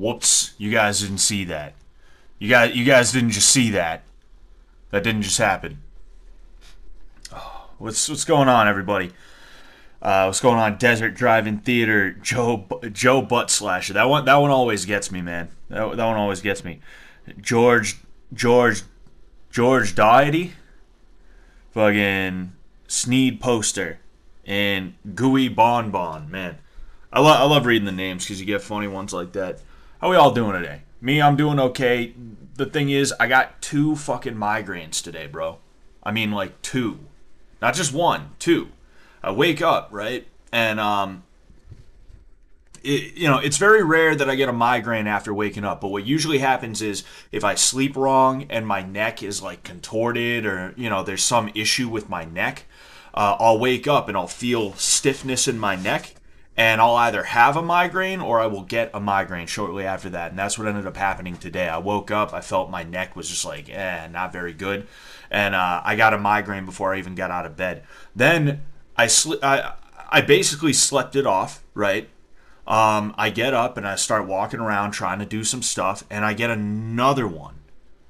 Whoops, you guys didn't see that. You guys didn't just see that. That didn't just happen. What's going on, everybody? What's going on, Desert Drive-In Theater? Joe Butt Slasher. That one always gets me, man. That one always gets me. George Doherty, fucking Sneed Poster, and Gooey Bonbon. Man, I love reading the names because you get funny ones like that. How we all doing today? Me, I'm doing okay. The thing is, I got 2 fucking migraines today, bro. I mean, like 2. Not just 1, 2. I wake up, right? And, it's very rare that I get a migraine after waking up. But what usually happens is if I sleep wrong and my neck is, like, contorted or, there's some issue with my neck, I'll wake up and I'll feel stiffness in my neck. And I'll either have a migraine or I will get a migraine shortly after that. And that's what ended up happening today. I woke up, I felt my neck was just like, not very good. And I got a migraine before I even got out of bed. Then I basically slept it off, right? I get up and I start walking around trying to do some stuff. And I get another one,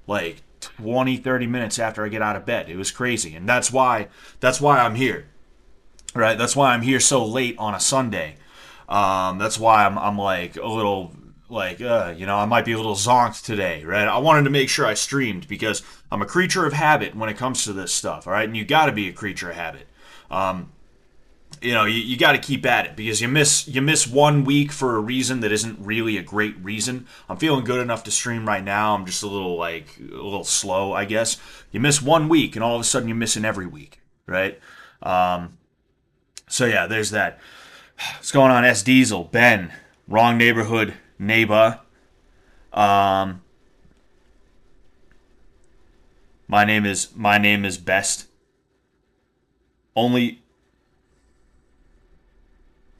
like 20, 30 minutes after I get out of bed. It was crazy. And that's why I'm here. Right, that's why I'm here so late on a Sunday. That's why I'm like a little like I might be a little zonked today, right? I wanted to make sure I streamed because I'm a creature of habit when it comes to this stuff, all right? And you got to be a creature of habit. You got to keep at it because you miss 1 week for a reason that isn't really a great reason. I'm feeling good enough to stream right now. I'm just a little slow, I guess. You miss 1 week and all of a sudden you're missing every week, right? So yeah, there's that. What's going on, S Diesel, Ben, wrong neighborhood, neighbor. My name is Best. Only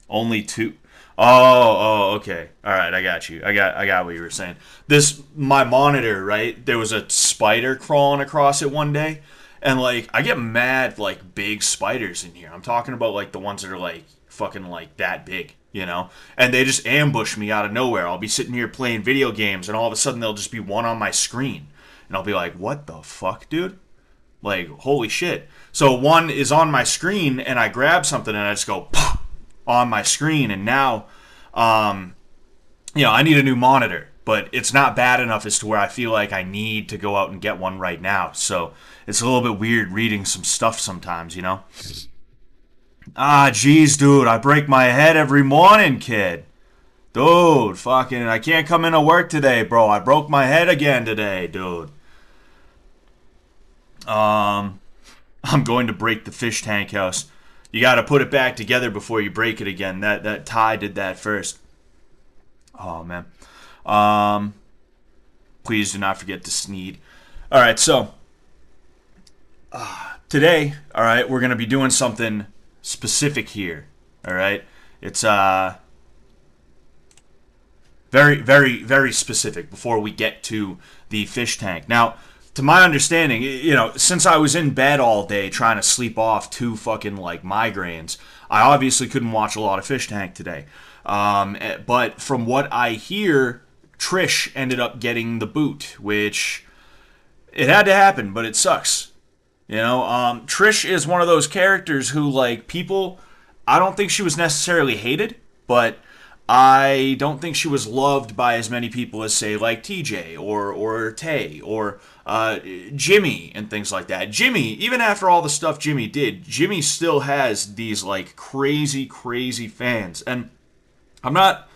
2. Oh, okay. All right, I got you. I got what you were saying. My monitor, right? There was a spider crawling across it one day. And, like, I get mad, like, big spiders in here. I'm talking about, like, the ones that are, like, fucking, like, that big, And they just ambush me out of nowhere. I'll be sitting here playing video games, and all of a sudden there'll just be one on my screen. And I'll be like, what the fuck, dude? Like, holy shit. So one is on my screen, and I grab something, and I just go, pop, on my screen. And now, I need a new monitor. But it's not bad enough as to where I feel like I need to go out and get one right now. So it's a little bit weird reading some stuff sometimes, Geez, dude, I break my head every morning, kid. Dude, fucking, I can't come into work today, bro. I broke my head again today, dude. I'm going to break the Fishtank house. You got to put it back together before you break it again. That Ty did that first. Oh, man. Please do not forget to Sneed. All right, so today, all right, we're gonna be doing something specific here. All right, it's very, very, very specific. Before we get to the fish tank, now, to my understanding, since I was in bed all day trying to sleep off 2 fucking like migraines, I obviously couldn't watch a lot of Fish Tank today. But from what I hear, Trish ended up getting the boot, which it had to happen, but it sucks. Trish is one of those characters who, like, people, I don't think she was necessarily hated, but I don't think she was loved by as many people as, say, like TJ or Tay or Jimmy and things like that. Jimmy, even after all the stuff Jimmy did, Jimmy still has these, like, crazy, crazy fans. And I'm not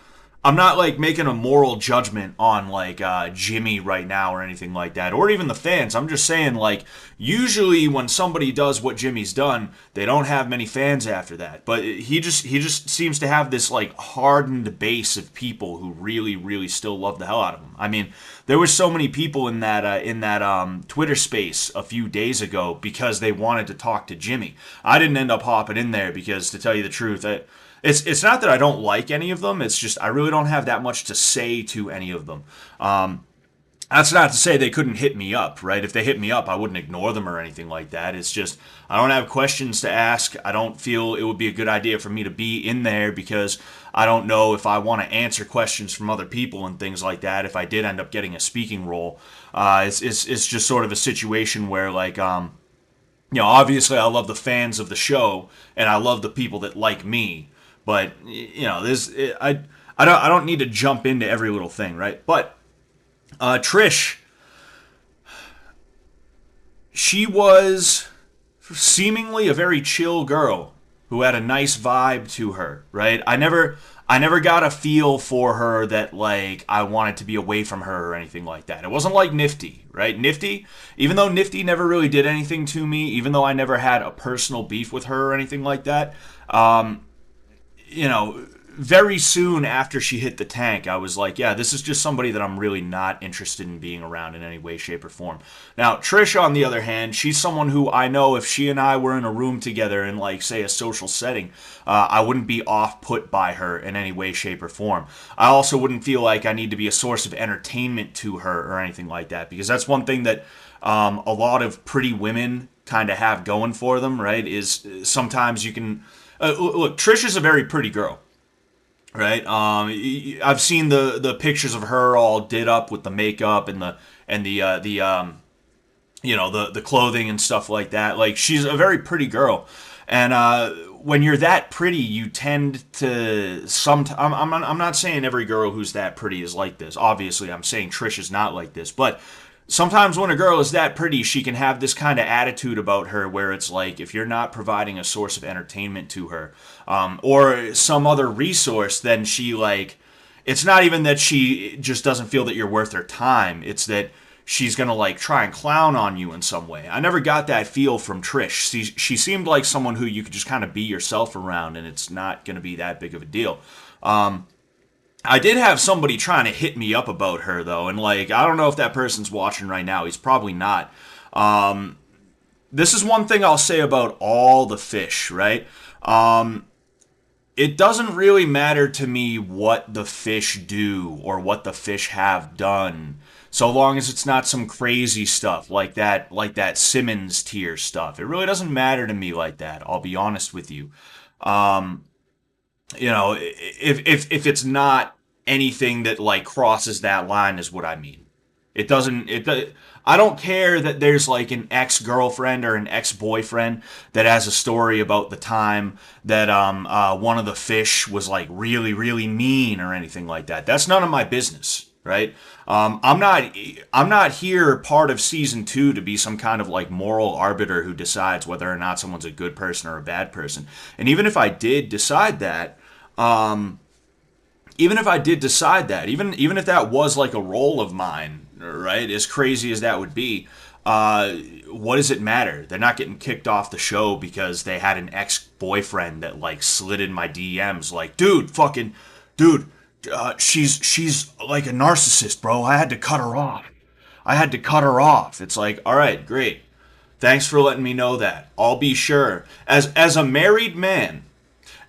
like making a moral judgment on like Jimmy right now or anything like that, or even the fans. I'm just saying, like, usually when somebody does what Jimmy's done, they don't have many fans after that. But he just seems to have this like hardened base of people who really, really still love the hell out of him. I mean, there were so many people in that Twitter space a few days ago because they wanted to talk to Jimmy. I didn't end up hopping in there because, to tell you the truth, It's not that I don't like any of them. It's just I really don't have that much to say to any of them. That's not to say they couldn't hit me up, right? If they hit me up, I wouldn't ignore them or anything like that. It's just I don't have questions to ask. I don't feel it would be a good idea for me to be in there because I don't know if I want to answer questions from other people and things like that. If I did end up getting a speaking role, it's just sort of a situation where obviously I love the fans of the show and I love the people that like me, but I don't need to jump into every little thing, right? But Trish, she was seemingly a very chill girl who had a nice vibe to her, right? I never got a feel for her that like I wanted to be away from her or anything like that. It wasn't like Nifty, right? Nifty, even though Nifty never really did anything to me, even though I never had a personal beef with her or anything like that, you know, very soon after she hit the tank, I was like, yeah, this is just somebody that I'm really not interested in being around in any way, shape, or form. Now, Trish, on the other hand, she's someone who I know if she and I were in a room together in, like, say, a social setting, I wouldn't be off-put by her in any way, shape, or form. I also wouldn't feel like I need to be a source of entertainment to her or anything like that, because that's one thing that a lot of pretty women kind of have going for them, right, is sometimes you can... look, Trish is a very pretty girl. Right. I've seen the pictures of her all did up with the makeup and the clothing and stuff like that. Like she's a very pretty girl, and when you're that pretty, you tend to I'm not saying every girl who's that pretty is like this. Obviously, I'm saying Trish is not like this, but sometimes when a girl is that pretty, she can have this kind of attitude about her where it's like if you're not providing a source of entertainment to her or some other resource, then she like it's not even that she just doesn't feel that you're worth her time. It's that she's going to like try and clown on you in some way. I never got that feel from Trish. She seemed like someone who you could just kind of be yourself around and it's not going to be that big of a deal. I did have somebody trying to hit me up about her, though, and, like, I don't know if that person's watching right now. He's probably not. This is one thing I'll say about all the fish, right? It doesn't really matter to me what the fish do or what the fish have done, so long as it's not some crazy stuff like that Simmons tier stuff. It really doesn't matter to me like that, I'll be honest with you. If it's not anything that like crosses that line is what I mean. I don't care that there's like an ex-girlfriend or an ex-boyfriend that has a story about the time that one of the fish was like really really mean or anything like that. That's none of my business, right? I'm not here part of season 2 to be some kind of like moral arbiter who decides whether or not someone's a good person or a bad person. And even if I did decide that, even if that was like a role of mine, right? As crazy as that would be, what does it matter? They're not getting kicked off the show because they had an ex-boyfriend that like slid in my DMs like, dude, she's like a narcissist, bro. I had to cut her off. It's like, all right, great. Thanks for letting me know that. I'll be sure. As a married man,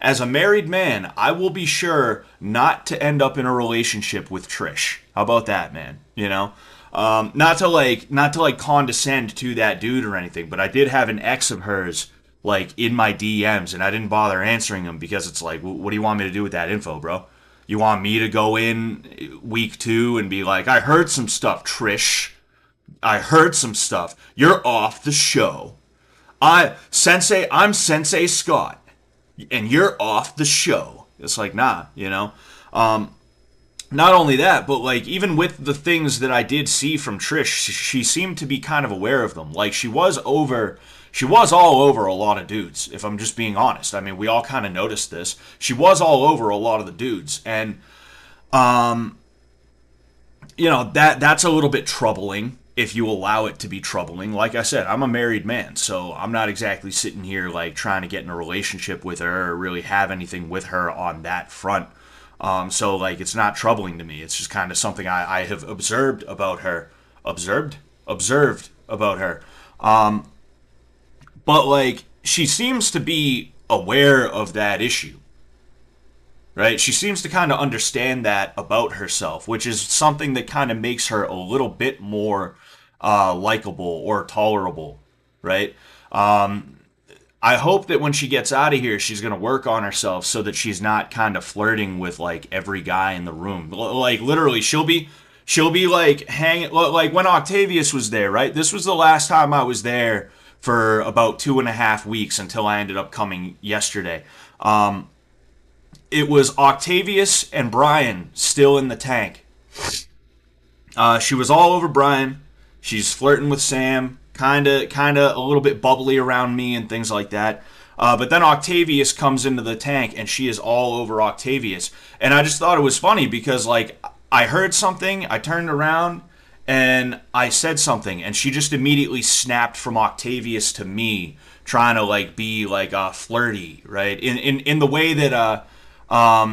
I will be sure not to end up in a relationship with Trish. How about that, man? You know, not to condescend to that dude or anything, but I did have an ex of hers like in my DMs, and I didn't bother answering them because it's like, what do you want me to do with that info, bro? You want me to go in week 2 and be like, I heard some stuff, Trish. I heard some stuff. You're off the show. I'm Sensei Scott, and you're off the show. It's like, nah, you know. Not only that, but like even with the things that I did see from Trish, she seemed to be kind of aware of them. Like she was all over a lot of dudes, if I'm just being honest. I mean, we all kind of noticed this. She was all over a lot of the dudes, and that's a little bit troubling if you allow it to be troubling. Like I said, I'm a married man, so I'm not exactly sitting here like trying to get in a relationship with her or really have anything with her on that front. So like it's not troubling to me. It's just kind of something I have observed about her. Observed about her. But like she seems to be aware of that issue. right? She seems to kind of understand that about herself, which is something that kind of makes her a little bit more likable or tolerable, right? I hope that when she gets out of here, she's gonna work on herself so that she's not kind of flirting with like every guy in the room. Like literally, she'll be like hanging like when Octavius was there, right? This was the last time I was there for about 2.5 weeks until I ended up coming yesterday. It was Octavius and Brian still in the tank. She was all over Brian. She's flirting with Sam, kind of a little bit bubbly around me and things like that. But then Octavius comes into the tank and she is all over Octavius. And I just thought it was funny because like I heard something, I turned around and I said something and she just immediately snapped from Octavius to me, trying to like be like flirty, right? In the way that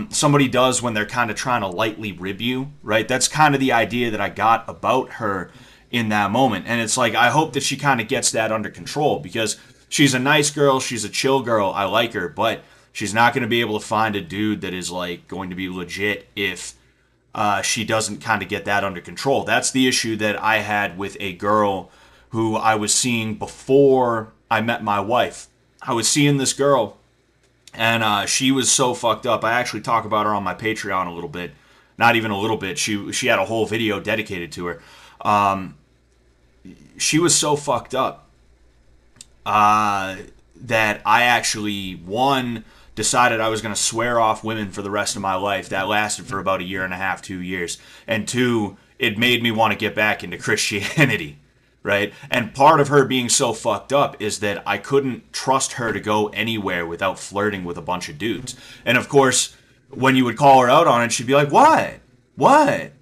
somebody does when they're kind of trying to lightly rib you, right? That's kind of the idea that I got about her in that moment. And it's like, I hope that she kind of gets that under control because she's a nice girl. She's a chill girl. I like her, but she's not going to be able to find a dude that is like going to be legit if she doesn't kind of get that under control. That's the issue that I had with a girl who I was seeing before I met my wife. I was seeing this girl and she was so fucked up. I actually talk about her on my Patreon a little bit. Not even a little bit. She had a whole video dedicated to her. She was so fucked up that I actually, one, decided I was going to swear off women for the rest of my life. That lasted for about 1.5 years, 2 years. And two, it made me want to get back into Christianity, right? And part of her being so fucked up is that I couldn't trust her to go anywhere without flirting with a bunch of dudes. And of course, when you would call her out on it, she'd be like, what? What?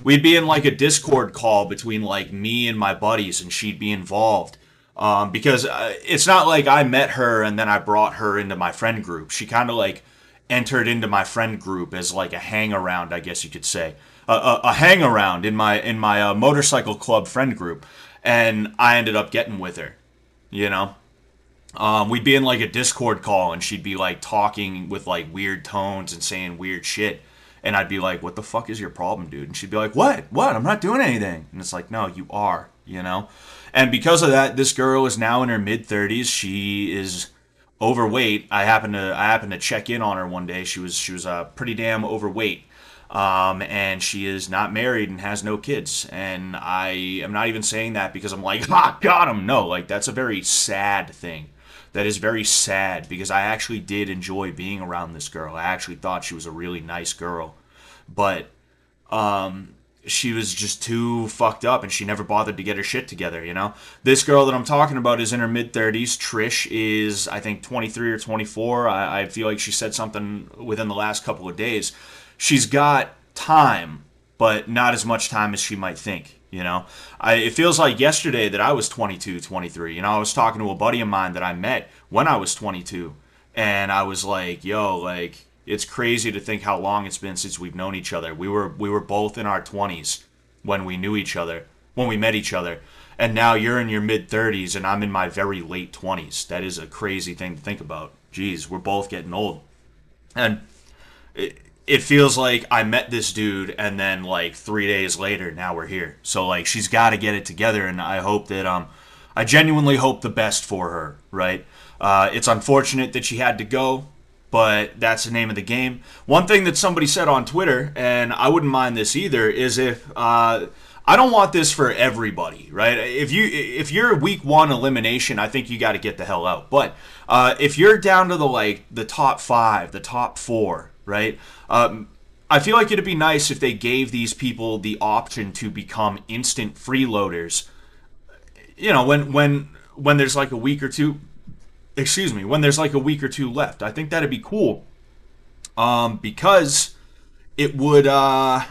We'd be in like a Discord call between like me and my buddies and she'd be involved. Because it's not like I met her and then I brought her into my friend group. She kind of like entered into my friend group as like a hang around, I guess you could say. A hang around in my motorcycle club friend group. And I ended up getting with her, you know? We'd be in like a Discord call and she'd be like talking with like weird tones and saying weird shit. And I'd be like, what the fuck is your problem, dude? And she'd be like, what? I'm not doing anything. And it's like, no, you are, you know? And because of that, this girl is now in her mid-30s. She is overweight. I happened to check in on her one day. She was pretty damn overweight. And she is not married and has no kids. And I am not even saying that because I'm like, got him. No, like that's a very sad thing. That is very sad because I actually did enjoy being around this girl. I actually thought she was a really nice girl. But she was just too fucked up and she never bothered to get her shit together, you know? This girl that I'm talking about is in her mid-30s. Trish is, I think, 23 or 24. I feel like she said something within the last couple of days. She's got time, but not as much time as she might think. You know, it feels like yesterday that I was 22, 23. You know, I was talking to a buddy of mine that I met when I was 22. And I was like, yo, like, it's crazy to think how long it's been since we've known each other. We were both in our 20s when we knew each other, when we met each other. And now you're in your mid-30s and I'm in my very late 20s. That is a crazy thing to think about. Jeez, we're both getting old. And it feels like I met this dude and then like 3 days later, now we're here. So like she's got to get it together and I hope that, I genuinely hope the best for her, right? It's unfortunate that she had to go, but that's the name of the game. One thing that somebody said on Twitter, and I wouldn't mind this either, is if, I don't want this for everybody, right? If you're week 1 elimination, I think you got to get the hell out. But if you're down to the top 5, the top 4, right? I feel like it'd be nice if they gave these people the option to become instant freeloaders. You know, when there's like a week or two, when there's like a week or two left. I think that'd be cool. Because it would, for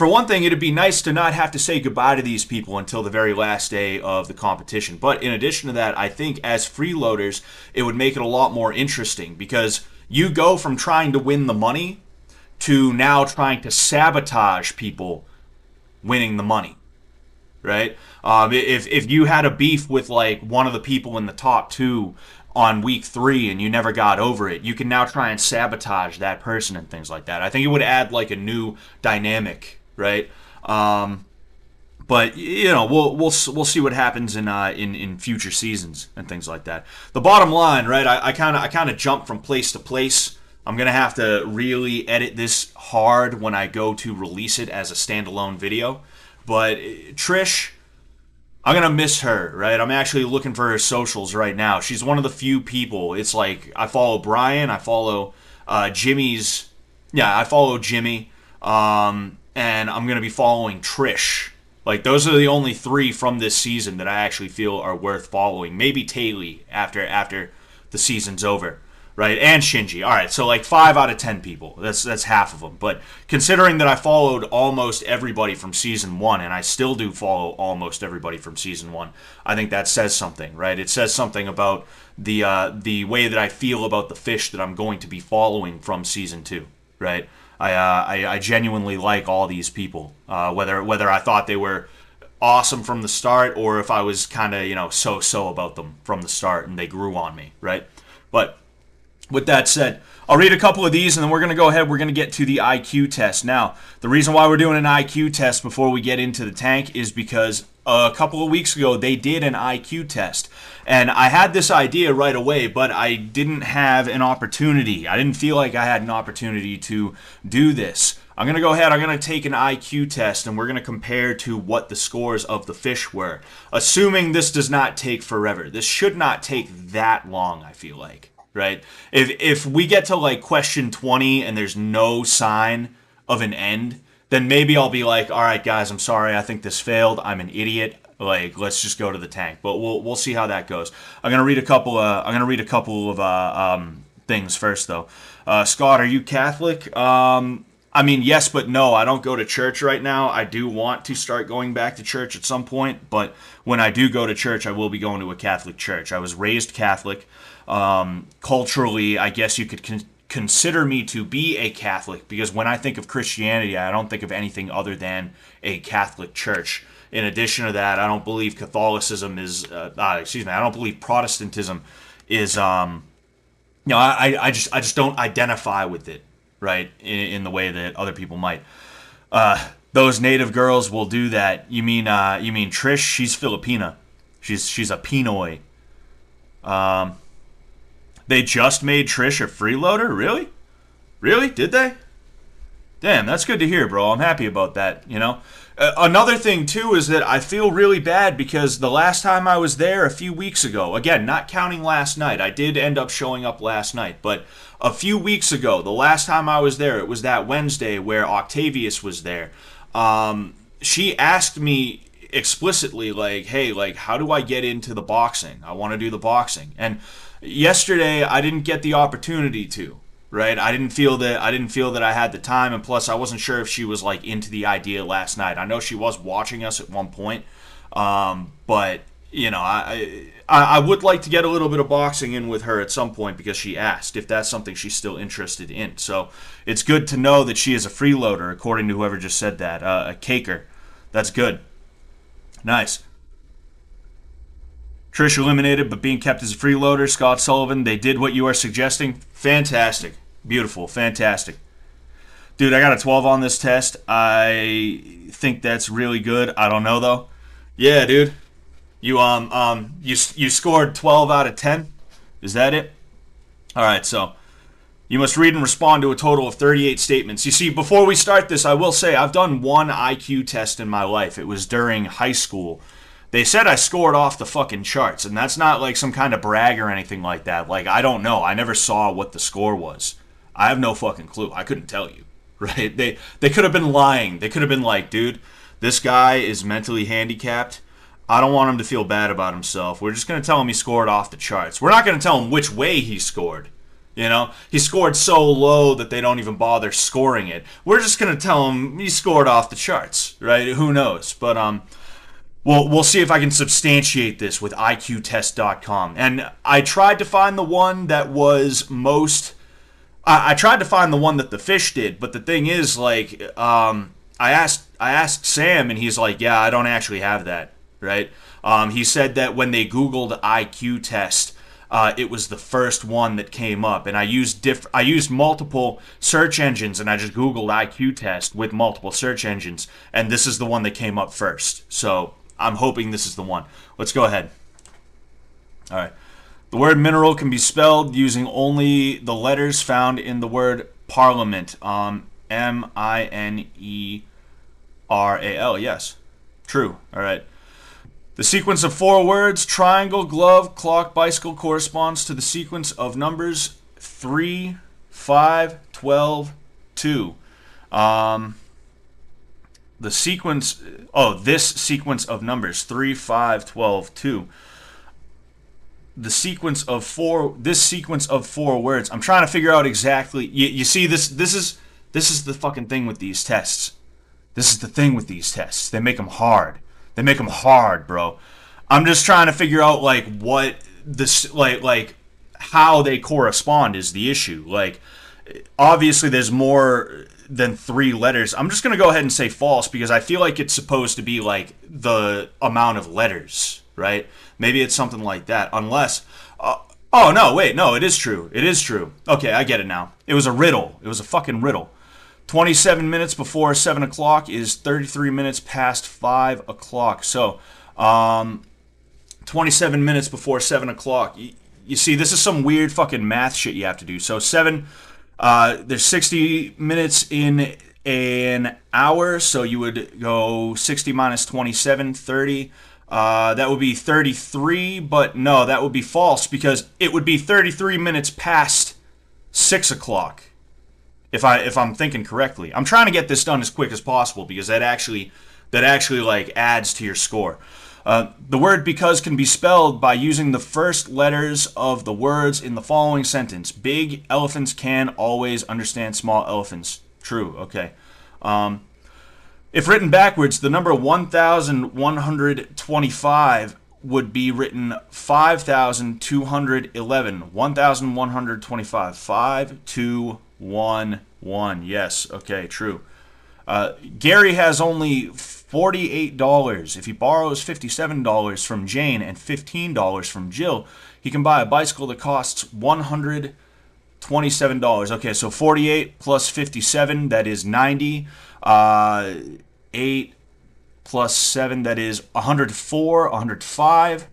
one thing, it'd be nice to not have to say goodbye to these people until the very last day of the competition. But in addition to that, I think as freeloaders, it would make it a lot more interesting because you go from trying to win the money to now trying to sabotage people winning the money, right? If you had a beef with like one of the people in the top 2 on week 3 and you never got over it, you can now try and sabotage that person and things like that. I think it would add like a new dynamic, right? But we'll see what happens in future seasons and things like that. The bottom line, right? I kind of jump from place to place. I'm gonna have to really edit this hard when I go to release it as a standalone video. But Trish, I'm going to miss her, right? I'm actually looking for her socials right now. She's one of the few people. It's like I follow Brian, I follow Jimmy's. Yeah, I follow Jimmy. And I'm going to be following Trish. Like, those are the only 3 from this season that I actually feel are worth following. Maybe Taylor after the season's over. Right, and Shinji. All right, so like 5 out of 10 people. That's half of them. But considering that I followed almost everybody from season 1, and I still do follow almost everybody from season 1, I think that says something, right? It says something about the way that I feel about the fish that I'm going to be following from season 2, right? I genuinely like all these people, whether I thought they were awesome from the start or if I was kind of so about them from the start and they grew on me, right? But with that said, I'll read a couple of these and then we're going to go ahead. We're going to get to the IQ test. Now, the reason why we're doing an IQ test before we get into the tank is because a couple of weeks ago they did an IQ test. And I had this idea right away, but I didn't have an opportunity. I didn't feel like I had an opportunity to do this. I'm going to go ahead, I'm going to take an IQ test and we're going to compare to what the scores of the fish were. Assuming this does not take forever. This should not take that long, I feel like. Right? If we get to like question 20 and there's no sign of an end, then maybe I'll be like, all right, guys, I'm sorry, I think this failed. I'm an idiot. Like, let's just go to the tank. But we'll see how that goes. I'm gonna read a couple. Of things first, though. Scott, are you Catholic? I mean, yes, but no. I don't go to church right now. I do want to start going back to church at some point, but when I do go to church, I will be going to a Catholic church. I was raised Catholic. Culturally, I guess you could consider me to be a Catholic because when I think of Christianity, I don't think of anything other than a Catholic church. In addition to that, I don't believe Catholicism is, I don't believe Protestantism is, I just don't identify with it, right, in the way that other people might. Those native girls will do that. You mean Trish? She's Filipina. She's a Pinoy. They just made Trish a freeloader? Really? Really? Did they? Damn, that's good to hear, bro. I'm happy about that, Another thing, too, is that I feel really bad because the last time I was there a few weeks ago, again, not counting last night, I did end up showing up last night, but a few weeks ago, the last time I was there, it was that Wednesday where Octavius was there. She asked me explicitly, like, hey, like, how do I get into the boxing? I want to do the boxing. And yesterday, I didn't get the opportunity to. Right, I didn't feel that I had the time, and plus I wasn't sure if she was like into the idea last night. I know she was watching us at one point, but I would like to get a little bit of boxing in with her at some point because she asked if that's something she's still interested in. So it's good to know that she is a freeloader, according to whoever just said that, a caker. That's good. Nice. Trish eliminated, but being kept as a freeloader. Scott Sullivan, they did what you are suggesting. Fantastic. Beautiful. Fantastic. Dude, I got a 12 on this test. I think that's really good. I don't know, though. Yeah, dude. You scored 12 out of 10? Is that it? All right, so you must read and respond to a total of 38 statements. You see, before we start this, I will say I've done one IQ test in my life. It was during high school. They said I scored off the fucking charts, and that's not like some kind of brag or anything like that. Like, I don't know. I never saw what the score was. I have no fucking clue. I couldn't tell you, right? They could have been lying. They could have been like, dude, this guy is mentally handicapped. I don't want him to feel bad about himself. We're just going to tell him he scored off the charts. We're not going to tell him which way he scored. He scored so low that they don't even bother scoring it. We're just going to tell him he scored off the charts, right? Who knows? But, we'll see if I can substantiate this with IQtest.com. And I tried to find the one that was most... I tried to find the one that the fish did, but the thing is, like, I asked Sam, and he's like, yeah, I don't actually have that, right? He said that when they Googled IQ test, it was the first one that came up. And I used multiple search engines, and I just Googled IQ test with multiple search engines, and this is the one that came up first. So I'm hoping this is the one. Let's go ahead. All right. The word mineral can be spelled using only the letters found in the word parliament. M-I-N-E-R-A-L. Yes. True. All right. The sequence of 4 words, triangle, glove, clock, bicycle, corresponds to the sequence of numbers 3, 5, 12, 2. This sequence of numbers 3, 5, 12, 2. This sequence of 4 words. I'm trying to figure out exactly. You see, this is the fucking thing with these tests. This is the thing with these tests. They make them hard. They make them hard, bro. I'm just trying to figure out what this how they correspond is the issue. Obviously there's more than 3 letters. I'm just gonna go ahead and say false because I feel like it's supposed to be the amount of letters, right? Maybe it's something like that. Unless, oh no, wait, no, it is true. It is true. Okay, I get it now. It was a riddle. It was a fucking riddle. 27 minutes before 7 o'clock is 33 minutes past 5 o'clock. So, 27 minutes before 7 o'clock. You see, this is some weird fucking math shit you have to do. So, there's 60 minutes in an hour, so you would go 60 minus 27, 30. That would be 33, but no, that would be false because it would be 33 minutes past 6 o'clock. If I'm thinking correctly. I'm trying to get this done as quick as possible because that actually adds to your score. The word because can be spelled by using the first letters of the words in the following sentence. Big elephants can always understand small elephants. True, okay. If written backwards, the number 1,125 would be written 5,211. 1,125. 5, 2, 1, 1. Yes, okay, true. Gary has only $48. If he borrows $57 from Jane and $15 from Jill, he can buy a bicycle that costs $127. Okay, so 48 plus 57, that is 90. 8 plus 7, that is 104, 105.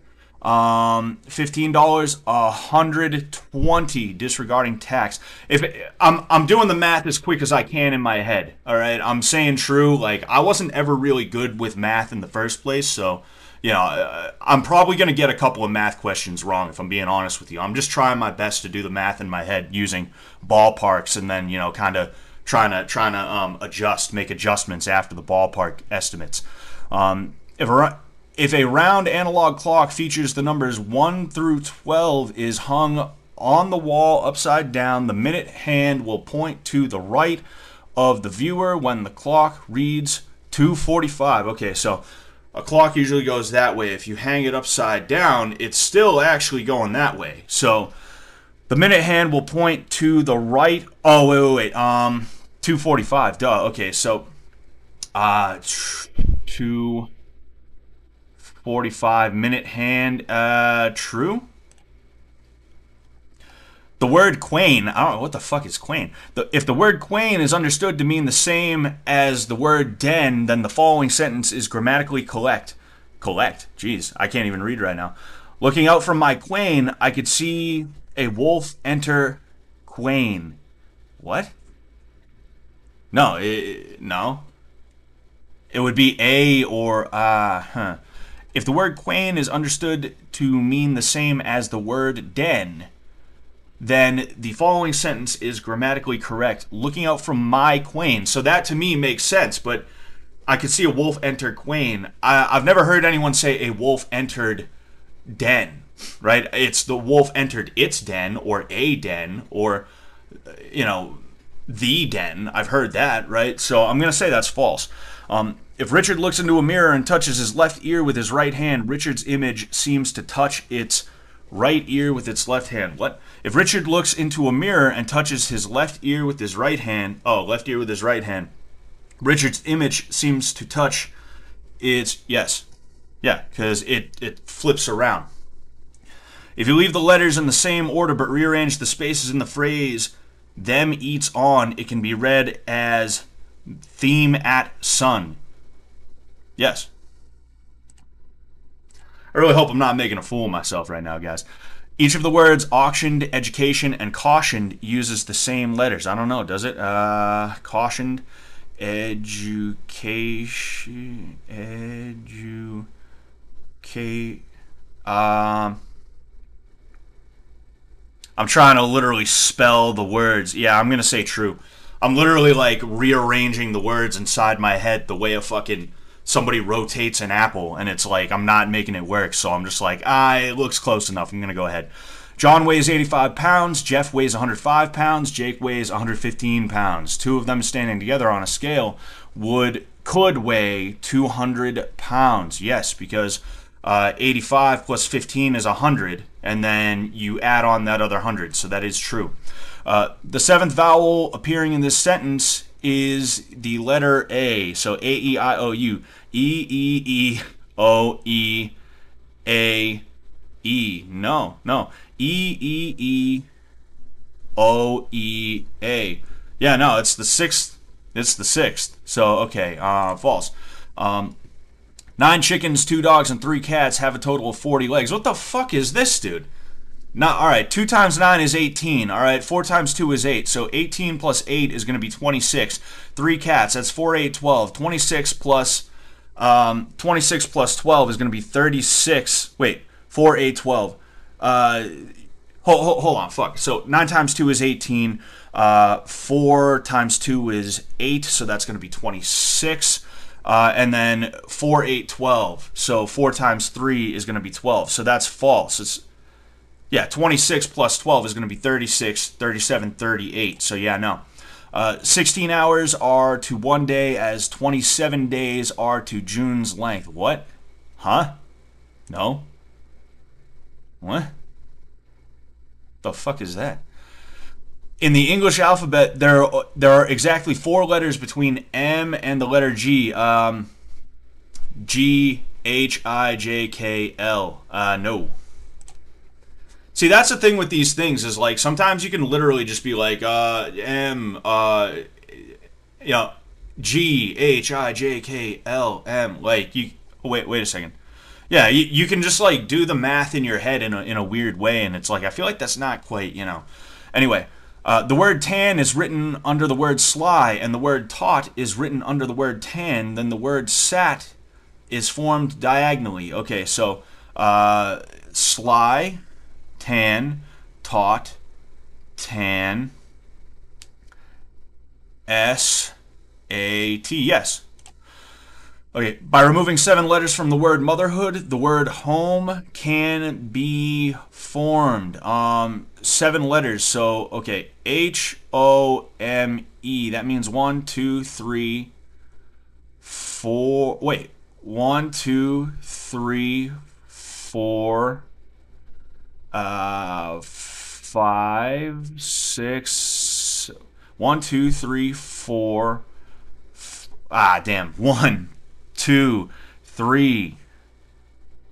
$15, 120, disregarding tax. If I'm doing the math as quick as I can in my head, all right? I'm saying true. I wasn't ever really good with math in the first place, so I'm probably gonna get a couple of math questions wrong if I'm being honest with you. I'm just trying my best to do the math in my head using ballparks, and then kind of trying to make adjustments after the ballpark estimates. If a round analog clock features the numbers 1 through 12 is hung on the wall upside down, the minute hand will point to the right of the viewer when the clock reads 2:45. Okay, so a clock usually goes that way. If you hang it upside down, it's still actually going that way. So the minute hand will point to the right. Oh, wait. 2:45. Duh. Okay, so 2:45 minute hand. True. The word quain, I don't know what the fuck is quain. If the word quain is understood to mean the same as the word den, then the following sentence is grammatically correct. Jeez, I can't even read right now. Looking out from my quain, I could see a wolf enter quain. What? No, no. It would be a or If the word quain is understood to mean the same as the word den, then the following sentence is grammatically correct. Looking out from my quain. So that to me makes sense, but I could see a wolf enter quain. I've never heard anyone say a wolf entered den, right? It's the wolf entered its den or a den or, the den. I've heard that, right? So I'm going to say that's false. If Richard looks into a mirror and touches his left ear with his right hand, Richard's image seems to touch its right ear with its left hand. What? If Richard looks into a mirror and touches his left ear with his right hand, left ear with his right hand, Richard's image seems to touch its, yes. Yeah, because it flips around. If you leave the letters in the same order but rearrange the spaces in the phrase them eats on, it can be read as theme at sun. Yes. I really hope I'm not making a fool of myself right now, guys. Each of the words auctioned, education, and cautioned uses the same letters. I don't know, does it? Cautioned, education, I'm trying to literally spell the words. Yeah, I'm going to say true. I'm literally like rearranging the words inside my head the way a fucking somebody rotates an apple, and it's like I'm not making it work, so I'm just like, it looks close enough. I'm going to go ahead. John weighs 85 pounds, Jeff weighs 105 pounds, Jake weighs 115 pounds. Two of them standing together on a scale could weigh 200 pounds. Yes, because 85 plus 15 is 100, and then you add on that other 100, so that is true. The seventh vowel appearing in this sentence is the letter A, so A-E-I-O-U. E-E-E-O-E-A-E. No. E-E-E-O-E-A. Yeah, no, it's the sixth. It's the sixth. So, okay, false. 9 chickens, 2 dogs, and 3 cats have a total of 40 legs. What the fuck is this, dude? Alright, 2 times 9 is 18. Alright, 4 times 2 is 8. So 18 plus 8 is going to be 26. 3 cats, that's 4, 8, 12. 26 plus 12 is going to be 36. Wait, 4, 8, 12. Hold on, fuck. So 9 times 2 is 18. 4 times 2 is 8, so that's going to be 26. And then 4, 8, 12. So 4 times 3 is going to be 12. So that's false. 26 plus 12 is going to be 36, 37, 38. So yeah, no. 16 hours are to 1 day as 27 days are to June's length. What? Huh? No? What? The fuck is that? In the English alphabet, there are exactly 4 letters between M and the letter G. G, H, I, J, K, L. No. See, that's the thing with these things is like sometimes you can literally just be like M, G, H, I, J, K, L, M. Like you. Wait a second. Yeah, you can just like do the math in your head in a weird way, and it's like I feel like that's not quite, Anyway. The word tan is written under the word sly, and the word taught is written under the word tan. Then the word sat is formed diagonally. Okay, so sly, tan, taught, tan, S-A-T. Yes. Okay, by removing 7 letters from the word motherhood, the word home can be formed. 7 letters, so, okay, H-O-M-E, that means 1, 2, 3, 4, wait, 1, 2, 3, 4, 5, 6, 1, 2, 3, 4, damn, 1, 2, 3,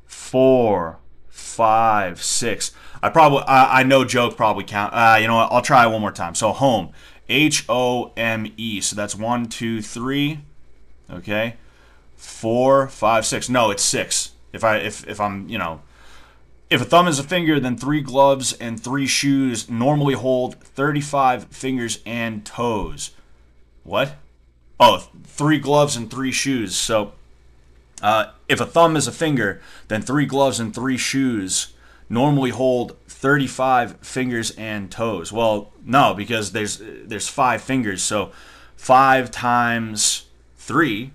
4, 5, 6. I know joke probably count. You know what? I'll try it one more time. So home, H-O-M-E. So that's 1, 2, 3. Okay, 4, 5, 6. No, it's 6. If a thumb is a finger, then 3 gloves and 3 shoes normally hold 35 fingers and toes. What? Oh, 3 gloves and 3 shoes. So, if a thumb is a finger, then 3 gloves and 3 shoes normally hold 35 fingers and toes. Well, no, because there's 5 fingers. So, 5 times 3.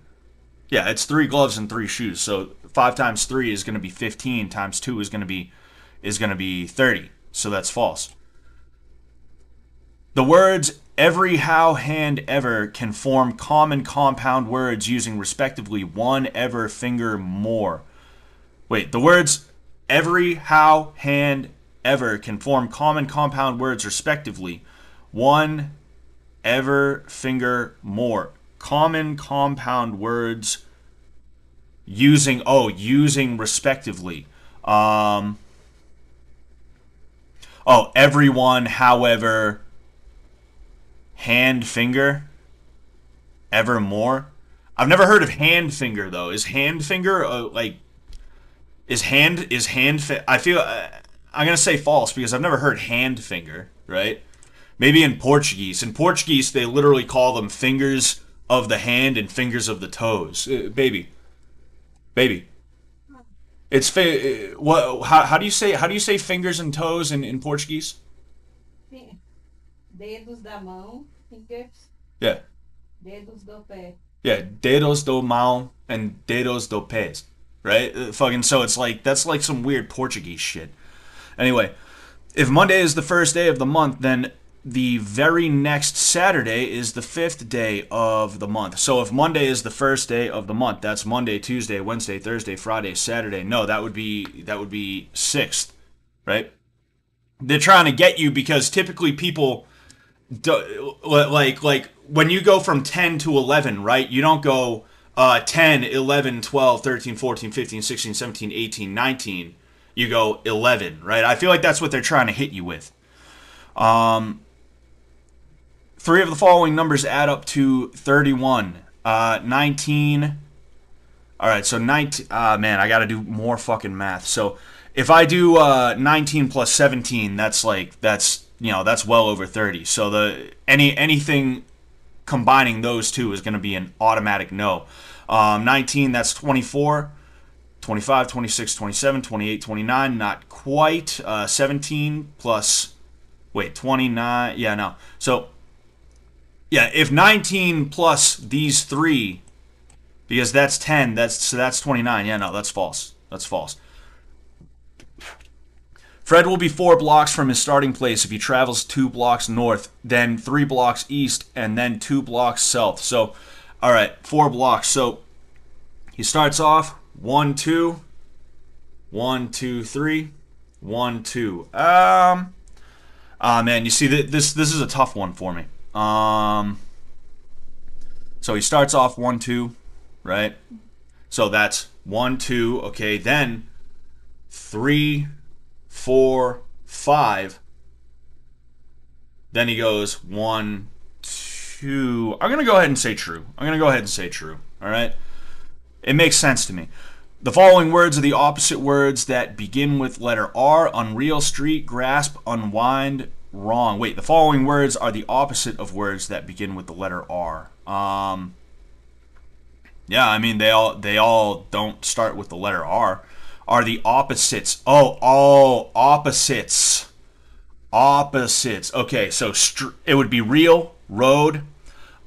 Yeah, it's 3 gloves and 3 shoes. So, 5 times 3 is going to be 15. Times 2 is going to be 30. So that's false. The words every, how, hand, ever can form common compound words using respectively one, ever, finger, more. Wait, the words every, how, hand, ever can form common compound words respectively one, ever, finger, more. Common compound words using respectively. Oh, everyone, however, hand, finger, evermore. I've never heard of hand finger though. Is hand finger I feel I'm gonna say false because I've never heard hand finger. Right? Maybe in Portuguese. In Portuguese, they literally call them fingers of the hand and fingers of the toes. Baby. It's what? How do you say fingers and toes in Portuguese? Dedos da mão, fingers, Yeah. dedos do pé. Yeah, dedos do mão and dedos do pés, right? Fucking so it's like that's like some weird Portuguese shit. Anyway, if Monday is the first day of the month, then the very next Saturday is the fifth day of the month. So if Monday is the first day of the month, that's Monday, Tuesday, Wednesday, Thursday, Friday, Saturday. No, that would be sixth, right? They're trying to get you because typically people like when you go from 10 to 11, right? You don't go 10, 11, 12, 13, 14, 15, 16, 17, 18, 19. You go 11, right? I feel like that's what they're trying to hit you with. Three of the following numbers add up to 31. 19. All right, so 19. Man, I got to do more fucking math. So if I do 19 plus 17, that's well over 30. So anything combining those two is going to be an automatic no. 19, that's 24. 25, 26, 27, 28, 29, not quite. 17 plus, 29, yeah, no. So, yeah, if 19 plus these three, because that's 10, that's 29. Yeah, no, that's false. That's false. Fred will be 4 blocks from his starting place if he travels 2 blocks north, then 3 blocks east, and then 2 blocks south. So, all right, 4 blocks. So, he starts off 1, 2, 1, 2, 3, 1, 2. Man, you see this is a tough one for me. So he starts off 1, 2, right? So that's 1, 2. Okay, then 3, 4, 5. Then he goes 1, 2. I'm gonna go ahead and say true. All right. It makes sense to me. The following words are the opposite words that begin with letter R. Unreal, street, grasp, unwind, wrong. Wait, the following words are the opposite of words that begin with the letter R. Yeah, I mean they all don't start with the letter R. Are the opposites? Oh, opposites. Opposites. Okay, so it would be real, road,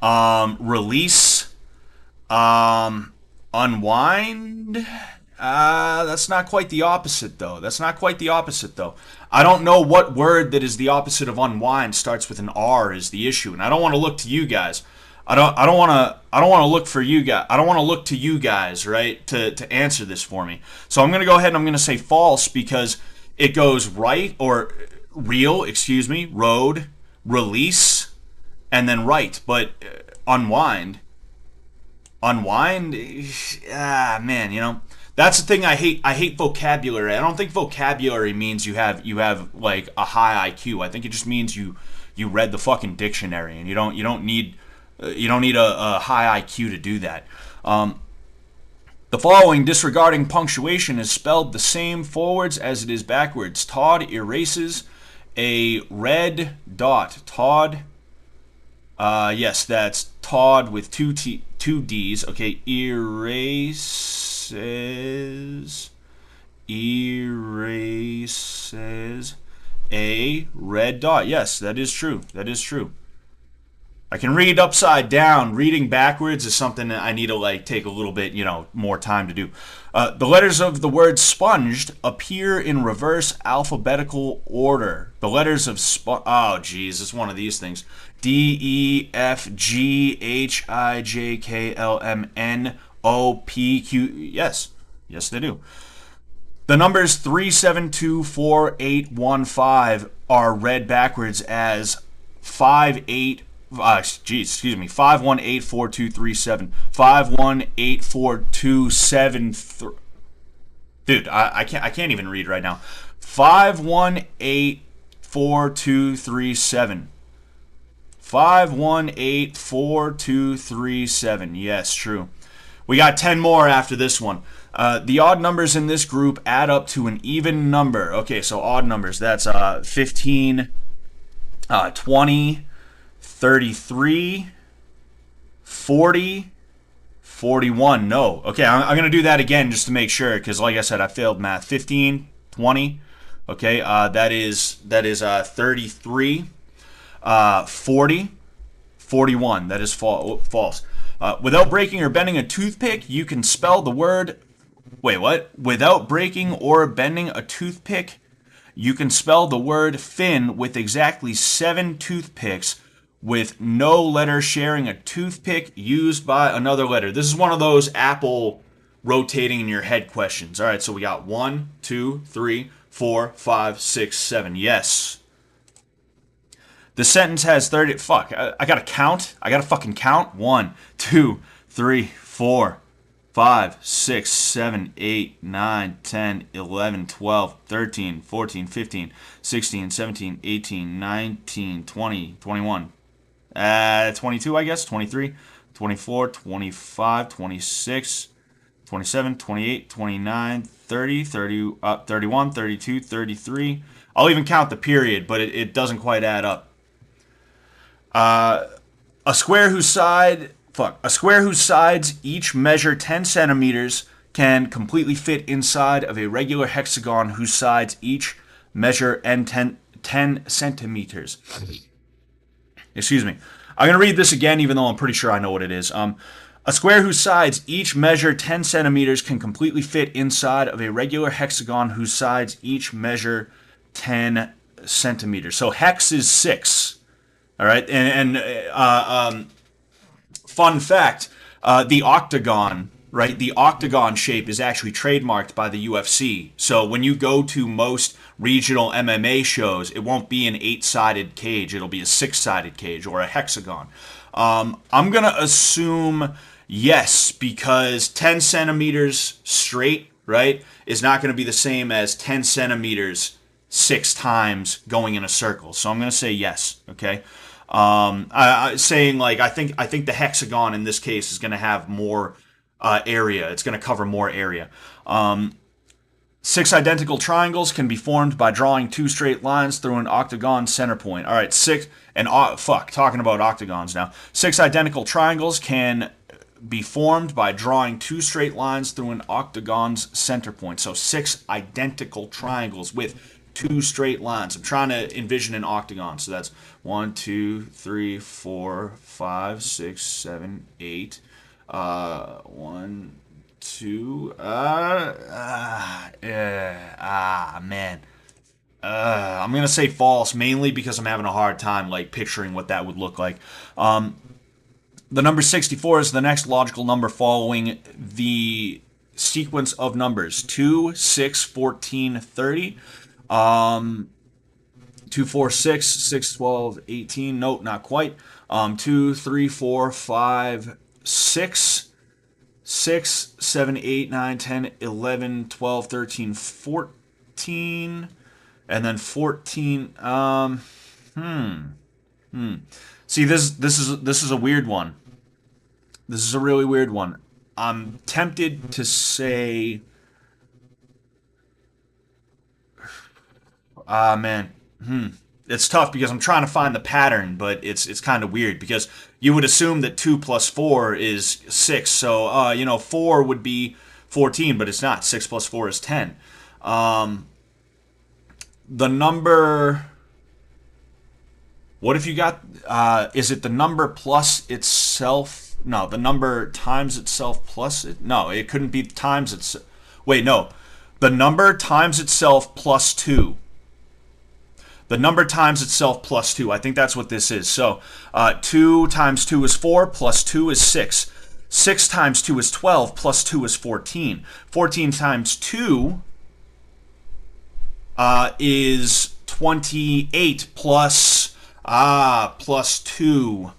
release, unwind. That's not quite the opposite though. I don't know what word that is the opposite of unwind starts with an R is the issue, and I don't want to look to you guys. I don't want to look for you guys. I don't want to look to you guys, right, to answer this for me. So I'm going to go ahead and I'm going to say false because it goes right or real, road, release, and then right. But unwind, man, that's the thing I hate. I hate vocabulary. I don't think vocabulary means you have like a high IQ. I think it just means you read the fucking dictionary, and you don't need a high IQ to do that. The following, disregarding punctuation, is spelled the same forwards as it is backwards. Todd erases a red dot. Todd. Yes, that's Todd with two D's. Okay, erases a red dot. Yes, that is true. I can read upside down. Reading backwards is something that I need to take a little bit, more time to do. The letters of the word sponged appear in reverse alphabetical order. The letters of oh geez, it's one of these things. D, E, F, G, H, I, J, K, L, M, N, O, P, Q. Yes, they do. The numbers 3, 7, 2, 4, 8, 1, 5 are read backwards as 5, 8. 5184237 5184273. Dude, I can't even read right now. 518 5184237. 5184237. Yes, true. We got 10 more after this one. The odd numbers in this group add up to an even number. Okay, so odd numbers. That's 15, 20, 33, 40, 41. No. Okay, I'm going to do that again just to make sure, because like I said, I failed math. 15, 20. Okay, that is 33, 40, 41. That is false. Without breaking or bending a toothpick, you can spell the word... Wait, what? Without breaking or bending a toothpick, you can spell the word fin with exactly 7 toothpicks with no letter sharing a toothpick used by another letter. This is one of those Apple rotating in your head questions. All right, so we got 1, 2, 3, 4, 5, 6, 7. Yes. The sentence has 30... Fuck, I gotta count. I gotta fucking count. 1, 2, 3, 4, 5, 6, 7, 8, 9, 10, 11, 12, 13, 14, 15, 16, 17, 18, 19, 20, 21. 22, I guess. 23, 24, 25, 26, 27, 28, 29, 30, 31, 32, 33. I'll even count the period, but it doesn't quite add up. A square whose sides each measure 10 centimeters can completely fit inside of a regular hexagon whose sides each measure 10 centimeters. Excuse me. I'm going to read this again, even though I'm pretty sure I know what it is. A square whose sides each measure 10 centimeters can completely fit inside of a regular hexagon whose sides each measure 10 centimeters. So hex is 6. All right, and fun fact, the octagon, right? The octagon shape is actually trademarked by the UFC. So when you go to most regional MMA shows, it won't be an 8-sided cage. It'll be a 6-sided cage or a hexagon. I'm going to assume yes, because 10 centimeters straight, right, is not going to be the same as 10 centimeters 6 times going in a circle. So I'm going to say yes, okay? Saying like I think the hexagon in this case is going to have more area. It's going to cover more area. 6 identical triangles can be formed by drawing 2 straight lines through an octagon center point. All right, talking about octagons now. 6 identical triangles can be formed by drawing 2 straight lines through an octagon's center point. So 6 identical triangles with 2 straight lines. I'm trying to envision an octagon. So that's 1, 2, 3, 4, 5, 6, 7, 8. 1, 2. Man. I'm gonna say false, mainly because I'm having a hard time like picturing what that would look like. The number 64 is the next logical number following the sequence of numbers 2, 6, 14, 30. 2, 4, 6, 6, 12, 18. Nope, not quite. 2, 3, 4, 5, 6, 6, 7, 8, 9, 10, 11, 12, 13, 14. And then 14. See, this is a weird one. This is a really weird one. I'm tempted to say... man. It's tough because I'm trying to find the pattern, but it's kind of weird because you would assume that 2 plus 4 is 6. So, 4 would be 14, but it's not. 6 plus 4 is 10. The number... What if you got... is it the number plus itself? No, the number times itself plus... No, it couldn't be times itself. Wait, no. The number times itself plus 2. The number times itself plus 2. I think that's what this is. So 2 times 2 is 4, plus 2 is 6. 6 times 2 is 12, plus 2 is 14. 14 times 2 is 28, plus 2.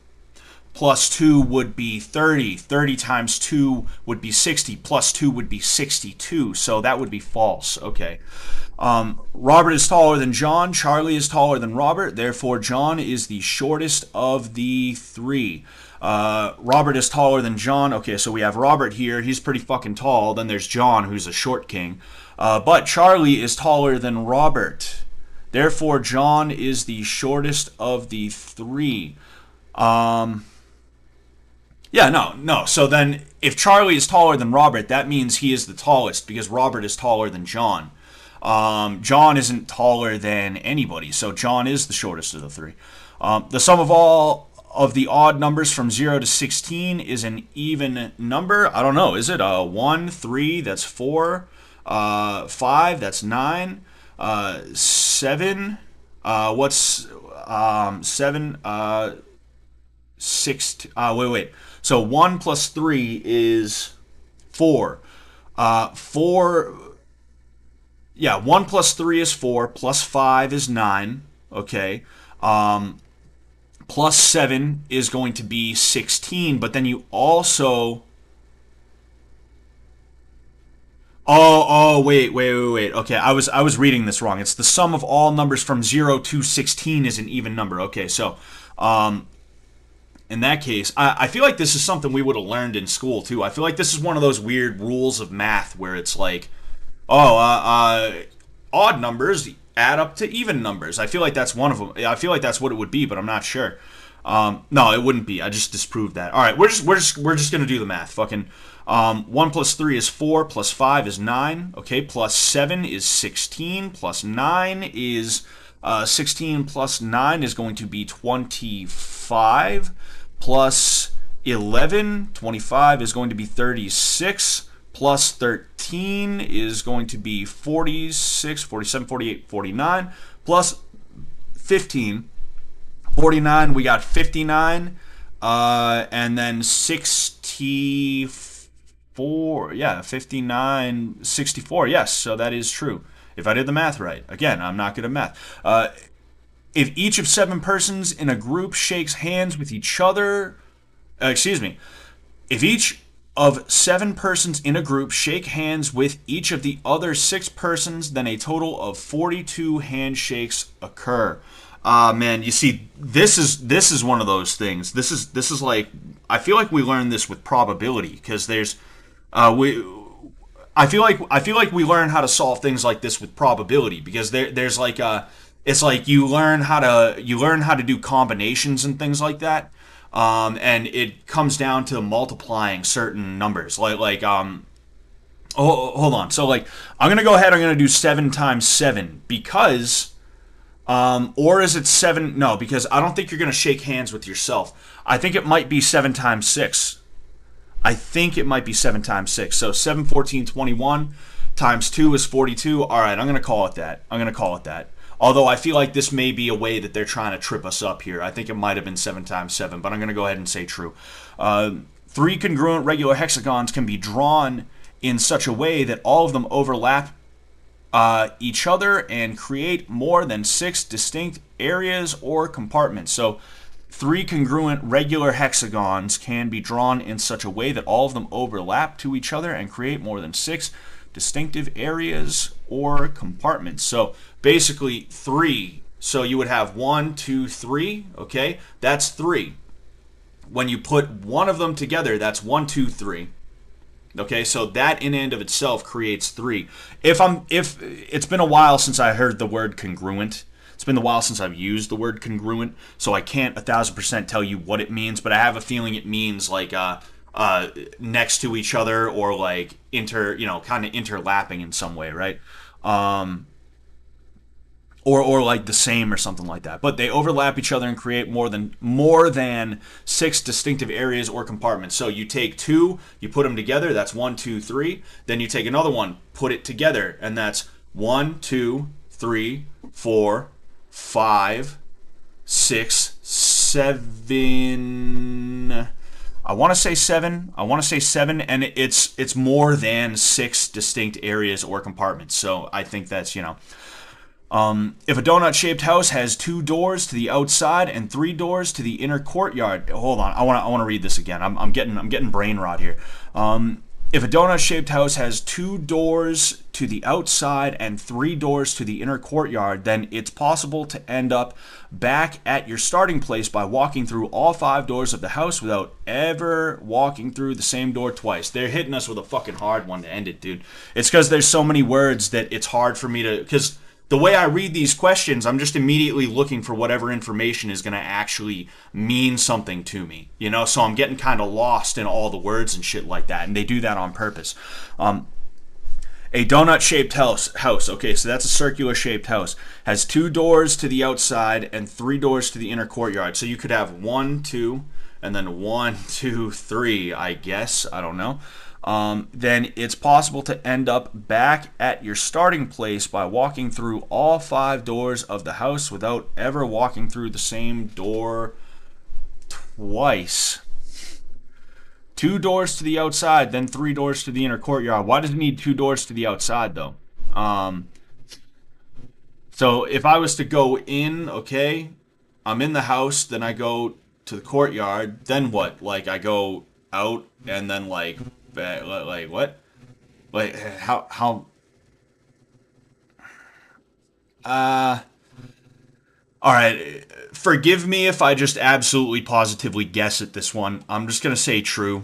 plus 2 would be 30. 30 times 2 would be 60. Plus 2 would be 62. So that would be false. Okay. Robert is taller than John. Charlie is taller than Robert. Therefore, John is the shortest of the three. Robert is taller than John. Okay, so we have Robert here. He's pretty fucking tall. Then there's John, who's a short king. But Charlie is taller than Robert. Therefore, John is the shortest of the three. Yeah, no. So then, if Charlie is taller than Robert, that means he is the tallest because Robert is taller than John. John isn't taller than anybody, so John is the shortest of the three. The sum of all of the odd numbers from 0 to 16 is an even number. I don't know. Is it 1, 3? That's 4. 5? That's 9. 7? What's 7? 6. Wait. So 1 plus 3 is 4. 4. Yeah, 1 plus 3 is 4, plus 5 is 9, okay. Plus 7 is going to be 16, but then you also... Wait. Okay, I was reading this wrong. It's the sum of all numbers from 0 to 16 is an even number. Okay, so, in that case, I feel like this is something we would have learned in school, too. I feel like this is one of those weird rules of math where it's like... odd numbers add up to even numbers. I feel like that's one of them. I feel like that's what it would be, but I'm not sure. No, it wouldn't be. I just disproved that. All right, we're just gonna do the math. Fucking 1 plus 3 is 4, plus 5 is 9. Okay, plus 7 is 16, plus 9 is 16 plus 9 is going to be 25, plus 11, 25 is going to be 36. Plus 13 is going to be 46, 47, 48, 49. Plus 15, 49, we got 59. And then 64, yeah, 59, 64. Yes, so that is true. If I did the math right. Again, I'm not good at math. If each of 7 persons in a group shakes hands with each other... If each of 7 persons in a group shake hands with each of the other 6 persons, then a total of 42 handshakes occur. Man, you see, this is one of those things. This is like, I feel like we learned this with probability because there's I feel like we learn how to solve things like this with probability because there's like it's like you learn how to do combinations and things like that. And it comes down to multiplying certain numbers. Hold on. So, like, I'm going to go ahead, I'm going to do 7 times 7 because, or is it 7? No, because I don't think you're going to shake hands with yourself. I think it might be 7 times 6. I think it might be 7 times 6. So, 7, 14, 21 times 2 is 42. All right, I'm going to call it that. Although I feel like this may be a way that they're trying to trip us up here. I think it might have been 7 times 7, but I'm going to go ahead and say true. 3 congruent regular hexagons can be drawn in such a way that all of them overlap each other and create more than 6 distinct areas or compartments. So 3 congruent regular hexagons can be drawn in such a way that all of them overlap to each other and create more than 6 distinctive areas or compartments. So basically 3. So you would have 1, 2, 3. Okay, that's 3. When you put one of them together, that's 1, 2, 3. Okay, so that in and of itself creates 3. If it's been a while since I heard the word congruent. It's been a while since I've used the word congruent, so I can't 1000% tell you what it means, but I have a feeling it means like next to each other or like kind of interlapping in some way, right? Or like the same or something like that. But they overlap each other and create more than 6 distinctive areas or compartments. So you take 2, you put them together, that's 1, 2, 3. Then you take another one, put it together, and that's 1, 2, 3, 4, 5, 6, 7. I want to say 7, and it's more than 6 distinct areas or compartments. So I think that's, If a donut-shaped house has 2 doors to the outside and 3 doors to the inner courtyard, hold on, I want to read this again. I'm getting brain rot here. If a donut-shaped house has 2 doors to the outside and 3 doors to the inner courtyard, then it's possible to end up back at your starting place by walking through all 5 doors of the house without ever walking through the same door twice. They're hitting us with a fucking hard one to end it, dude. It's because there's so many words that it's hard for me to... Because the way I read these questions, I'm just immediately looking for whatever information is going to actually mean something to me, you know? So I'm getting kind of lost in all the words and shit like that, and they do that on purpose. A donut-shaped house, okay, so that's a circular-shaped house, has 2 doors to the outside and 3 doors to the inner courtyard. So you could have 1, 2, and then 1, 2, 3, I guess. I don't know. Then it's possible to end up back at your starting place by walking through all 5 doors of the house without ever walking through the same door twice. 2 doors to the outside, then 3 doors to the inner courtyard. Why does it need 2 doors to the outside, though? So if I was to go in, okay, I'm in the house, then I go to the courtyard, then what? Like, I go out, and then, like what? Like, how? Alright, forgive me if I just absolutely positively guess at this one. I'm just gonna say true.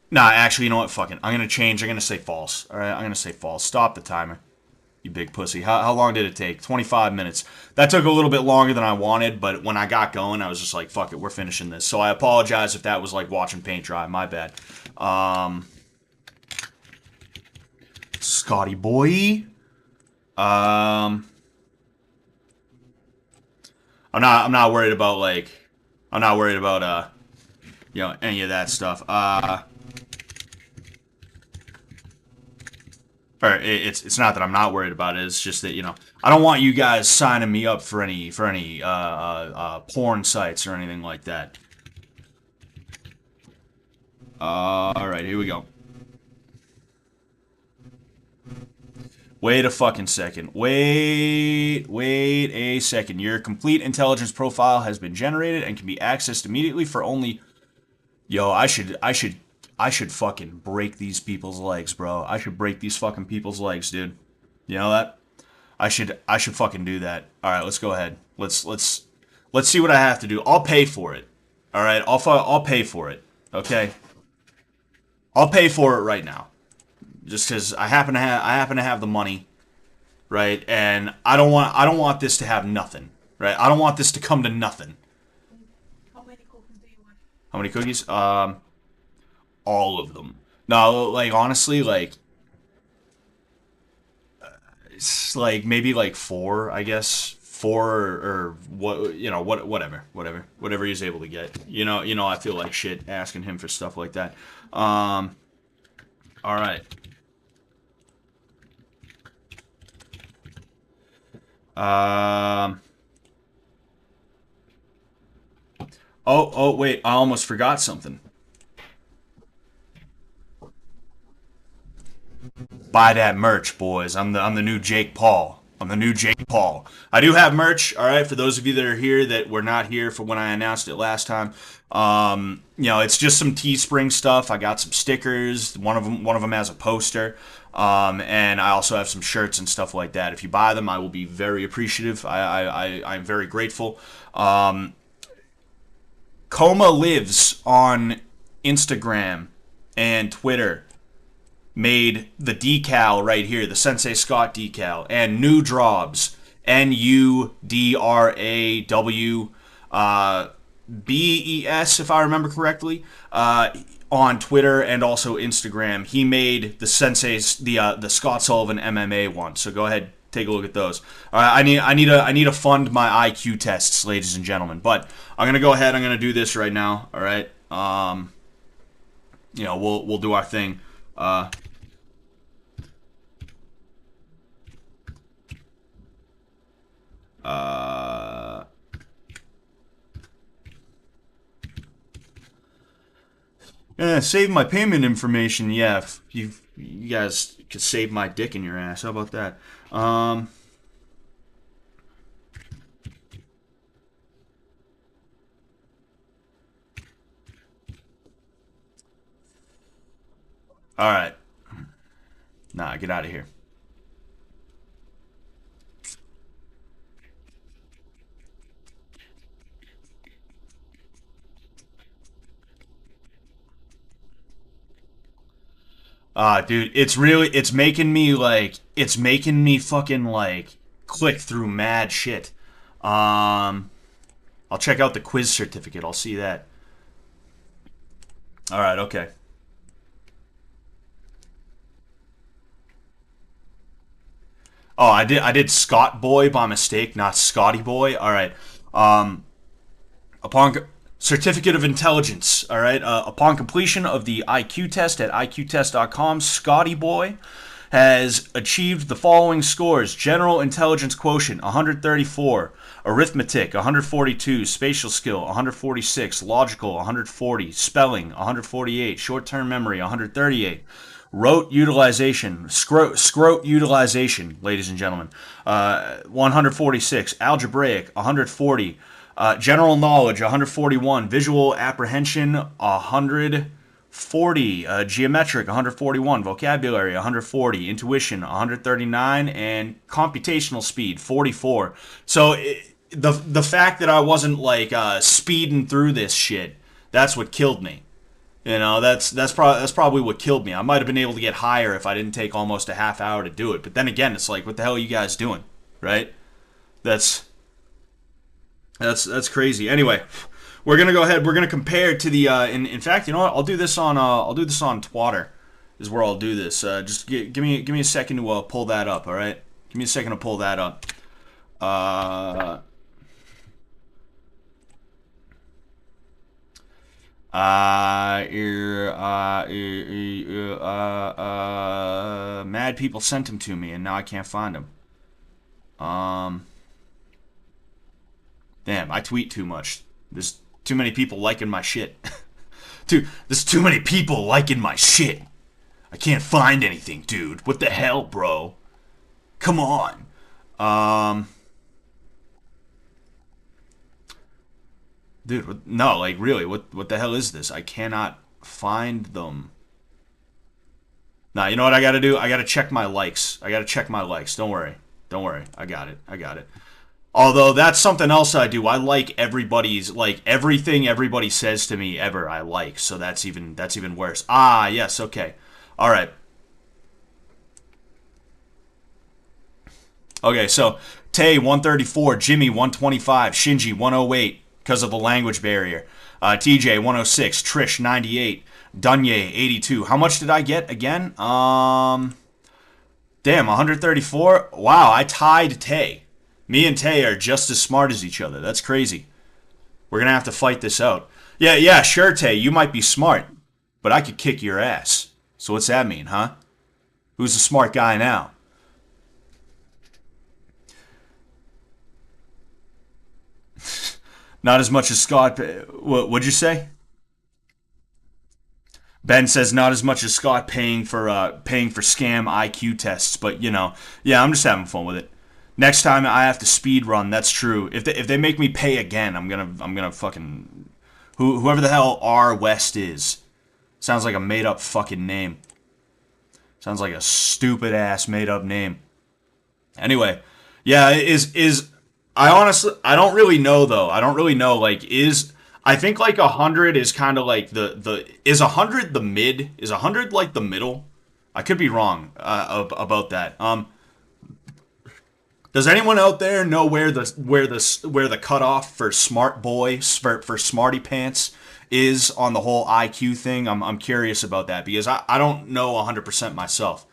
Nah, actually, you know what? Fuck it. I'm gonna change. I'm gonna say false. Alright, I'm gonna say false. Stop the timer. You big pussy. How long did it take? 25 minutes. That took a little bit longer than I wanted, but when I got going, I was just like, fuck it, we're finishing this. So I apologize if that was like watching paint dry. My bad. Scotty boy. I'm not worried about you know, any of that stuff. Or it's not that I'm not worried about it. It's just that, you know, I don't want you guys signing me up for any porn sites or anything like that. All right, here we go. Wait a fucking second. Wait a second. Your complete intelligence profile has been generated and can be accessed immediately for only... Yo, I should fucking break these people's legs, bro. I should break these fucking people's legs, dude. You know that? I should fucking do that. All right, let's go ahead. Let's see what I have to do. I'll pay for it. All right, I'll pay for it. Okay? I'll pay for it right now. Just because I happen to have the money, right? And I don't want this to have nothing, right? I don't want this to come to nothing. How many cookies do you want? How many cookies? All of them. No, like honestly, like it's like maybe like 4, I guess. 4 or what, you know, whatever he's able to get. You know, I feel like shit asking him for stuff like that. All right. Oh, wait, I almost forgot something. Buy that merch, boys. I'm the new Jake Paul. I'm the new Jake Paul. I do have merch, all right, for those of you that are here that were not here for when I announced it last time. You know, it's just some Teespring stuff. I got some stickers. One of them has a poster. And I also have some shirts and stuff like that. If you buy them, I will be very appreciative. I'm very grateful. Coma Lives on Instagram and Twitter made the decal right here, the Sensei Scott decal, and New Drobs, NUDRAW, BES, if I remember correctly, on Twitter and also Instagram. He made the Sensei's the Scott Sullivan MMA one. So go ahead, take a look at those. All right, I need to fund my IQ tests, ladies and gentlemen. But I'm gonna go ahead. I'm gonna do this right now. All right. You know, we'll do our thing. Save my payment information. Yeah, if you guys could save my dick in your ass. How about that? All right. Nah, get out of here. Dude, it's making me fucking like click through mad shit. Um, I'll check out the quiz certificate. I'll see that. All right, okay. Oh, I did Scott Boy by mistake, not Scotty Boy. All right. Um, upon certificate of intelligence. All right. Upon completion of the IQ test at iqtest.com, Scotty Boy has achieved the following scores: general intelligence quotient 134, arithmetic 142, spatial skill 146, logical 140, spelling 148, short-term memory 138, rote utilization, scrote utilization, ladies and gentlemen, 146, algebraic 140, general knowledge 141, visual apprehension 140, geometric 141, vocabulary 140, intuition 139, and computational speed 44. So the fact that I wasn't like speeding through this shit, that's what killed me. You know, that's probably what killed me. I might have been able to get higher if I didn't take almost a half hour to do it. But then again, it's like, what the hell are you guys doing, right? That's that's crazy. Anyway, we're gonna go ahead. We're gonna compare to the. In fact, you know what? I'll do this on Twatter, is where I'll do this. Just give me a second to pull that up. All right, give me a second to pull that up. Uh, Mad people sent them to me, and now I can't find them. Um, Damn, I tweet too much. There's too many people liking my shit. There's too many people liking my shit. I can't find anything, dude. What the hell, bro? Come on. Um, Dude, no, like really, what the hell is this? I cannot find them. Nah, you know what I gotta do? I gotta check my likes. I gotta check my likes. Don't worry. Don't worry. I got it. I got it. Although that's something else I do. I like everybody's like everything everybody says to me ever I like. So that's even worse. Ah, yes, okay. All right. Okay, so Tay 134, Jimmy 125, Shinji 108 because of the language barrier. TJ 106, Trish 98, Dunye 82. How much did I get again? Damn, 134. Wow, I tied Tay. Me and Tay are just as smart as each other. That's crazy. We're gonna have to fight this out. Yeah, yeah, sure, Tay. You might be smart, but I could kick your ass. So what's that mean, huh? Who's the smart guy now? Not as much as Scott. What'd you say? Ben says not as much as Scott paying for scam IQ tests, but yeah, I'm just having fun with it. Next time I have to speed run, that's true. If they make me pay again, I'm gonna fucking whoever the hell R West is. Sounds like a made up fucking name. Sounds like a stupid ass made up name. Anyway, yeah, is I don't really know though. I don't really know like is I think like 100 is kind of like the is 100 the mid? Is 100 like the middle? I could be wrong about that. Does anyone out there know where the cutoff for smart boy for smarty pants is on the whole IQ thing? I'm curious about that because I don't know 100% myself.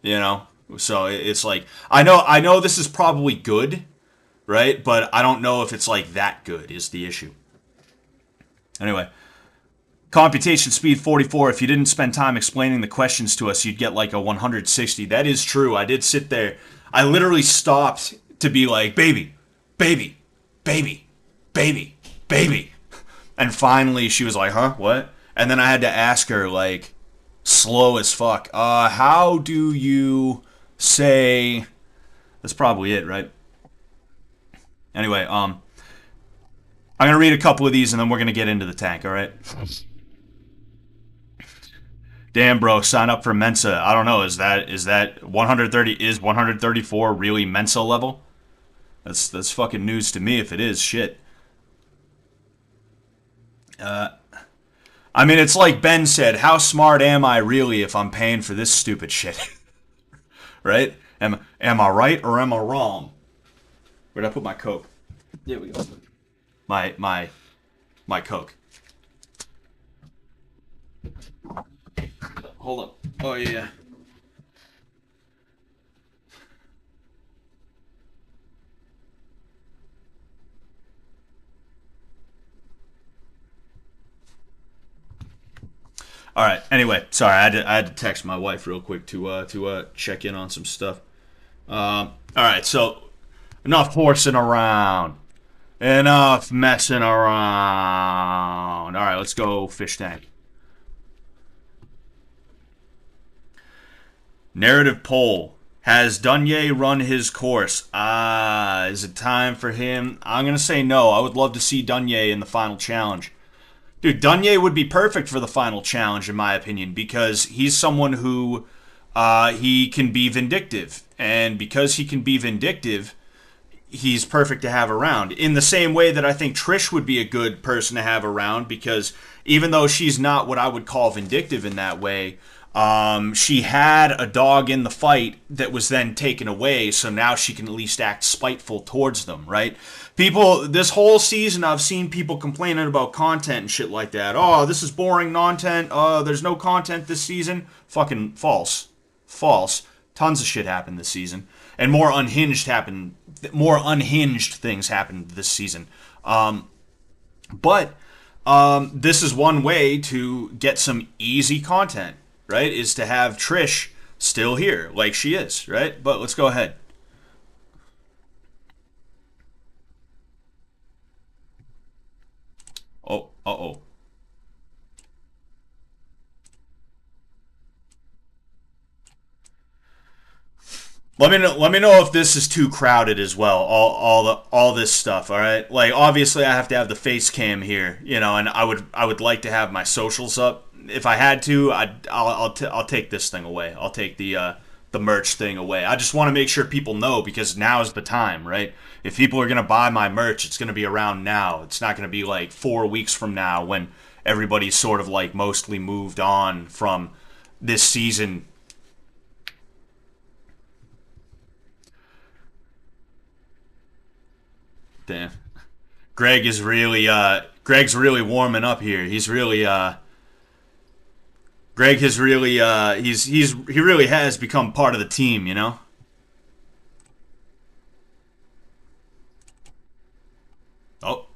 You know, so it's like I know this is probably good, right? But I don't know if it's like that good is the issue. Anyway, computation speed 44. If you didn't spend time explaining the questions to us, you'd get like a 160. That is true. I did sit there. I literally stopped to be like, baby, baby, baby, baby, baby. And finally she was like, huh, what? And then I had to ask her like, slow as fuck, how do you say, that's probably it, right? Anyway, I'm going to read a couple of these and then we're going to get into the tank, all right? Damn, bro, sign up for Mensa. I don't know. Is that 134 really Mensa level? That's fucking news to me if it is. Shit. I mean, it's like Ben said. How smart am I really if I'm paying for this stupid shit? Right? Am I right or am I wrong? Where'd I put my Coke? There we go. My Coke. Hold up. Oh yeah. All right. Anyway, sorry, I had to text my wife real quick to check in on some stuff. All right. So enough horsing around. Enough messing around. All right, let's go fish tank. Narrative poll. Has Dunye run his course? Is it time for him? I'm going to say no. I would love to see Dunye in the final challenge. Dude, Dunye would be perfect for the final challenge, in my opinion, because he's someone who he can be vindictive. And because he can be vindictive, he's perfect to have around. In the same way that I think Trish would be a good person to have around, because even though she's not what I would call vindictive in that way, she had a dog in the fight that was then taken away, so now she can at least act spiteful towards them, right? People, this whole season, I've seen people complaining about content and shit like that. Oh, this is boring content. There's no content this season. Fucking false. False. Tons of shit happened this season, and more unhinged things happened this season. But this is one way to get some easy content, right? Is to have Trish still here, like she is, right? But let's go ahead. Oh, uh-oh. Let me know if this is too crowded as well. All this stuff. All right. Like obviously I have to have the face cam here, and I would like to have my socials up. If I had to, I'll take this thing away. I'll take the merch thing away. I just want to make sure people know because now is the time, right? If people are gonna buy my merch, it's gonna be around now. It's not gonna be like 4 weeks from now when everybody's sort of like mostly moved on from this season. Damn. Greg's really warming up here. He's really Greg has really he really has become part of the team. Oh,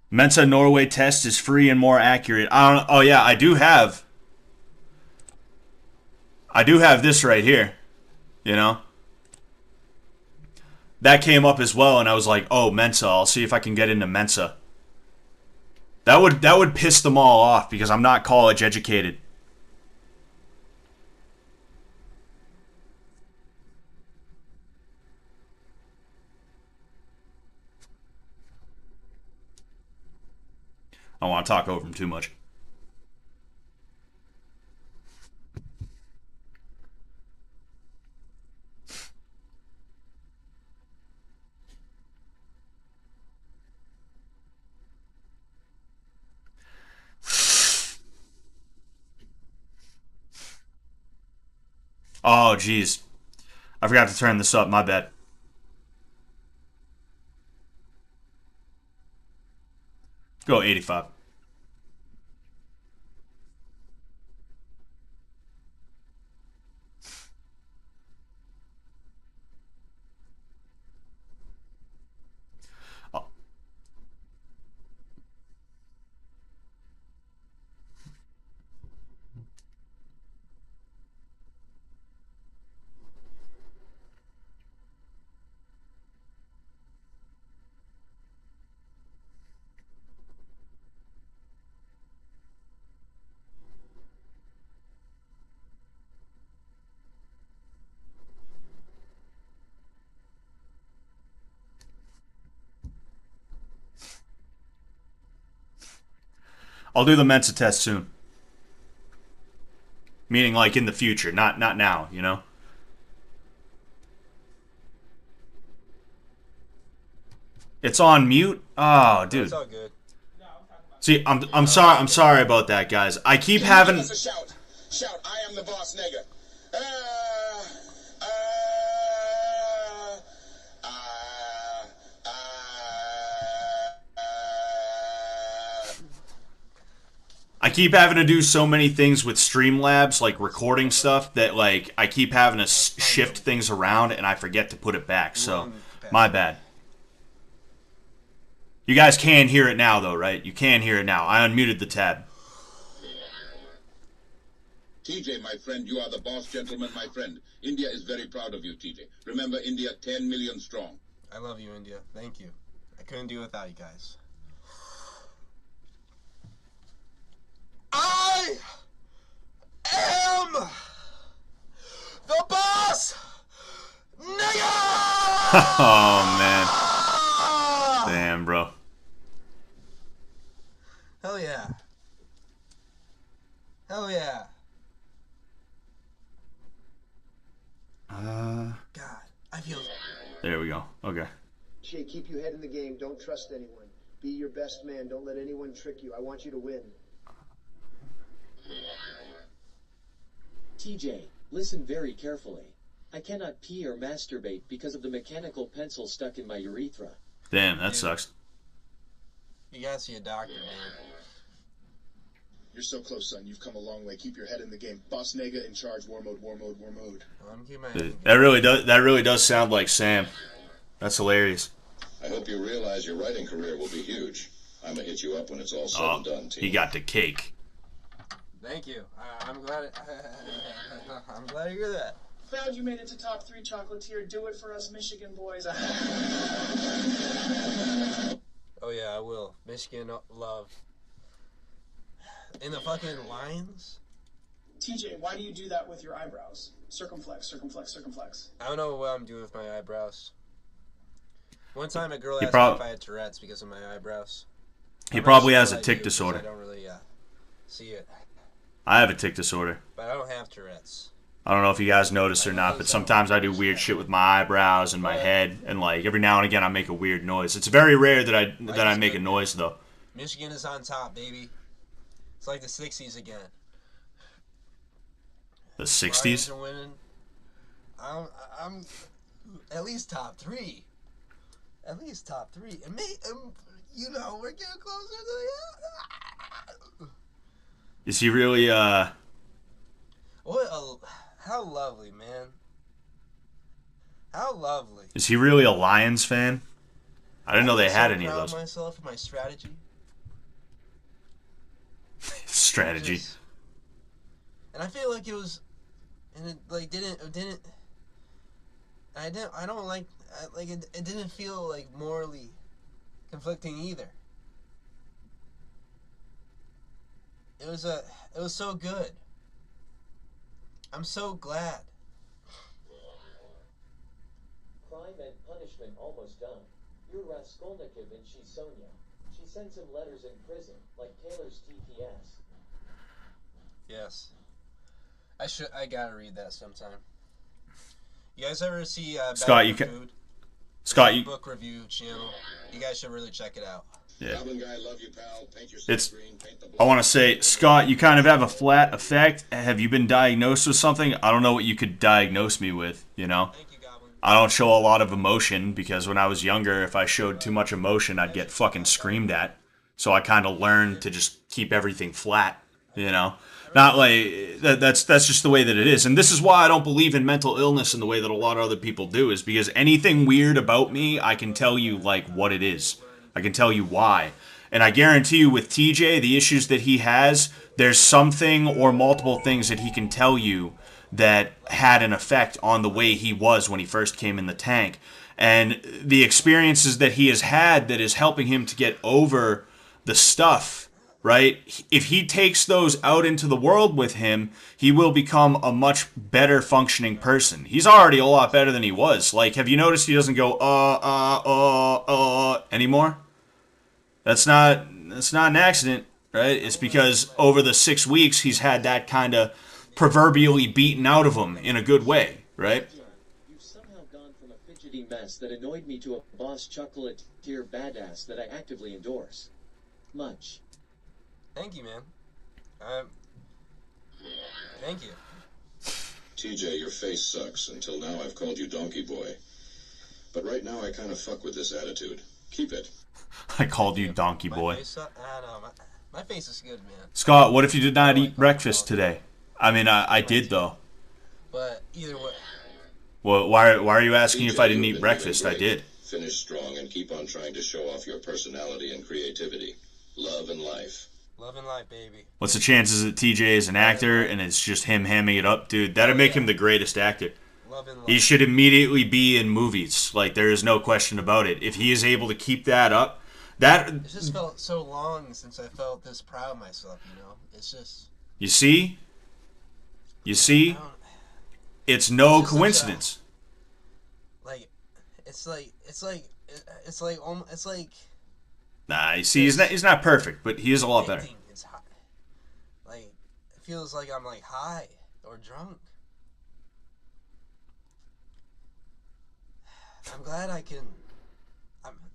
Mensa Norway test is free and more accurate. I don't. Oh yeah, I do have this right here. You know that came up as well, and I was like, oh Mensa. I'll see if I can get into Mensa. That would piss them all off because I'm not college educated. I don't want to talk over them too much. Oh jeez, I forgot to turn this up. My bad. Go 85. I'll do the Mensa test soon. Meaning, like, in the future, not now, you know? It's on mute? Oh, dude. It's all good. See, I'm sorry about that, guys. I keep having... Shout, I am the boss nigga. I keep having to do so many things with Streamlabs, like recording stuff, that like I keep having to shift things around and I forget to put it back. So, my bad. You guys can hear it now, though, right? You can hear it now. I unmuted the tab. TJ, my friend, you are the boss gentleman, my friend. India is very proud of you, TJ. Remember, India 10 million strong. I love you, India. Thank you. I couldn't do it without you guys. I am the boss, nigga! Oh, man. Damn, bro. Hell yeah. Hell yeah. God, I feel... There we go. Okay. Jay, keep your head in the game. Don't trust anyone. Be your best man. Don't let anyone trick you. I want you to win. TJ, listen very carefully. I cannot pee or masturbate because of the mechanical pencil stuck in my urethra. Damn, that sucks. You gotta see a doctor, man. You're so close, son. You've come a long way. Keep your head in the game. Boss nigga in charge. War mode, war mode, war mode. Well, I'm keeping my head in the That really does sound like Sam. That's hilarious. I hope you realize your writing career will be huge. I'm gonna hit you up when it's all said and done, team. He got the cake. Thank you. I'm glad. I'm glad to hear that. Proud you made it to top 3 chocolatier. Do it for us Michigan boys. Oh yeah, I will. Michigan love. In the fucking lines? TJ, why do you do that with your eyebrows? Circumflex, circumflex, circumflex. I don't know what I'm doing with my eyebrows. One time a girl asked me if I had Tourette's because of my eyebrows. He probably has a tic disorder. I don't really see it. I have a tic disorder. But I don't have Tourette's. I don't know if you guys notice or not, but sometimes I do weird shit with my eyebrows and my head, and like every now and again I make a weird noise. It's very rare that I make a noise though. Michigan is on top, baby. It's like the 60s again. The 60s? Lions are winning. I'm at least top 3. At least top 3. And you know, we're getting closer to the... Is he really, how lovely, man. How lovely. Is he really a Lions fan? I didn't know they had any of I'm those. so proud of myself and my strategy. Strategy. And I feel like it was... And it, like, didn't... I don't like... Like, it didn't feel, like, morally conflicting either. It was so good. I'm so glad. Crime and punishment almost done. You're Raskolnikov and she's Sonia. She sends him letters in prison, like Taylor's TPS. Yes. I gotta read that sometime. You guys ever see Scott, Food? Scott, you book review channel. You guys should really check it out. Yeah. Goblin guy, love you, pal. Paint your It's green, paint the I want to say, Scott, you kind of have a flat effect. Have you been diagnosed with something? I don't know what you could diagnose me with, you know? Thank you, Goblin. I don't show a lot of emotion because when I was younger, if I showed too much emotion, I'd get fucking screamed at. So I kind of learned to just keep everything flat, you know? Not like that's just the way that it is. And this is why I don't believe in mental illness in the way that a lot of other people do, is because anything weird about me, I can tell you like what it is. I can tell you why. And I guarantee you with TJ, the issues that he has, there's something or multiple things that he can tell you that had an effect on the way he was when he first came in the tank. And the experiences that he has had that is helping him to get over the stuff, right? If he takes those out into the world with him, he will become a much better functioning person. He's already a lot better than he was. Like, have you noticed he doesn't go, anymore? That's not an accident, right? It's because over the 6 weeks he's had that kind of proverbially beaten out of him in a good way, right? You've somehow gone from a fidgety mess that annoyed me to a boss chocolatier badass that I actively endorse. Much. Thank you, man. Thank you. TJ, your face sucks. Until now, I've called you Donkey Boy. But right now, I kind of fuck with this attitude. Keep it. I called you Donkey Boy. I don't know. My face is good, man. Scott, what if you did not eat breakfast today? I mean, I did, though. But either way. Well, why are you asking TJ, if I didn't you've eat been breakfast? doing I great. did. Finish strong and keep on trying to show off your personality and creativity. Love and life. Love and life, baby. What's the chances that TJ is an actor and it's just him hamming it up? Dude, that'd make him the greatest actor. Love and life. He should immediately be in movies. Like, there is no question about it. If he is able to keep that up, It just felt so long since I felt this proud of myself, you know? It's just... You see? I don't... It's no It's just coincidence. It's like Nah, you see, he's not perfect, but he is a lot better. addicting. It's high. Like, it feels like I'm like high or drunk. I'm glad I can.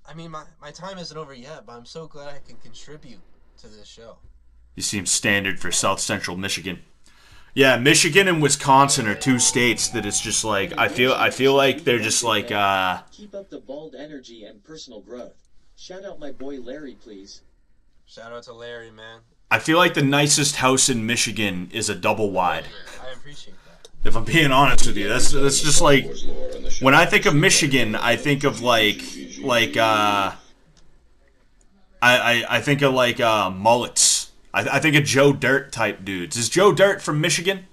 I mean, my time isn't over yet, but I'm so glad I can contribute to this show. You seem standard for South Central Michigan. Yeah, Michigan and Wisconsin are two states that it's just like I feel like they're just like Keep up the bald energy and personal growth. Shout out my boy Larry, please. Shout out to Larry, man. I feel like the nicest house in Michigan is a double wide. I appreciate that. If I'm being honest with you, that's just like when I think of Michigan, I think of I think of like mullets. I think of Joe Dirt type dudes. Is Joe Dirt from Michigan?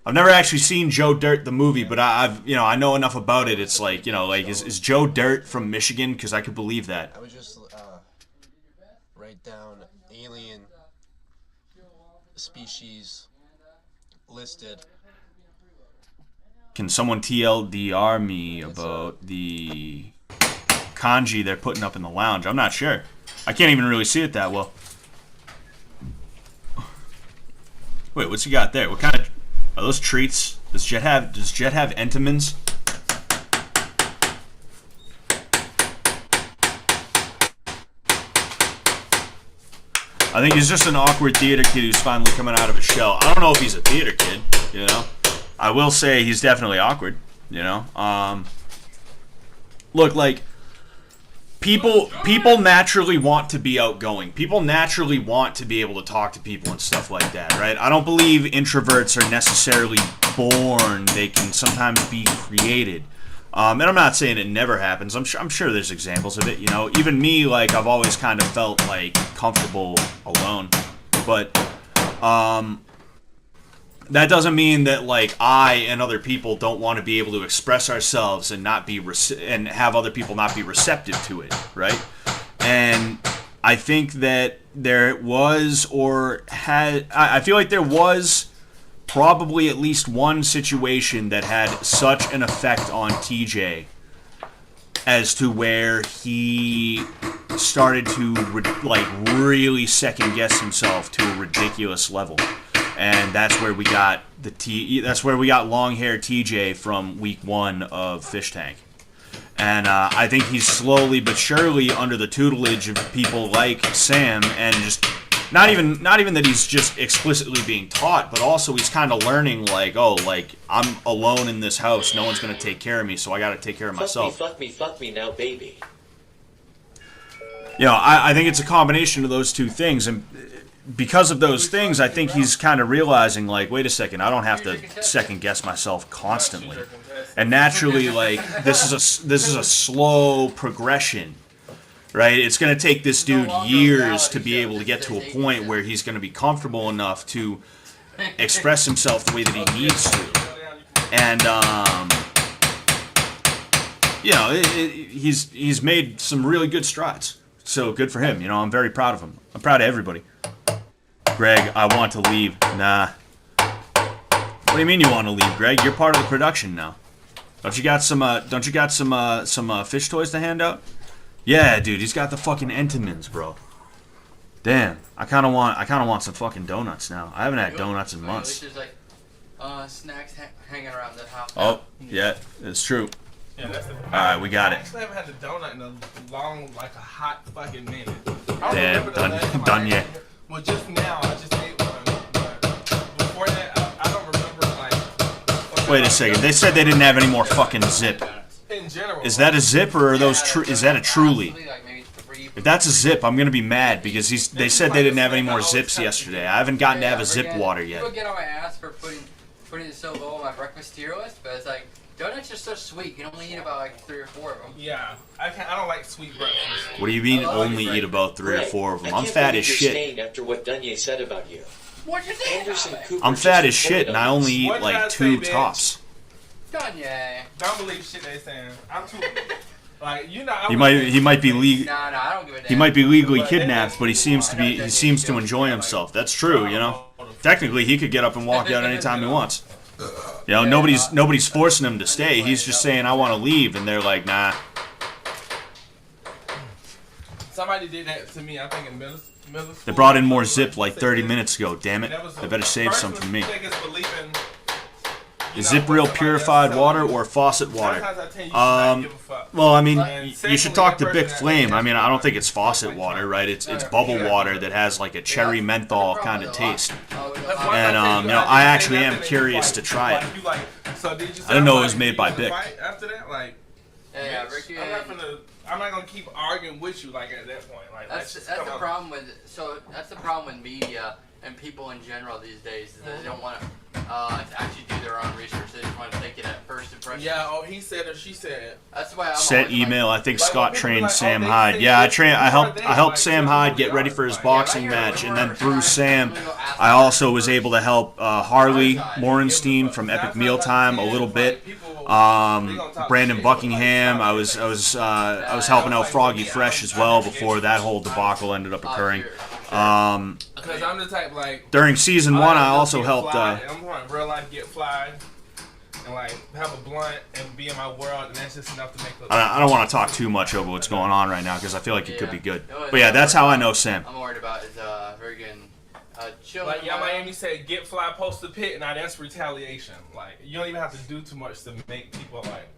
I've never actually seen Joe Dirt the movie, but I know enough about it. It's like, is Joe Dirt from Michigan? Because I could believe that. I would just write down alien species listed. Can someone TLDR me about the kanji they're putting up in the lounge? I'm not sure. I can't even really see it that well. Wait, what's he got there? What kind of... Are those treats? Does Jet have Entenmann's? I think he's just an awkward theater kid who's finally coming out of his shell. I don't know if he's a theater kid, you know? I will say he's definitely awkward, you know? Look, like... People naturally want to be outgoing. People naturally want to be able to talk to people and stuff like that, right? I don't believe introverts are necessarily born. They can sometimes be created. And I'm not saying it never happens. I'm sure there's examples of it, you know? Even me, like, I've always kind of felt, like, comfortable alone. But, that doesn't mean that, like, I and other people don't want to be able to express ourselves and not be and have other people not be receptive to it, right? And I think that there was I feel like there was probably at least one situation that had such an effect on TJ as to where he started to really second guess himself to a ridiculous level. And that's where we got long hair TJ from week 1 of Fishtank. And I think he's slowly but surely under the tutelage of people like Sam, and just not even that he's just explicitly being taught, but also he's kind of learning, like, oh, like, I'm alone in this house, no one's gonna take care of me, so I gotta take care of myself. Fuck me now, baby. You know, I think it's a combination of those two things, and because of those things, I think he's kind of realizing, like, wait a second, I don't have to second guess myself constantly. And naturally, like, this is a slow progression, right? It's going to take this dude years to be able to get to a point where he's going to be comfortable enough to express himself the way that he needs to. And he's made some really good strides. So good for him. You know, I'm very proud of him. I'm proud of everybody. Greg, I want to leave. Nah. What do you mean you want to leave, Greg? You're part of the production now. Don't you got some fish toys to hand out? Yeah, dude, he's got the fucking Entenmann's, bro. Damn, I kind of want some fucking donuts now. I haven't had donuts in At months. least there's like snacks hanging around the house. Oh, yeah, it's true. Yeah, that's the. All right, we got I it. actually haven't had the donut in a long, like a hot fucking minute. Damn, done yet. Well, just now I just ate one, but before that I don't remember like. Wait a second. They said they didn't have any more fucking zip. In general. Is that a zip or are those? Is that a Truly? Like maybe 3. If that's a zip, I'm gonna be mad because they said they didn't have any more zips yesterday. I haven't gotten to have a zip water yet. People get on my ass for putting it so low on my breakfast tier list, but it's like donuts are so sweet. You can only eat about like 3 or 4 of them. Yeah, I don't like sweet breakfast. What do you mean only eat about 3 or 4 of them? I'm fat as shit. After what Dunye said about you. What'd you say? Anderson Cooper I'm fat as just shit and I only eat What did I like say, 2 bitch? tops. Dunye. Don't believe shit they saying. I'm too. Like you know. He might be legal. No, I don't give a damn. He might be legally kidnapped, but he seems to enjoy himself. That's true, you know. Technically, he could get up and walk out anytime he wants. You know, nobody's forcing him to stay. He's just saying, "I want to leave," and they're like, "Nah." Somebody did that to me. I think in middle school. They brought in more zip like 30 minutes ago. Damn it! They better save some for me. Is zip real purified water or faucet water? Well, I mean, you should talk to Big Flame. I mean, I don't think it's faucet water, right? It's bubble water that has like a cherry menthol kind of taste. And you know, I actually am curious to try it. I didn't know it was made by Bic. After that, like, Yeah, Ricky. I'm not gonna keep arguing with you like at that point. Like That's the problem with media and people in general these days is that they don't want to actually do their own research. They just want to take it at first impression. Yeah. Oh, he said or she said. That's why I'm Set always email. Like, I think Scott trained Sam Hyde. Yeah, I helped Sam Hyde get ready for his boxing match, and then through Sam, I also was able to help Harley Morenstein from Epic Mealtime a little bit. Brandon Buckingham. I was helping out Froggy Fresh as well before that whole debacle ended up occurring. Because I'm the type like During season 1, I also helped. I'm going to real life get fly and like have a blunt and be in my world, and that's just enough to make. I don't want to talk too much over what's going on right now because I feel like it could be good. But yeah, that's how I know Sam. I'm worried about is friggin' chilling. Like Miami said, get fly, post the pit. Now that's retaliation. Like you don't even have to do too much to make people like.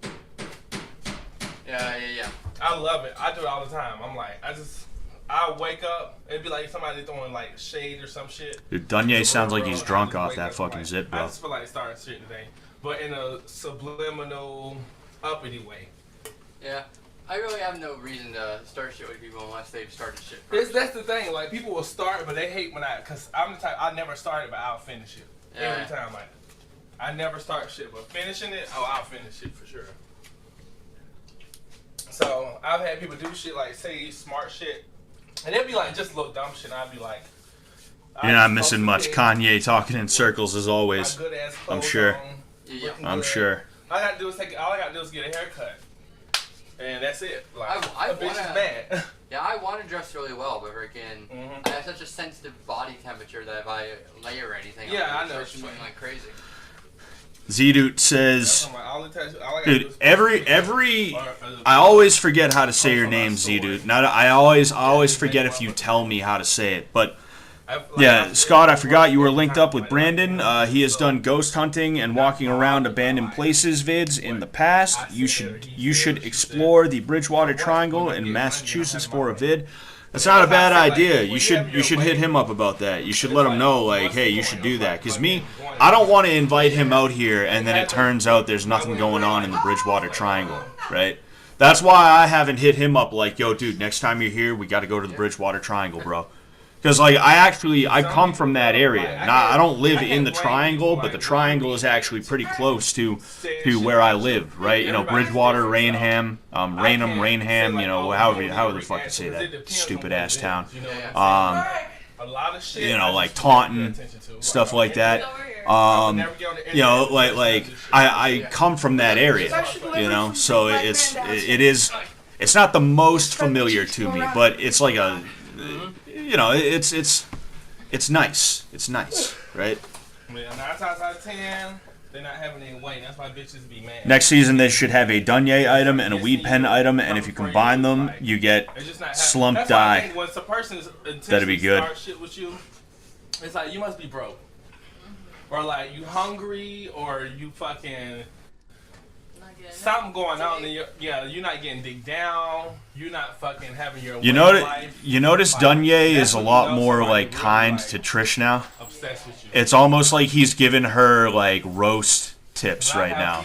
Yeah. I love it. I do it all the time. I'm like, I wake up, it'd be like somebody throwing like shade or some shit. Dude, Dunye sounds like he's drunk off that fucking like, zip, I bro. just feel like starting shit today, but in a subliminal, uppity way. Yeah. I really have no reason to start shit with people unless they've started shit first. That's the thing. Like people will start, but they hate when cause I'm the type I never started, but I'll finish it every time. Like I never start shit, but finishing it, I'll finish it for sure. So I've had people do shit like say smart shit, and it'd be like just little dumb shit. And I'd be like, You're not missing much. Kanye talking in circles as always. I'm sure. I'm sure. All I gotta do is get a haircut, and that's it. Like a bitch is mad. Yeah, I want to dress really well, but freaking, I have such a sensitive body temperature that if I layer anything, I I'm know. sweating like crazy. Z-Dude says, dude, I always forget how to say your name, Z-Dude. I always forget if you tell me how to say it. But yeah, Scott, I forgot you were linked up with Brandon. He has done ghost hunting and walking around abandoned places vids in the past. You should explore the Bridgewater Triangle in Massachusetts for a vid. That's not a bad idea. You should hit him up about that. You should let him know, like, hey, you should do that. Because I don't want to invite him out here and then it turns out there's nothing going on in the Bridgewater Triangle, right? That's why I haven't hit him up like, yo, dude, next time you're here, we got to go to the Bridgewater Triangle, bro. Because, like, I come from that area. Now, I don't live in the Triangle, but the Triangle is actually pretty close to where I live, right? You know, Bridgewater, Rainham, Rainham, you know, however the fuck you say that stupid-ass town. You know, like Taunton, stuff like that. You know, like I come from that area, you know, so it's not the most familiar to me, but it's like a... You know, it's nice. It's nice, right? Yeah, 9 times out of 10, They're not having any weight. That's why bitches be mad. Next season, they should have a Dunye item and a weed pen item, and if you combine them, you get Slump Die. When a person's That'd be good. start shit with you, it's like you must be broke, or like you hungry, or you fucking something going on. And you're not getting digged down. You're not fucking having your. You notice Dunye is a lot more like kind to Trish now. Obsessed with you. It's almost like he's giving her like roast tips right now.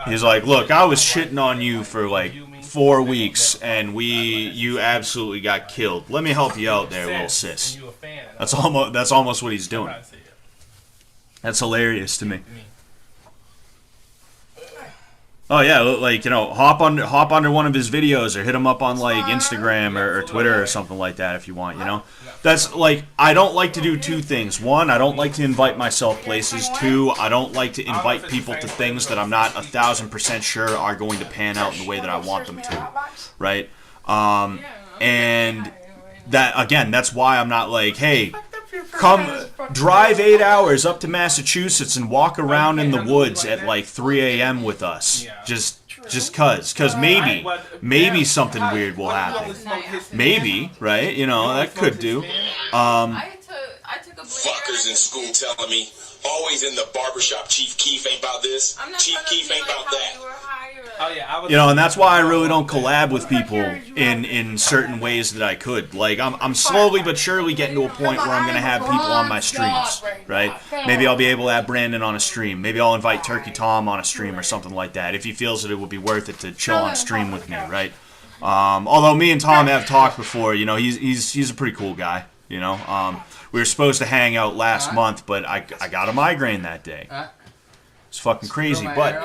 He's like, look, I was shitting on you for like 4 weeks, and you absolutely got killed. Let me help you out there, little sis. That's almost what he's doing. That's hilarious to me. Oh yeah, like, you know, hop under one of his videos, or hit him up on like Instagram or Twitter or something like that if you want, you know. That's like, I don't like to do two things. One, I don't like to invite myself places. Two, I don't like to invite people to things that I'm not 1,000% sure are going to pan out in the way that I want them to, right? And that, again, that's why I'm not like, hey, come drive 8 hours up to Massachusetts and walk around in the woods at like 3 a.m. with us. Just cause maybe something weird will happen. Maybe, right? You know, that could do. I took a Fuckers in school telling me, always in the barbershop, Chief Keef ain't about this, Chief Keef ain't about that. Oh, yeah, you know, and that's why I really don't collab with people in certain ways that I could. Like, I'm slowly but surely getting to a point where I'm gonna have people on my streams, right? Maybe I'll be able to have Brandon on a stream. Maybe I'll invite Turkey Tom on a stream or something like that if he feels that it would be worth it to chill on stream with me, right? Although me and Tom have talked before, you know, he's a pretty cool guy, you know. We were supposed to hang out last month, but I got a migraine that day. It's fucking crazy, but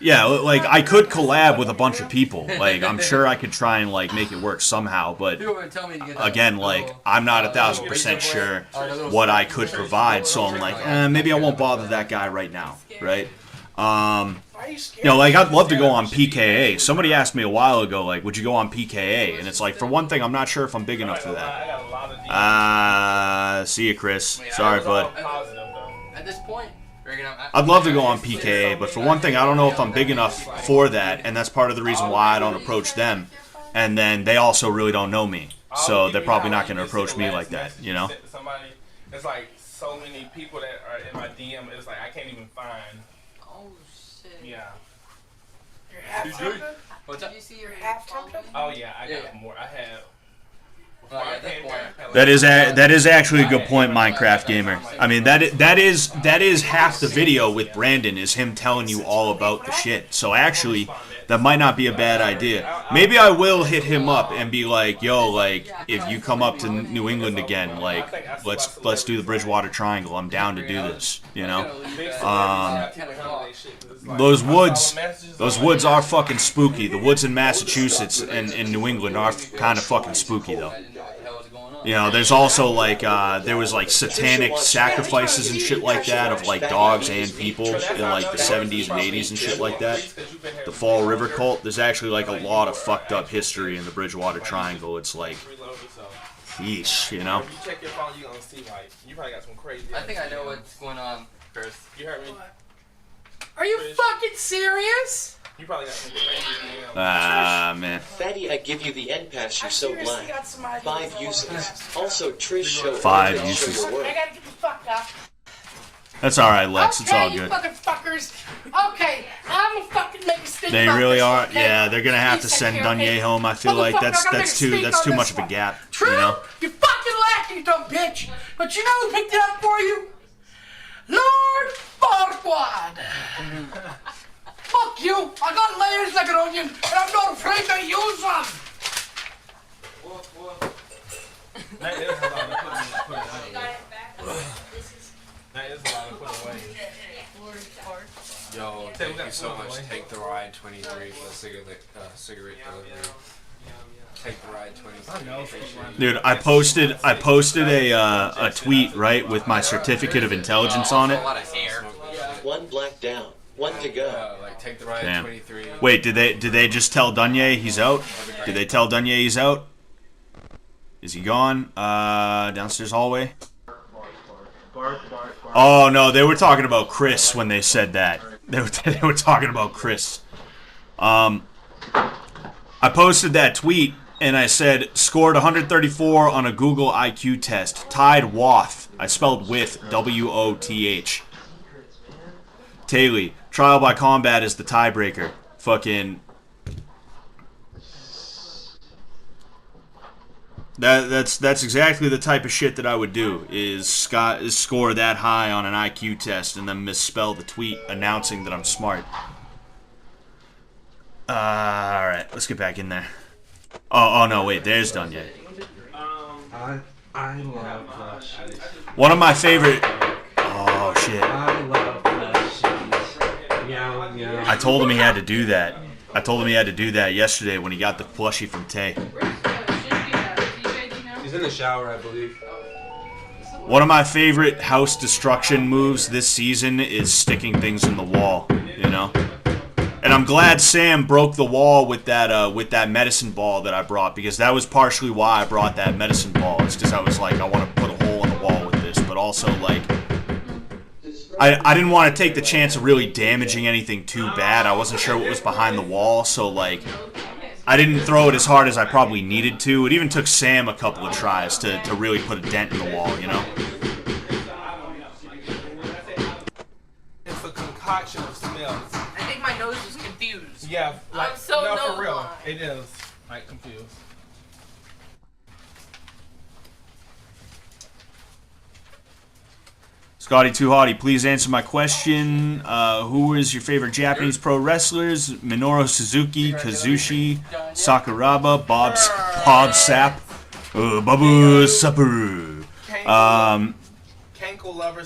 yeah, like, I could collab with a bunch of people. Like, I'm sure I could try and like make it work somehow, but again, like, I'm not 1,000% sure what I could provide, so I'm like, maybe I won't bother that guy right now, right? You know, like, I'd love to go on PKA. Somebody asked me a while ago, like, would you go on PKA? And it's like, for one thing, I'm not sure if I'm big enough for that. See you, Chris. Sorry, bud. At this point, I'd love to go on PKA, but for one thing, I don't know if I'm big enough for that, and that's part of the reason why I don't approach them. And then they also really don't know me, so they're probably not going to approach me like that, you know? It's like so many people that are in my DM, it's like I can't even find. Oh, shit. Yeah. You're half tempted? What's up? Did you see your half tempted? Oh, yeah, I got more. I have. That is actually a good point, Minecraft Gamer. I mean, that is half the video with Brandon, is him telling you all about the shit. So actually, that might not be a bad idea. Maybe I will hit him up and be like, yo, like, if you come up to New England again, like, let's do the Bridgewater Triangle. I'm down to do this, you know? Those woods are fucking spooky. The woods in Massachusetts and in New England are kind of fucking spooky, though. You know, there's also like there was like satanic sacrifices and shit like that of like dogs and people in like the 70s and 80s and shit like that. The Fall River cult. There's actually like a lot of fucked up history in the Bridgewater Triangle. It's like, yeesh, you know. You check your phone, you gonna see like you probably got some crazy. I think I know what's going on, Chris. You heard me? Are you fucking serious? You probably got some crazy. Man. Fatty, I give you the end pass. You're so black. 5 uses. Also, Trish showed 5 uses. I gotta get the fuck up. That's all right, Lex. It's all Okay, you good. fucking fuckers. Okay, I'm gonna fucking make a stink. They about really this, are. okay? Yeah, they're gonna have to send Dunye home. I feel like that's too much of a gap. True? You know. You fucking laugh, you dumb bitch. But you know who picked it up for you? Lord Farquaad. Fuck you! I got layers like an onion, and I'm not afraid to use them! That is a lot of putting away. That is a lot of putting away. Yo, thank you so much. Take the ride 23 for the cigarette delivery. Take the ride 23. Dude, I posted a tweet, right, with my certificate of intelligence on it. 1 black down. 1 to go. Like take the ride 23. Wait, did they just tell Dunye he's out? Did they tell Dunye he's out? Is he gone? Downstairs hallway. Oh no, they were talking about Chris when they said that. They were talking about Chris. I posted that tweet and I said scored 134 on a Google IQ test. Tied Woth. I spelled with W-O-T-H. Taylor, trial by combat is the tiebreaker. Fucking. That's exactly the type of shit that I would do. Is score that high on an IQ test and then misspell the tweet announcing that I'm smart. All right, let's get back in there. Oh no, wait, there's done yet. I love plushies. One of my favorite. Oh shit. I love plushies. Meow, meow. I told him he had to do that. I told him he had to do that yesterday when he got the plushie from Tay. He's in the shower, I believe. One of my favorite house destruction moves this season is sticking things in the wall, you know? And I'm glad Sam broke the wall with that medicine ball that I brought, because that was partially why I brought that medicine ball. It's because I was like, I want to put a hole in the wall with this, but also, like, I didn't want to take the chance of really damaging anything too bad. I wasn't sure what was behind the wall, so, like, I didn't throw it as hard as I probably needed to. It even took Sam a couple of tries to really put a dent in the wall, you know? It's a concoction of smells. I think my nose is confused. Yeah, like, I'm so no, nose for real. blind. It is, like, confused. Scotty Too Hottie, please answer my question. Who is your favorite Japanese pro wrestlers? Minoru Suzuki, Kazushi, Sakuraba, Bob Sapp, Babu Sapporo,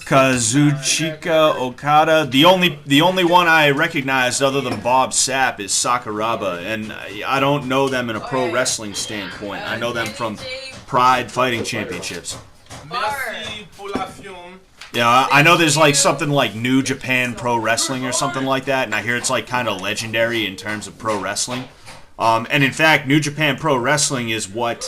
Kazuchika Okada. The only one I recognized other than Bob Sapp is Sakuraba, and I don't know them in a pro wrestling standpoint. I know them from Pride Fighting Championships. Merci pour la fume. Yeah, I know there's like something like New Japan Pro Wrestling or something like that, and I hear it's like kind of legendary in terms of pro wrestling. And in fact, New Japan Pro Wrestling is what,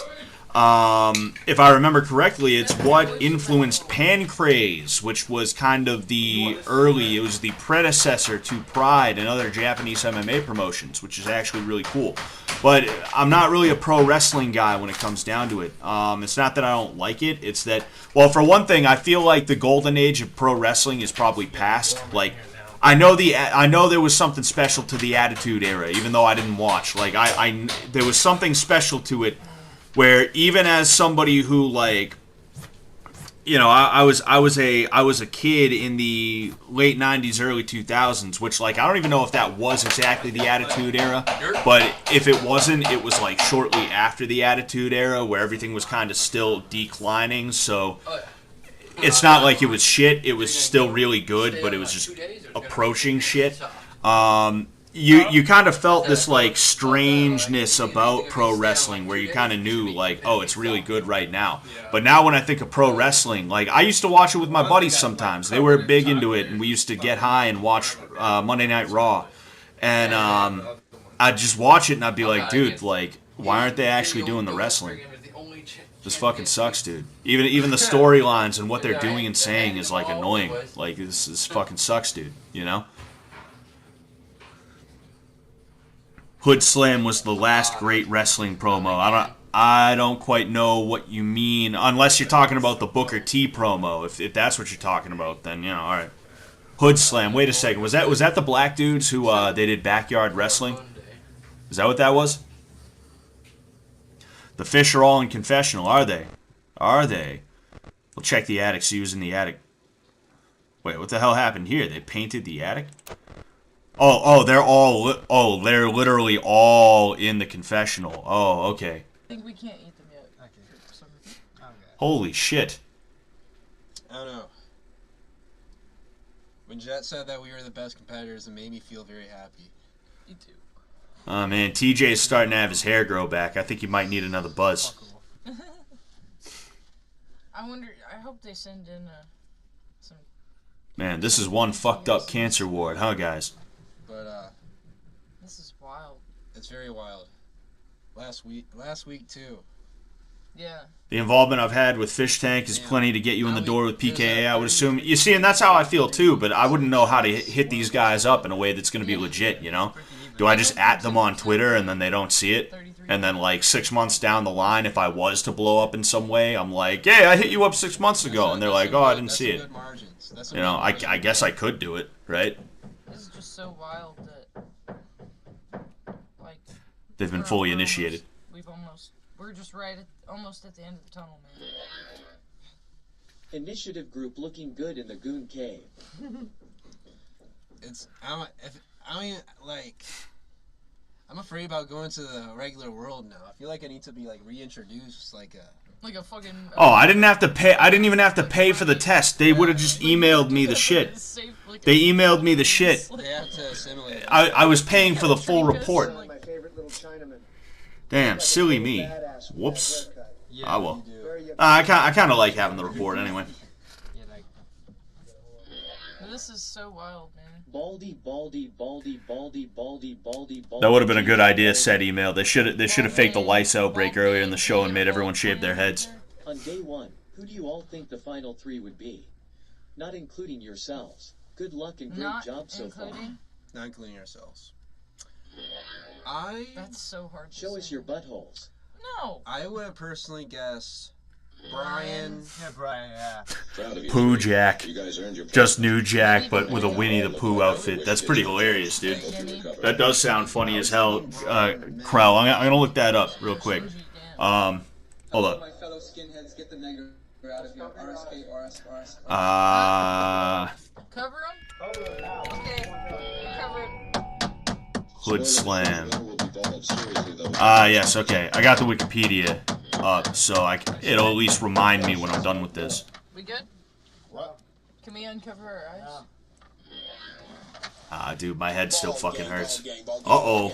if I remember correctly, it's what influenced Pancrase, which was kind of it was the predecessor to Pride and other Japanese MMA promotions, which is actually really cool. But I'm not really a pro wrestling guy when it comes down to it. It's not that I don't like it. It's that, well, for one thing, I feel like the golden age of pro wrestling is probably past. Like, I know there was something special to the Attitude Era, even though I didn't watch. Like, there was something special to it, where even as somebody who, like, you know, I was a kid in the late 90s, early 2000s, which, like, I don't even know if that was exactly the Attitude Era, but if it wasn't, it was, like, shortly after the Attitude Era, where everything was kind of still declining, so it's not like it was shit, it was still really good, but it was just approaching shit. You kind of felt this, like, strangeness about pro wrestling, where you kind of knew, like, oh, it's really good right now. But now when I think of pro wrestling, like, I used to watch it with my buddies sometimes. They were big into it, and we used to get high and watch Monday Night Raw. And I'd just watch it, and I'd be like, dude, like, why aren't they actually doing the wrestling? This fucking sucks, dude. Even the storylines and what they're doing and saying is, like, annoying. Like, this fucking sucks, dude, you know? Hood Slam was the last great wrestling promo. I don't quite know what you mean, unless you're talking about the Booker T promo. If that's what you're talking about, then, you know, all right. Hood Slam. Wait a second. Was that the black dudes who they did backyard wrestling? Is that what that was? The fish are all in confessional, are they? Are they? We'll check the attic. See who's in the attic. Wait, what the hell happened here? They painted the attic? They're literally all in the confessional. Oh, okay. I think we can't eat them yet. Okay. Holy shit. I don't know. When Jet said that we were the best competitors, it made me feel very happy. You too. Oh, man, TJ's starting to have his hair grow back. I think he might need another buzz. I wonder, I hope they send in some... Man, this is one fucked up cancer ward, huh, guys? But, this is wild. It's very wild. Last week too. Yeah. The involvement I've had with Fishtank is plenty to get you in the door with PKA, I would assume. You see, and that's how I feel too, but I wouldn't know how to hit these guys up in a way that's going to be legit, you know? Do I just at them on Twitter and then they don't see it? And then, like, 6 months down the line, if I was to blow up in some way, I'm like, hey, I hit you up 6 months ago. And they're like, oh, I didn't see it. You know, I guess I could do it, right? This is just so wild that, like... They've been fully initiated. We're just almost at the end of the tunnel, man. Initiative group looking good in the Goon Cave. I'm afraid about going to the regular world now. I feel like I need to be like reintroduced, like a fucking. Oh, I didn't have to pay. I didn't even have to pay for the test. They would have just emailed me the shit. They emailed me the shit. They have to assimilate. I was paying for the full report. Damn, silly me. Whoops. Ah, well. I kind of like having the report anyway. This is so wild, man. Baldy. That would have been a good idea, said email. They should have faked the lice outbreak earlier in the show and made everyone shave their heads. On day 1, who do you all think the final 3 would be? Not including yourselves. Good luck and great job so far. Not including yourselves. That's so hard to Show us your buttholes. No. I would have personally guessed Brian. Yeah, Brian, yeah. Pooh Jack. Just new Jack, but with a Winnie the Pooh outfit. That's pretty hilarious, dude. That does sound funny as hell, Krell. I'm gonna look that up real quick. Hold up. Cover him? Okay. Cover him. Hood Slam. Yes, okay. I got the Wikipedia up, so it'll at least remind me when I'm done with this. We good? What? Can we uncover our eyes? Dude, my head still fucking hurts. Uh-oh.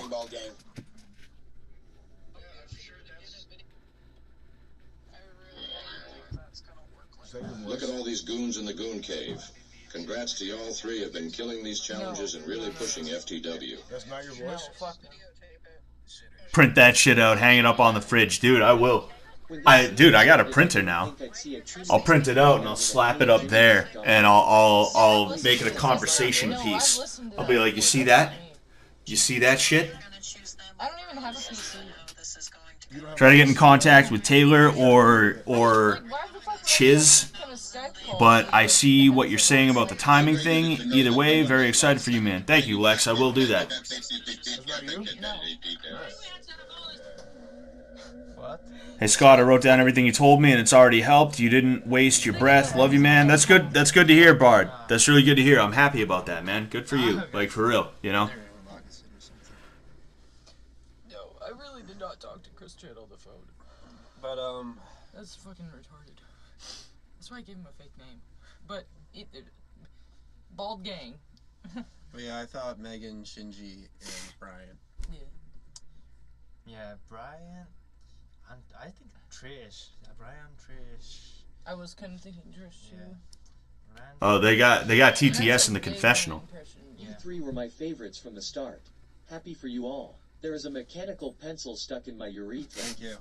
Look at all these goons in the Goon Cave. Congrats to y'all 3 have been killing these challenges and really pushing FTW. That's not your voice? No, fuck. Print that shit out, hang it up on the fridge. Dude, I will. Dude, I got a printer now. I'll print it out and I'll slap it up there, and I'll make it a conversation piece. I'll be like, you see that? You see that shit? I don't even have a PC. Try to get in contact with Taylor or Chiz, but I see what you're saying about the timing thing. Either way, very excited for you, man. Thank you, Lex. I will do that. Hey Scott, I wrote down everything you told me and it's already helped. You didn't waste your breath. Love you, man. That's good. That's good to hear, Bard. That's really good to hear. I'm happy about that, man. Good for you. Like, for real, you know? No, I really did not talk to Chris Chan on the phone. But, That's fucking retarded. That's why I gave him a fake name. But, Bald Gang. But yeah, I thought Megan, Shinji, and Brian. Yeah. Yeah, Brian... I think Trish. Yeah, Brian, Trish. I was kind of thinking Trish too. Yeah. Oh, they got TTS in the confessional. You 3 were my favorites from the start. Happy for you all. There is a mechanical pencil stuck in my urethra. Thank you.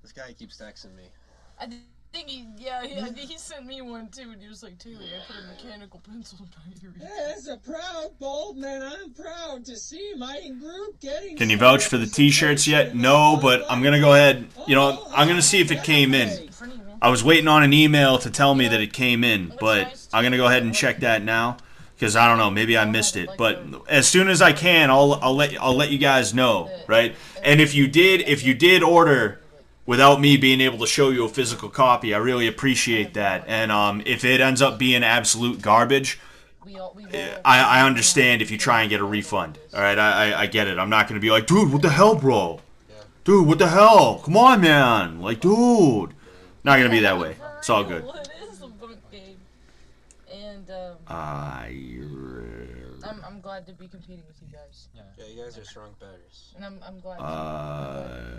This guy keeps texting me. I think he sent me one too, and he was like, Taylor, I put a mechanical pencil in my urethra. As a proud bald man, I'm proud to see my group getting... Can you vouch for the t-shirts yet? No, but I'm going to go ahead. You know, I'm going to see if it came in. I was waiting on an email to tell me that it came in, but I'm going to go ahead and check that now. Because I don't know, maybe I missed it. But as soon as I can, I'll let you guys know, right? And if you did order without me being able to show you a physical copy, I really appreciate that. And if it ends up being absolute garbage, I understand if you try and get a refund. All right, I get it. I'm not going to be like, dude, what the hell, bro? Dude, what the hell? Come on, man. Like, dude. Not going to be that way. It's all good. Well, it is a book game. And, I'm glad to be competing with you guys. Yeah, you guys are strong betters. And I'm glad to be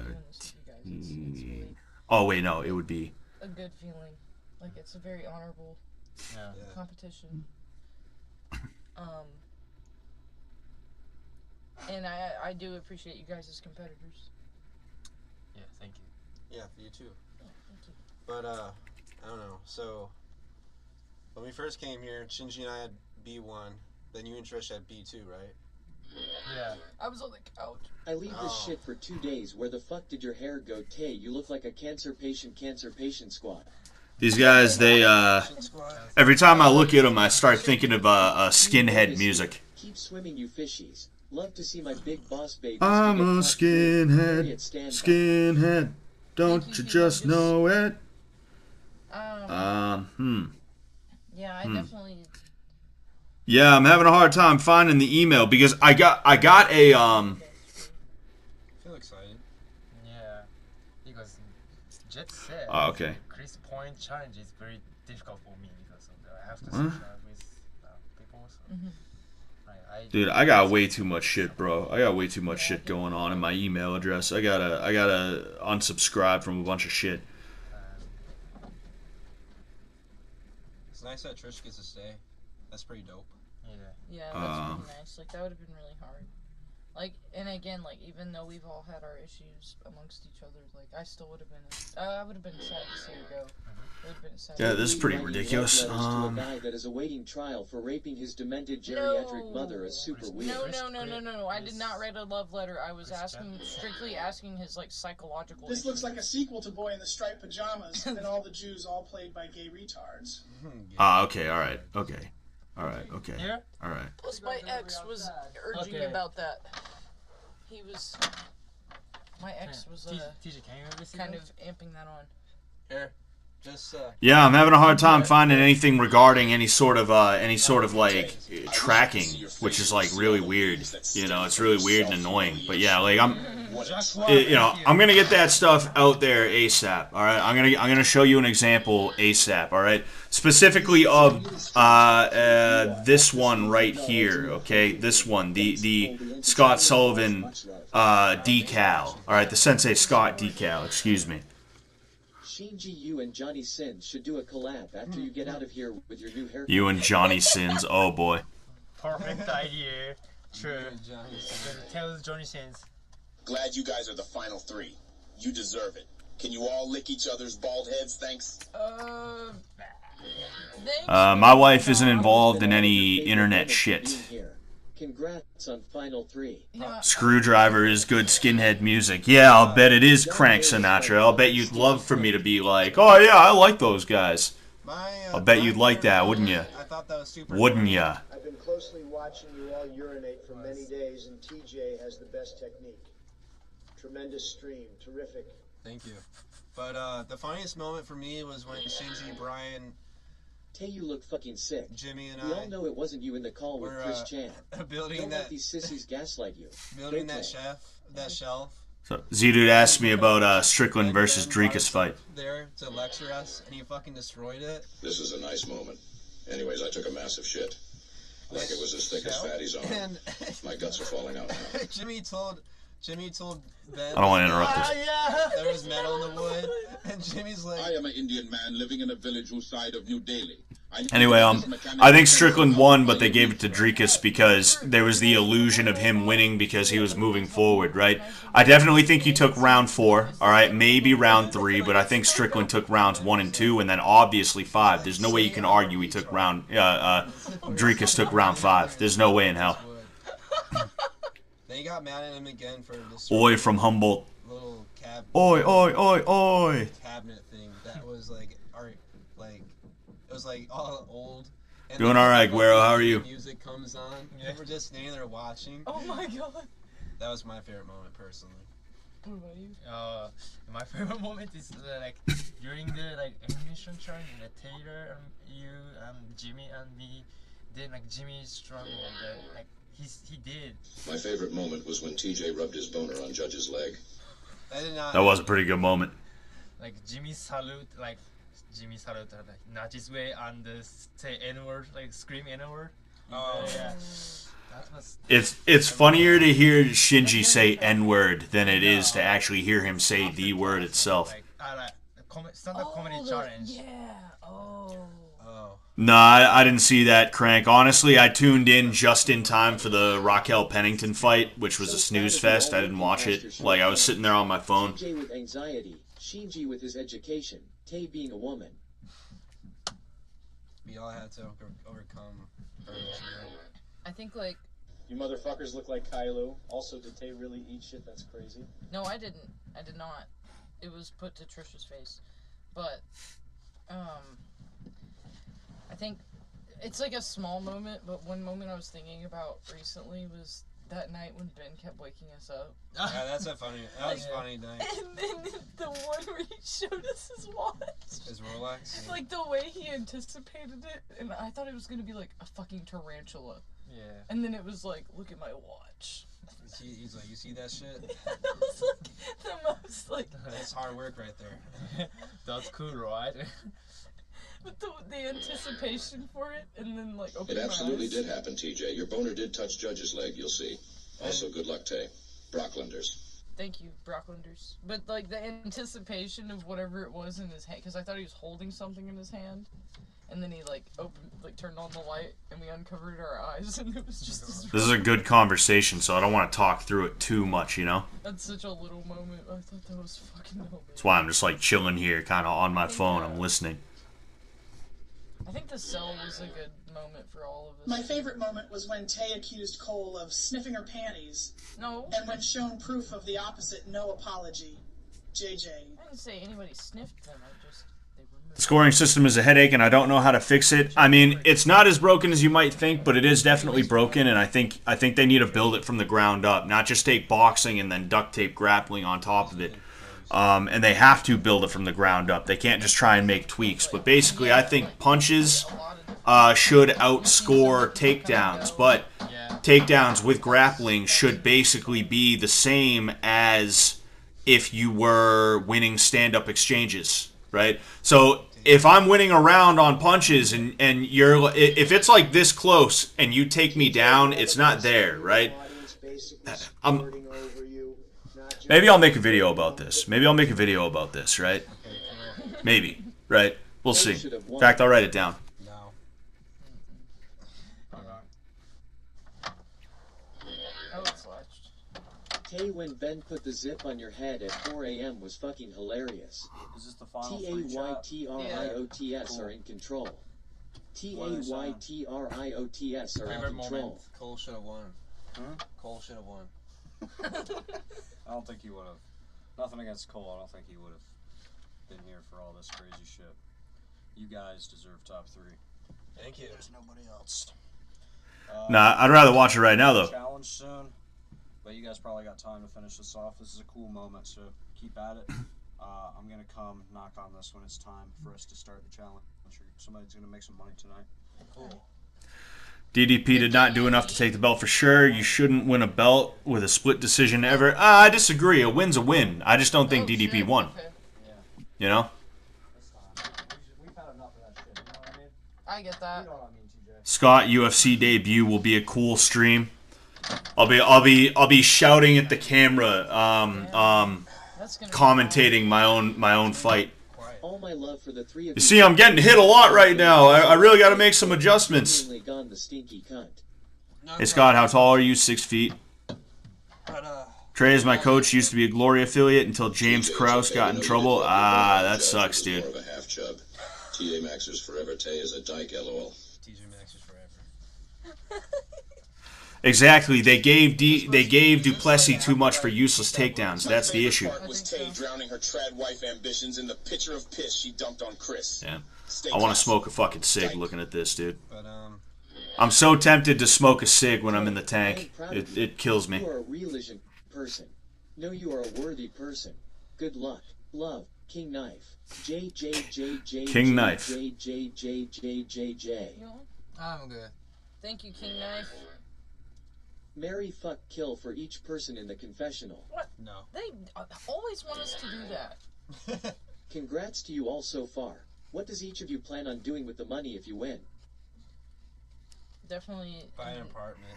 doing this with you guys. It's really oh, wait, no, it would be a good feeling. Like, it's a very honorable competition. And I do appreciate you guys as competitors. Yeah, thank you. Yeah, for you too. But I don't know. So when we first came here, Shinji and I had B1. Then you and Trish had B2, right? Yeah. I was on the couch. I leave this shit for 2 days. Where the fuck did your hair go, Tay? You look like a cancer patient squad. These guys, they, every time I look at them, I start thinking of skinhead music. Keep swimming, you fishies. Love to see my big boss baby. I'm a skinhead. Don't you just know it? Yeah, I definitely. Yeah, I'm having a hard time finding the email because I got a I feel excited. Yeah, because Jet said. Oh, okay. Chris Point challenge is very difficult for me because I have to socialize with people. So. Dude, I got way too much shit, bro. I got way too much shit going on in my email address. I gotta unsubscribe from a bunch of shit. It's nice that Trish gets to stay. That's pretty dope. Yeah, that's really nice. Like, that would have been really hard. Like, and again, like, even though we've all had our issues amongst each other, like, I still would have been, I would have been sad to see her go. It would have been sad. Yeah, this is pretty ridiculous. To a guy that is awaiting trial for raping his demented geriatric mother is super weird. No. I did not write a love letter. I was strictly asking his, like, psychological This issues. looks like a sequel to Boy in the Striped Pajamas, and all the Jews all played by gay retards. Okay, alright, okay. Alright, okay. Yeah? Alright. Plus, my ex was urging me about that. He was... My ex was, kind of amping that on. Here, just, Yeah, I'm having a hard time finding anything regarding any sort of like tracking, which is like really weird. You know, it's really weird and annoying. But yeah, like I'm gonna get that stuff out there ASAP. All right, I'm gonna show you an example ASAP. All right, specifically of this one right here. Okay, this one, the Scott Sullivan decal. All right, the Sensei Scott decal. Excuse me. Shinji, you and Johnny Sins should do a collab after you get out of here with your new haircut. You and Johnny Sins. Oh boy. Perfect idea. True. Tell Johnny Sins. Glad you guys are the final three. You deserve it. Can you all lick each other's bald heads? Thanks. My wife isn't involved in any internet shit. Congrats on Final 3. Screwdriver is good skinhead music. Yeah, I'll bet it is Crank Sinatra. I'll bet you'd love for me to be like, oh yeah, I like those guys. I'll bet you'd like that, wouldn't you? I thought that was super. Wouldn't ya? I've been closely watching you all urinate for many days, and TJ has the best technique. Tremendous stream, terrific. Thank you. But the funniest moment for me was when Shinji, Brian, Tay, you look fucking sick. Jimmy and we all know it wasn't you in the call with Chris Chan. Building Don't that, let these sissies gaslight you. Building that shelf. So Z-Dude asked me about Strickland versus Dricus fight. There to lecture us, and he fucking destroyed it. This is a nice moment. Anyways, I took a massive shit. Like it was as thick as Fatty's arm. My guts are falling out now. Jimmy told Ben. I don't want to interrupt this. Yeah. There was metal in the wood, and Jimmy's like, I am an Indian man living in a village whose side of New Delhi. Anyway, I think Strickland won, but they gave it to Dricus because there was the illusion of him winning because he was moving forward, right? I definitely think he took round 4, all right? Maybe round 3, but I think Strickland took rounds 1 and 2, and then obviously 5. There's no way you can argue he took Dricus took round 5. There's no way in hell. They got mad at him again for this. Oi from Humboldt. Little cabinet. Oi. Cabinet thing that was like art, like it was like all old. And Doing all right, Guero. How are you? Music comes on. Yeah. We're just standing there watching. Oh my god. That was my favorite moment personally. What about you? My favorite moment is like during the like ammunition turn, Taylor, you, Jimmy, and me. Then like Jimmy struggled, like. He did. My favorite moment was when TJ rubbed his boner on Judge's leg. That was a pretty good moment. Like Jimmy salute, like not his way and say N-word, like scream N-word. Oh yeah. That was. It's funnier to hear Shinji say N-word than it is to actually hear him say the word itself. Like stand-up comedy challenge. Yeah. Nah, I didn't see that, Crank. Honestly, I tuned in just in time for the Raquel Pennington fight, which was a snooze fest. I didn't watch it. Like, I was sitting there on my phone. TJ with anxiety. Shinji with his education, Tay being a woman. We all had to overcome hurdles, man. I think, like... You motherfuckers look like Kylo. Also, did Tay really eat shit? That's crazy. No, I didn't. I did not. It was put to Trisha's face. But, I think it's like a small moment, but one moment I was thinking about recently was that night when Ben kept waking us up. Yeah, that was a funny night. And then the one where he showed us his watch. His Rolex? Yeah. Like, the way he anticipated it, and I thought it was gonna be like a fucking tarantula. Yeah. And then it was like, look at my watch. He's like, you see that shit? That was like the most like... That's hard work right there. That's cool, right? But the anticipation for it, and then like It opening absolutely my eyes. did happen, TJ. Your boner did touch Judge's leg, you'll see. Also, good luck, Tay. Brocklanders. Thank you, Brocklanders. But like the anticipation of whatever it was in his hand, because I thought he was holding something in his hand, and then he like turned on the light, and we uncovered our eyes, and it was just This is a good conversation, so I don't want to talk through it too much, you know? That's such a little moment. I thought that was fucking dope. That's why I'm just like chilling here, kind of on my phone. I'm listening. I think the cell was a good moment for all of us. My favorite moment was when Tay accused Cole of sniffing her panties. No. And when shown proof of the opposite, no apology. JJ. I didn't say anybody sniffed them. The scoring system is a headache, and I don't know how to fix it. I mean, it's not as broken as you might think, but it is definitely broken, and I think they need to build it from the ground up, not just take boxing and then duct tape grappling on top of it. And they have to build it from the ground up. They can't just try and make tweaks. But basically, I think punches should outscore takedowns, but takedowns with grappling should basically be the same as if you were winning stand-up exchanges, right? So if I'm winning a round on punches and if it's like this close and you take me down, it's not there, right? Maybe I'll make a video about this. Right? Maybe, right? We'll see. In fact, I'll write it down. No. Oh, it's latched. Tay, when Ben put the zip on your head at 4 a.m. was fucking hilarious. Is this the final three chat? TAYTRIOTS are in control. TAYTRIOTS are in Favorite control. moment. Cole should have won. Huh? Cole should have won. I don't think he would have. Nothing against Cole. I don't think he would have been here for all this crazy shit. You guys deserve top 3. Thank you. There's nobody else. Nah, I'd rather watch it right now, though. Challenge soon, but you guys probably got time to finish this off. This is a cool moment, so keep at it. I'm gonna come knock on this when it's time for us to start the challenge. Somebody's gonna make some money tonight. Cool. DDP did not do enough to take the belt for sure. You shouldn't win a belt with a split decision ever. I disagree. A win's a win. I just don't think DDP won. You know? I get that. Scott UFC debut will be a cool stream. I'll be shouting at the camera, commentating my own fight. All my love for the three of You see, I'm getting hit a lot right now. I really got to make some adjustments. Gone the stinky cunt. Hey Scott, how tall are you? 6 feet. Trey is my coach. Used to be a Glory affiliate until James Krause got in trouble. That sucks, dude. More of a half chub. TA Maxers forever. Tay is a dyke. LOL. TJ Maxers forever. Exactly. They gave Duplessis too much for useless takedowns. That's the issue. Was Tay drowning her trad wife ambitions in the pitcher of piss she dumped on Chris. Yeah. I want to smoke a fucking cig looking at this, dude. I'm so tempted to smoke a cig when I'm in the tank. It kills me. You are a religion person. No, you are a worthy person. Good luck. Love. King Knife. JJJJ. King Knife. JJJJJJ. I'm good. Thank you, King Knife. Marry, fuck, kill for each person in the confessional. What? No. They always want us to do that. Congrats to you all so far. What does each of you plan on doing with the money if you win? Definitely buy an apartment.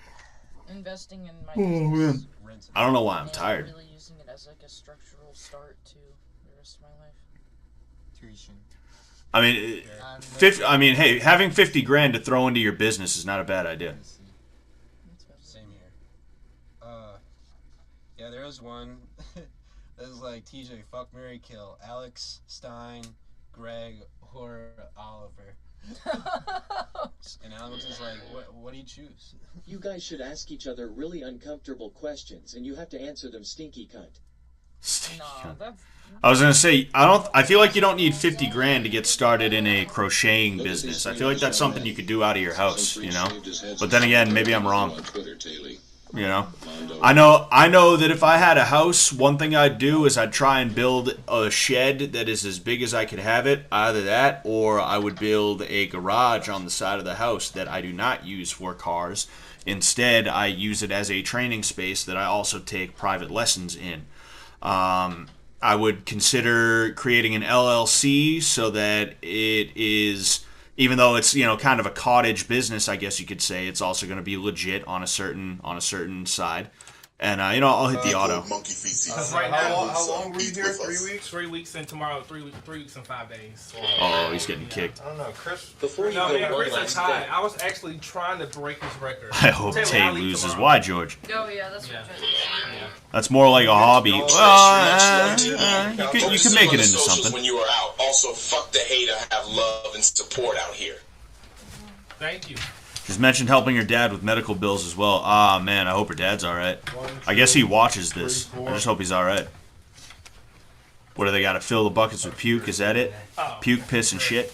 Investing in my Oh, business. man. I don't know why I'm And tired. Really using it as like a structural start to the rest of my life. Tuition. I mean, hey, having 50 grand to throw into your business is not a bad idea. Same here. Yeah, there was one. It's like TJ, fuck, marry, kill. Alex, Stein, Greg, or Oliver. And Alex is like, what do you choose? You guys should ask each other really uncomfortable questions, and you have to answer them stinky cunt. I was gonna say, I feel like you don't need 50 grand to get started in a crocheting business. I feel like that's something you could do out of your house, you know. But then again, maybe I'm wrong. You know, I know that if I had a house, one thing I'd do is I'd try and build a shed that is as big as I could have it. Either that, or I would build a garage on the side of the house that I do not use for cars. Instead, I use it as a training space that I also take private lessons in. I would consider creating an LLC so that it is, even though it's, you know, kind of a cottage business, I guess you could say, it's also going to be legit on a certain side. And you know, I'll hit the auto. Right now, how long were you here? 3 weeks. 3 weeks and tomorrow. 3 weeks and 5 days. Oh, he's getting kicked. I don't know, Chris. Before you no, go man, one Chris last is high. thing. I was actually trying to break his record. I hope Tay loses. Why, George? Oh yeah, that's what That's more like a hobby. Well, you can make it into something. When you are out, also fuck the hate. I have love and support out here. Thank you. She's mentioned helping her dad with medical bills as well. Ah, man, I hope her dad's alright. I guess he watches this. I just hope he's alright. What do they got to fill the buckets with puke? Is that it? Puke, piss, and shit?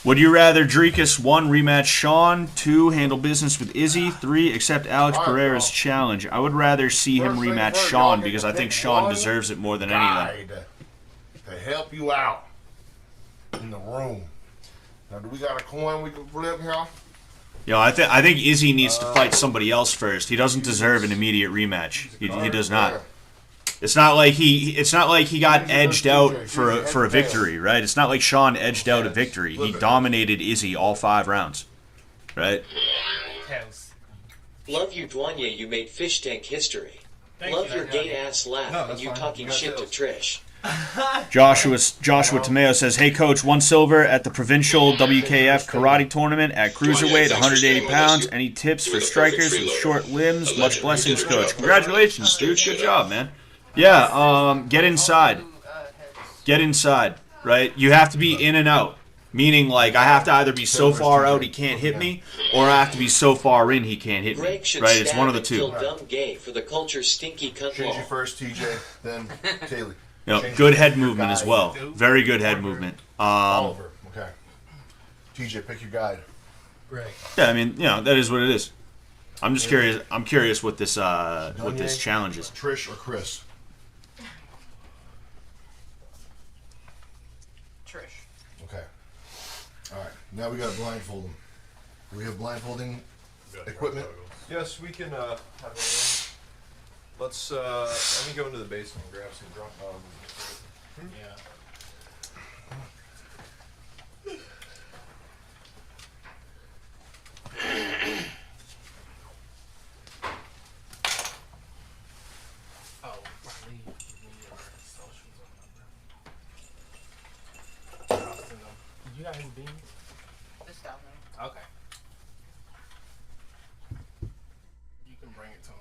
Would you rather Dreekus 1 rematch Sean, 2 handle business with Izzy, 3 accept Alex Pereira's challenge? I would rather see him rematch Sean because I think Sean deserves it more than any of them. To help you out in the room. Now, do we got a coin we can flip here? You know, I think Izzy needs to fight somebody else first. He doesn't deserve an immediate rematch. He does not. It's not like he got edged out for a victory, right? It's not like Sean edged out a victory. He dominated Izzy all 5 rounds, right? Love you, Dwanya. You made Fishtank history. Love your gay ass laugh and you talking shit to Trish. Joshua Tomeo says, "Hey coach, 1 silver at the provincial WKF karate tournament at cruiserweight, 180 pounds. Any tips for strikers with short limbs? Much blessings, coach." Congratulations, dude. Good job, man. Yeah, get inside. Get inside, right? You have to be in and out. Meaning, like, I have to either be so far out he can't hit me, or I have to be so far in he can't hit me. Right? It's one of the two. Dumb gay for the culture stinky cunt. Change you first, TJ, then Taylor. You know, good head movement as well. Very good head movement. Oliver, okay. TJ, pick your guide. Right. Yeah, I mean, you know, that is what it is. I'm just curious. I'm curious what this challenge is. Trish or Chris? Trish. Okay. All right. Now we got to blindfold them. Do we have blindfolding equipment? Yes, we can have a Let's let me go into the basement and grab some drunk. Yeah. Oh, you got any beans? It's down there. Okay. You can bring it to him.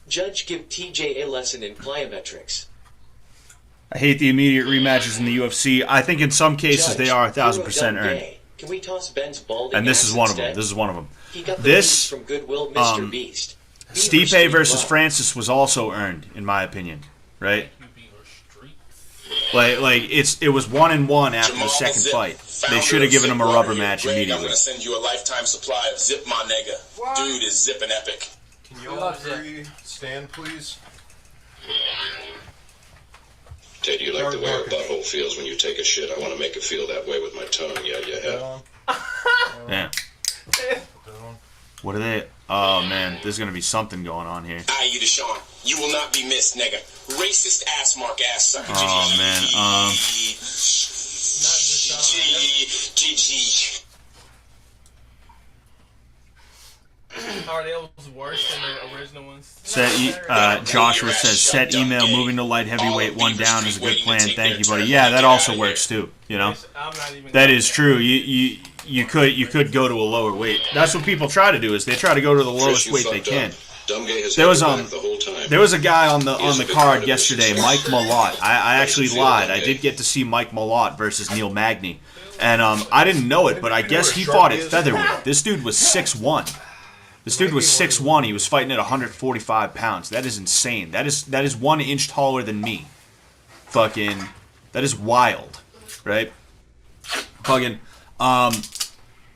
Judge, give TJ a lesson in plyometrics. I hate the immediate rematches in the UFC. I think in some cases Judge, they are 1,000% you're a dumb earned. gay. Can we toss Ben's balding And this ass is one of them. instead? This is one of them. He got the This beast from Goodwill, Mr. Beast. Stipe versus Francis was also earned, in my opinion. Right? Like it was 1-1 after the second fight. They should have given him a rubber match Greg, I'm immediately. gonna send you a lifetime supply of Zip My Nigga. What? Dude is zipping epic. Can you all three stand, please? Ted, do you like the way our butthole feels when you take a shit? I want to make it feel that way with my tongue. Yeah. Yeah. What are they? Oh man, there's gonna be something going on here. Aye, you Deshaun. You will not be missed, nigga. Racist ass mark ass sucker. Oh man, GG. Are those worse than the original ones? Joshua says set email moving to light heavyweight 1 down is a good plan. Thank you, buddy. Yeah, that also works too. You know, that is true. You could go to a lower weight. That's what people try to do. Is they try to go to the lowest weight they can. Dumb gay has There was the whole time. There was a guy on the card yesterday, Mike Malott. I actually lied. I did get to see Mike Malott versus Neil Magny. And I didn't know it, but I guess he fought at featherweight. This dude was 6'1". This dude was 6'1". He was fighting at 145 pounds. That is insane. That is 1 inch taller than me. Fucking, that is wild, right? Fucking,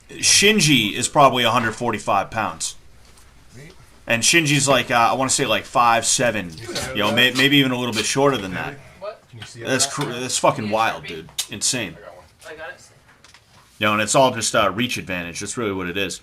Shinji is probably 145 pounds. And Shinji's like, I want to say like 5'7", you know, maybe even a little bit shorter than that. That's fucking wild, dude. Insane. I got it. You know, and it's all just reach advantage. That's really what it is.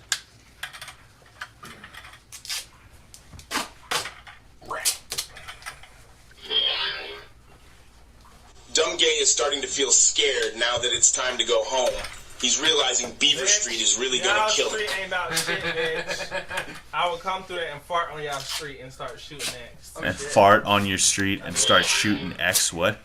Dumb Gay is starting to feel scared now that it's time to go home. He's realizing Beaver Street is really gonna kill him. Street ain't about shit, bitch. I would come through there and fart on y'all street and start shooting X. And fart on your street and start shooting X. What?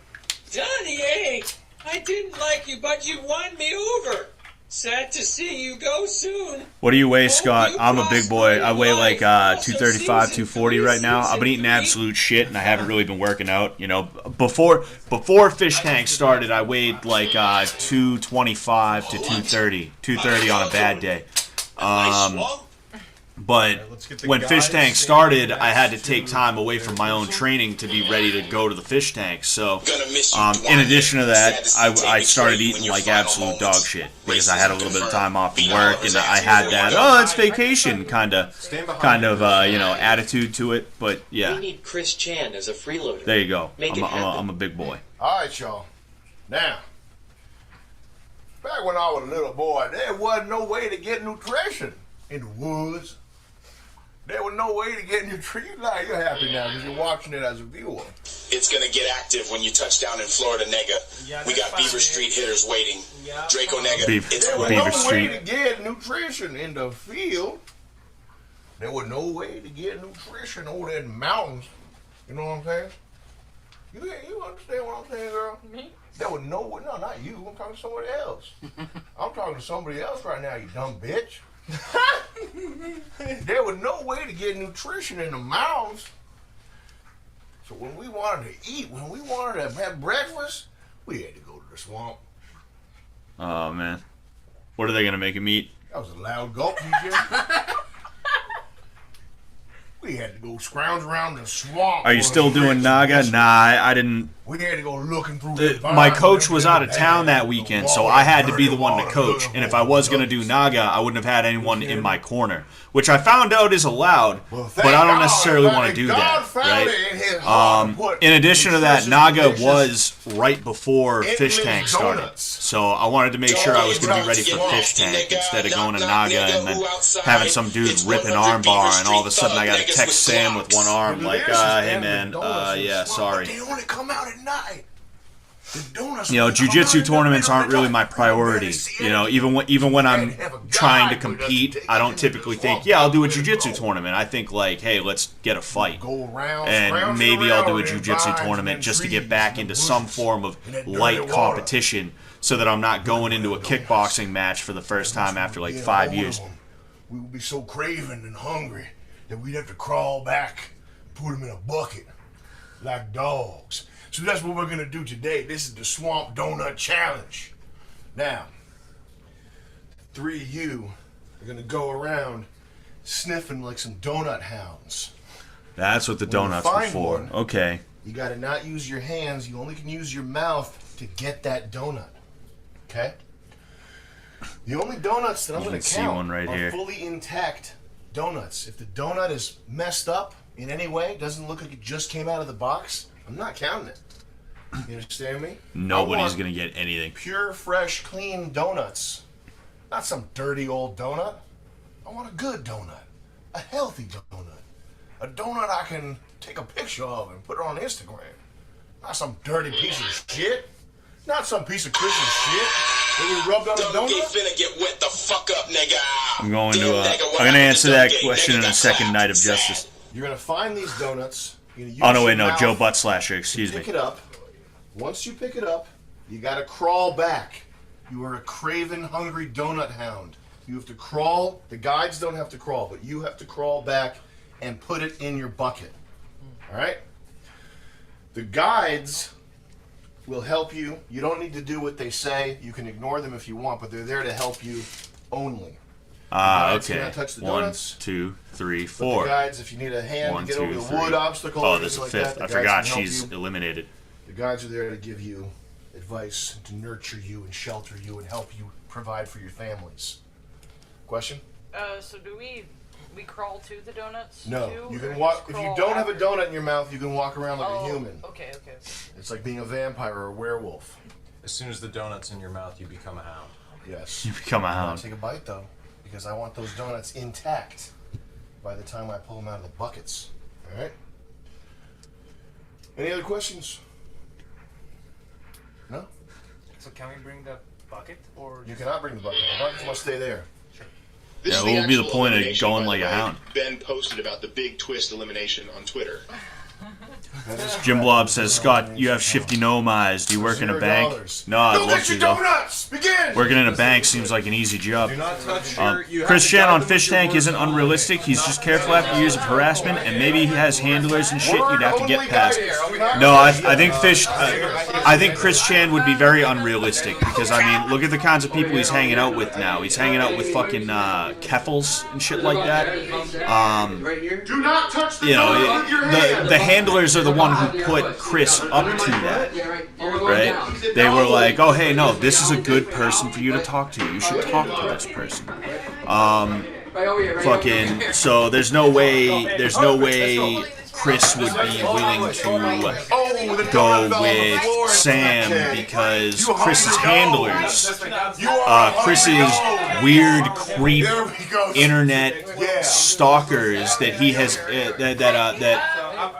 Johnny A, I didn't like you, but you won me over. Sad to see you go soon. What do you weigh, Scott? I'm a big boy. I weigh like 235, 240 right now. I've been eating absolute shit, and I haven't really been working out. You know, before Fishtank started, I weighed like 225 to 230, 230 on a bad day. But when Fishtank started, I had to take time away from my own training to be ready to go to the fish tank. So, in addition to that, I started eating like absolute dog shit because I had a little bit of time off from work, and I had that it's vacation kind of attitude to it. But yeah, We need Chris Chan as a freeloader. there you go. Make it happen. I'm a big boy. All right, y'all. Now, back when I was a little boy, there wasn't no way to get nutrition in the woods. There was no way to get nutrition. You're happy now because you're watching it as a viewer. It's gonna get active when you touch down in Florida, nigga. We got Beaver Street hitters waiting. Draco nigga, it's There was Beaver no Street. way to get nutrition in the field. There was no way to get nutrition over there in the mountains. You know what I'm saying? You understand what I'm saying, girl? Me? There was no way. No, not you. I'm talking to somebody else. I'm talking to somebody else right now, you dumb bitch. There was no way to get nutrition in the mountains. So when we wanted to eat, when we wanted to have breakfast, we had to go to the swamp. Oh man, what are they gonna make him eat? That was a loud gulp, DJ. We had to go scrounge around the swamp. Are you still doing Naga? Nah, I didn't. We had to go looking through the My coach was out of town that weekend, so I had to be the one to coach. And if I was going to do Naga, I wouldn't have had anyone in my corner, which I found out is allowed, but I don't necessarily want to do that, right? In addition to that, Naga was right before Fishtank started, so I wanted to make sure I was going to be ready for Fishtank instead of going to Naga and then having some dude rip an armbar, and all of a sudden I got to text Sam with one arm, like, hey man, yeah, sorry. They only come out at night. You know, jiu-jitsu tournaments aren't really my priority. You know, even when I'm trying to compete, I don't typically think, yeah, I'll do a jiu-jitsu tournament. I think like, hey, let's get a fight. And maybe I'll do a jiu-jitsu tournament just to get back into some form of light competition so that I'm not going into a kickboxing match for the first time after like 5 years. We would be so craving and hungry that we'd have to crawl back, put them in a bucket like dogs. So that's what we're gonna do today. This is the Swamp Donut Challenge. Now, the three of you are gonna go around sniffing like some donut hounds. That's what the donuts were for. Okay. You gotta not use your hands. You only can use your mouth to get that donut. Okay? The only donuts that I'm gonna count are fully intact donuts. If the donut is messed up in any way, doesn't look like it just came out of the box, I'm not counting it. You understand me? Nobody's going to get anything. Pure, fresh, clean donuts. Not some dirty old donut. I want a good donut. A healthy donut. A donut I can take a picture of and put it on Instagram. Not some dirty piece of shit. Not some piece of Christian shit that we rubbed on a donut. Finna get wet the fuck up, nigga. I'm going to answer that question in a second, Night of Justice. You're going to find these donuts. Oh, no, wait, no. Joe Buttslasher, excuse me. Pick it up. Once you pick it up, you got to crawl back. You are a craven, hungry donut hound. You have to crawl. The guides don't have to crawl, but you have to crawl back and put it in your bucket. All right? The guides will help you. You don't need to do what they say. You can ignore them if you want, but they're there to help you only. Okay. Touch the 1, donuts. 2, 3, But 4. the guides, if you need a hand 1, to get 2, over the 3. wood obstacle, Oh, or there's a anything like fifth. that, I the guides forgot can help she's you. eliminated. The guides are there to give you advice, to nurture you and shelter you and help you provide for your families. Question? So do we crawl to the donuts? No. too, You or can walk. just If you crawl don't have a after? donut in your mouth, you can walk around like a human. Okay, okay. It's like being a vampire or a werewolf. As soon as the donut's in your mouth, you become a hound. Yes. You become a I'm gonna hound. take a bite though, because I want those donuts intact by the time I pull them out of the buckets. All right. Any other questions? No. So can we bring the bucket or? You cannot bring the bucket. The buckets must stay there. This Yeah, is what would be the actual point of elimination, going by like the a way. hound? Ben posted about the big twist elimination on Twitter. Jim Blob says, Scott, you have shifty gnome eyes. Do you work in a bank? $0. No, I'd Go love get to your though. donuts. Begin. Working in a bank seems like an easy job. Do not touch your. You have Chris to Chan guide on them with your Fishtank words isn't only. unrealistic. He's just careful after years of harassment, and maybe he has handlers and shit you'd have to get past. No, I think I think Chris Chan would be very unrealistic because I mean, look at the kinds of people he's hanging out with now. He's hanging out with fucking Keffels and shit like that. Do not touch the You know, donut with your hand. the handlers are the one who put Chris up to that, right? They were like, oh hey, no, this is a good person for you to talk to. You should talk to this person. Fucking. So there's no way Chris would be willing to go with Sam because Chris's handlers, Chris's weird creep internet stalkers that he has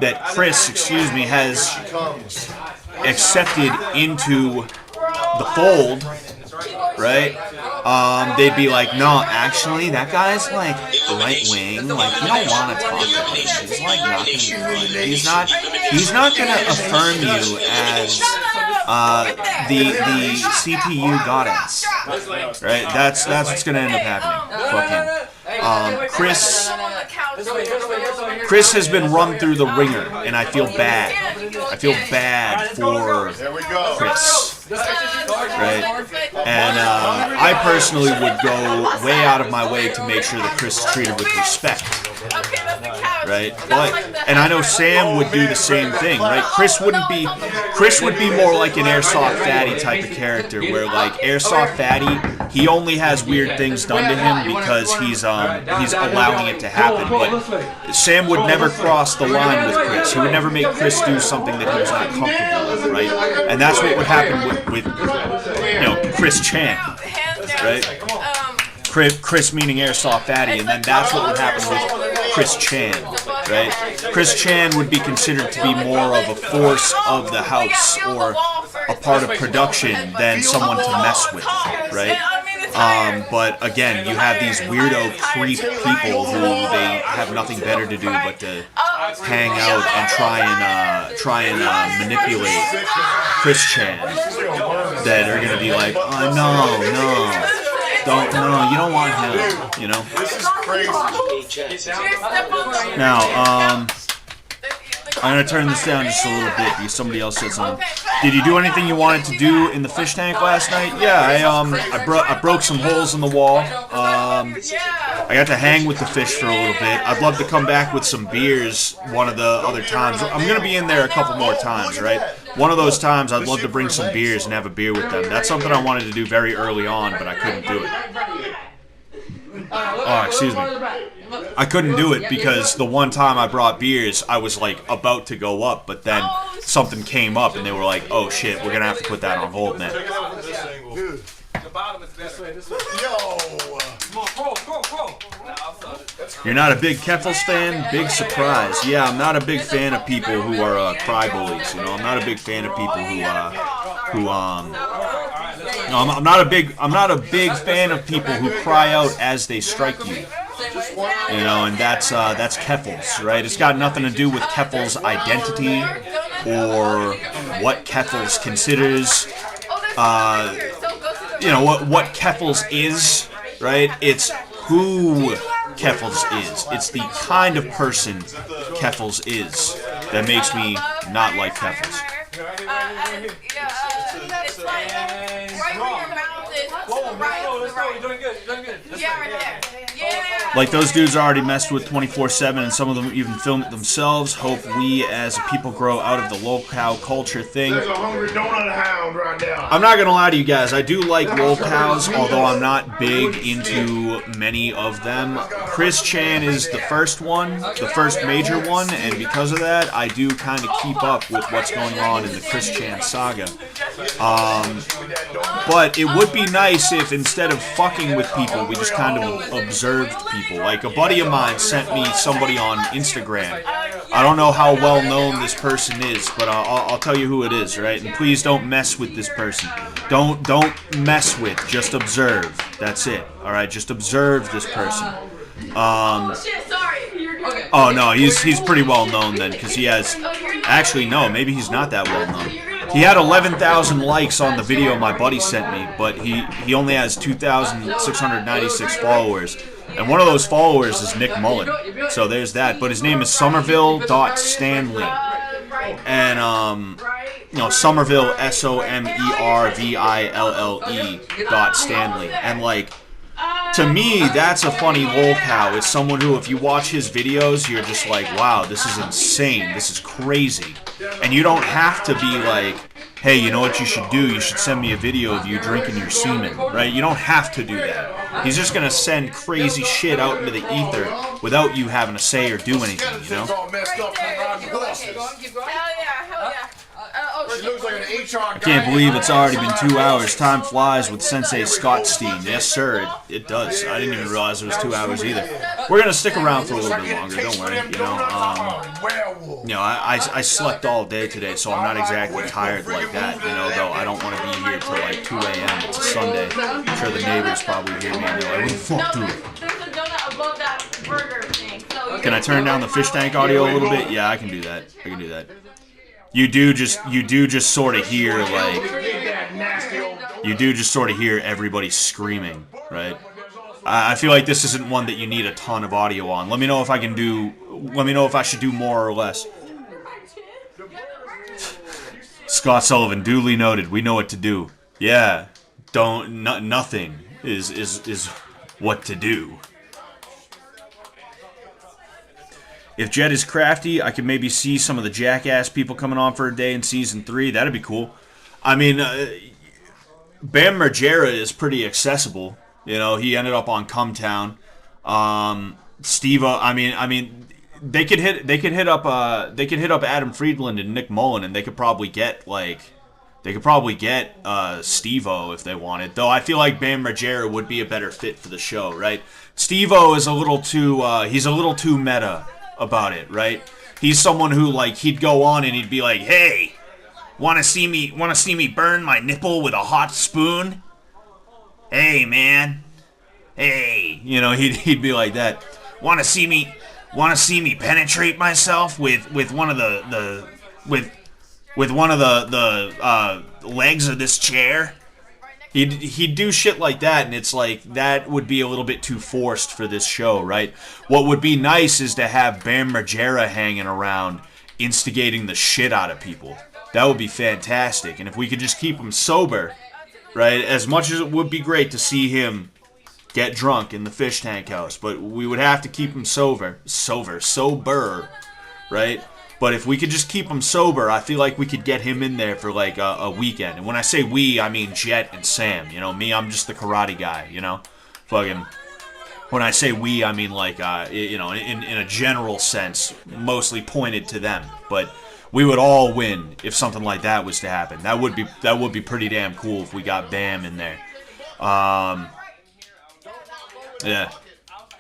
that Chris, excuse me, has accepted into the fold, right? They'd be like, no, actually, that guy's like right wing. Like, you don't want to talk to him. He's like not gonna do it. He's not gonna affirm you as the CPU goddess, right? That's what's gonna end up happening. Fucking Chris has been run through the ringer, and I feel bad. I feel bad for Chris. Right? And I personally would go way out of my way to make sure that Chris is treated with respect. Right? And I know Sam would do the same thing, right? Chris would be more like an Airsoft Fatty type of character, where like Airsoft Fatty, he only has weird things done to him because he's allowing it to happen. But Sam would never cross the line with Chris. He would never make Chris do something that he was not comfortable with, right? And that's what would happen with you know, Chris Chan, right? Chris meaning Airsoft Fatty, and then that's what would happen with Chris Chan, right? Chris Chan would be considered to be more of a force of the house or a part of production than someone to mess with, right? But again, you have these weirdo creep people who they have nothing better to do but to hang out and try and manipulate Chris Chan. That are gonna be like, oh no, you don't want him, you know. This is crazy. Now, I'm gonna turn this down just a little bit because somebody else said something. Did you do anything you wanted to do in the fish tank last night? Yeah, I broke some holes in the wall. I got to hang with the fish for a little bit. I'd love to come back with some beers one of the other times. I'm gonna be in there a couple more times, right? One of those times I'd love to bring some beers and have a beer with them. That's something I wanted to do very early on, but I couldn't do it. Oh, excuse me. I couldn't do it because the one time I brought beers, I was like about to go up, but then something came up and they were like, oh shit, we're gonna have to put that on hold now. Dude. The bottom is this way. Yo. You're not a big Keffels fan? Big surprise. Yeah, I'm not a big fan of people who are cry bullies. You know, I'm not a big fan of people no, I'm not a big fan of people who cry out as they strike you. You know, and that's Keffels, right? It's got nothing to do with Keffels' identity or what Keffels considers. You know what Keffels is, right? It's who Keffels is. It's the kind of person Keffels is. that makes me not like peppers. It's like right where your mouth is. To the right. Let's go. You're doing good. You're doing good. Yeah, right there. Yeah. Like, those dudes are already messed with 24/7, and some of them even film it themselves. Hope we as a people grow out of the lolcow culture thing. There's a hungry donut hound right now. I'm not gonna lie to you guys, I do like lolcows, although I'm not big into many of them. Chris Chan is the first one, the first major one, and because of that, I do kind of keep up with what's going on in the Chris Chan saga. But it would be nice if instead of fucking with people, we just kind of observed people. Like, a buddy of mine sent me somebody on Instagram. I don't know how well known this person is, but I'll tell you who it is, right? And please don't mess with this person. Don't mess with, just observe. That's it. All right, just observe this person. Oh no, he's pretty well known then, because he has. Actually, no, maybe he's not that well known. He had 11,000 likes on the video my buddy sent me, but he only has 2,696 followers. And one of those followers is Nick Mullen. So there's that. But his name is Somerville.Stanley. And, Somerville, SOMERVILLE.Stanley. And, like, to me, that's a funny lolcow. It's someone who, if you watch his videos, you're just like, wow, this is insane. This is crazy. And you don't have to be like, hey, you know what you should do? You should send me a video of you drinking your semen, right? You don't have to do that. He's just going to send crazy shit out into the ether without you having to say or do anything, you know? I can't believe it's already been 2 hours. Time flies with Sensei Scottstein. Yes, sir, it does. I didn't even realize it was 2 hours either. We're going to stick around for a little bit longer, don't worry. I slept all day today, so I'm not exactly tired like that, though I don't want to be here till like 2 a.m. It's a Sunday. I'm sure the neighbors probably hear me and they're like, what the fuck, dude? There's a donut above that burger thing. Can I turn down the Fishtank audio a little bit? Yeah, I can do that. You do just sort of hear, like, everybody screaming, right? I feel like this isn't one that you need a ton of audio on. Let me know if I should do more or less. Scott Sullivan, duly noted. We know what to do. Yeah, nothing is what to do. If Jet is crafty, I could maybe see some of the Jackass people coming on for a day in Season 3. That'd be cool. I mean, Bam Margera is pretty accessible. He ended up on Cumtown. Steve-O, I mean, they could hit up Adam Friedland and Nick Mullen, and they could probably get Steve-O if they wanted. Though I feel like Bam Margera would be a better fit for the show, right? Steve-O is a little too meta about it, right? He's someone who, like, he'd go on and he'd be like, hey, wanna see me burn my nipple with a hot spoon? Hey, man. Hey, he'd be like that. Wanna see me penetrate myself with one of the legs of this chair? He'd do shit like that, and it's like, that would be a little bit too forced for this show, right? What would be nice is to have Bam Margera hanging around, instigating the shit out of people. That would be fantastic, and if we could just keep him sober, right? As much as it would be great to see him get drunk in the Fishtank house, but we would have to keep him sober, right? But if we could just keep him sober, I feel like we could get him in there for like a weekend. And when I say we, I mean Jet and Sam. Me, I'm just the karate guy, Fucking. When I say we, I mean like, in a general sense, mostly pointed to them. But we would all win if something like that was to happen. That would be pretty damn cool if we got Bam in there. Yeah.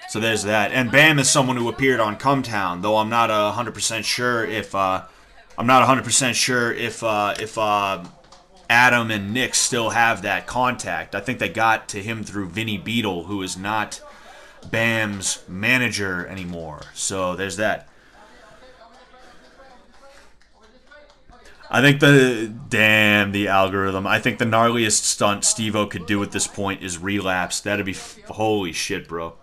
So there's that. And Bam is someone who appeared on Cumtown, though I'm not 100% sure if Adam and Nick still have that contact. I think they got to him through Vinny Beetle, who is not Bam's manager anymore. So there's that. I think the algorithm. I think the gnarliest stunt Steve-O could do at this point is relapse. That'd be holy shit, bro.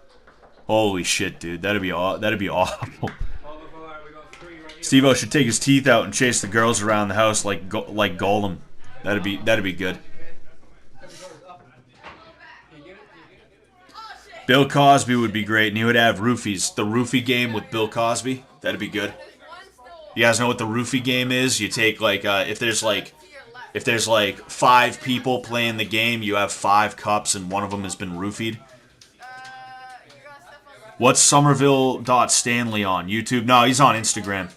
Holy shit, dude. That'd be awful. Steve-O should take his teeth out and chase the girls around the house like Golem. That'd be good. Bill Cosby would be great, and he would have roofies. The roofie game with Bill Cosby, that'd be good. You guys know what the roofie game is? You take like if there's like 5 people playing the game, you have 5 cups, and one of them has been roofied. What's Somerville.Stanley on YouTube? No, he's on Instagram.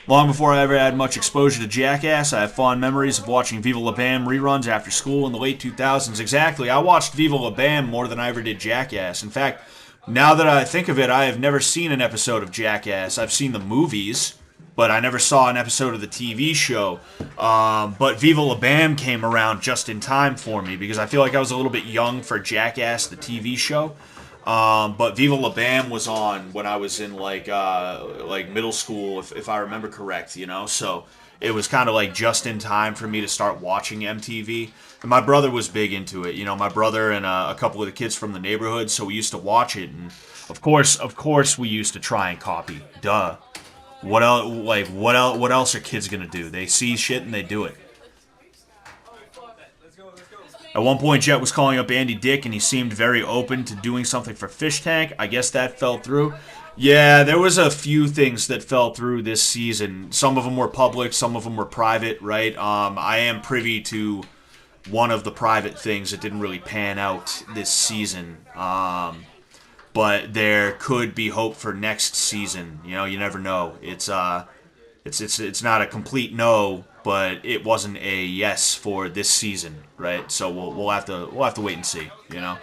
Long before I ever had much exposure to Jackass, I have fond memories of watching Viva La Bam reruns after school in the late 2000s. Exactly, I watched Viva La Bam more than I ever did Jackass. In fact, now that I think of it, I have never seen an episode of Jackass. I've seen the movies, but I never saw an episode of the TV show. But Viva La Bam came around just in time for me because I feel like I was a little bit young for Jackass, the TV show. But Viva La Bam was on when I was in like middle school, if I remember correct, you know. So it was kind of like just in time for me to start watching MTV. And my brother was big into it, you know. My brother and a couple of the kids from the neighborhood, so we used to watch it. And of course, we used to try and copy. Duh. What else? Like what else are kids gonna do? They see shit and they do it. At one point, Jet was calling up Andy Dick, and he seemed very open to doing something for Fishtank. I guess that fell through. Yeah, there was a few things that fell through this season. Some of them were public, some of them were private, right? I am privy to one of the private things that didn't really pan out this season. But there could be hope for next season. You know, you never know. It's not a complete no, but it wasn't a yes for this season, right? So we'll have to wait and see, you know.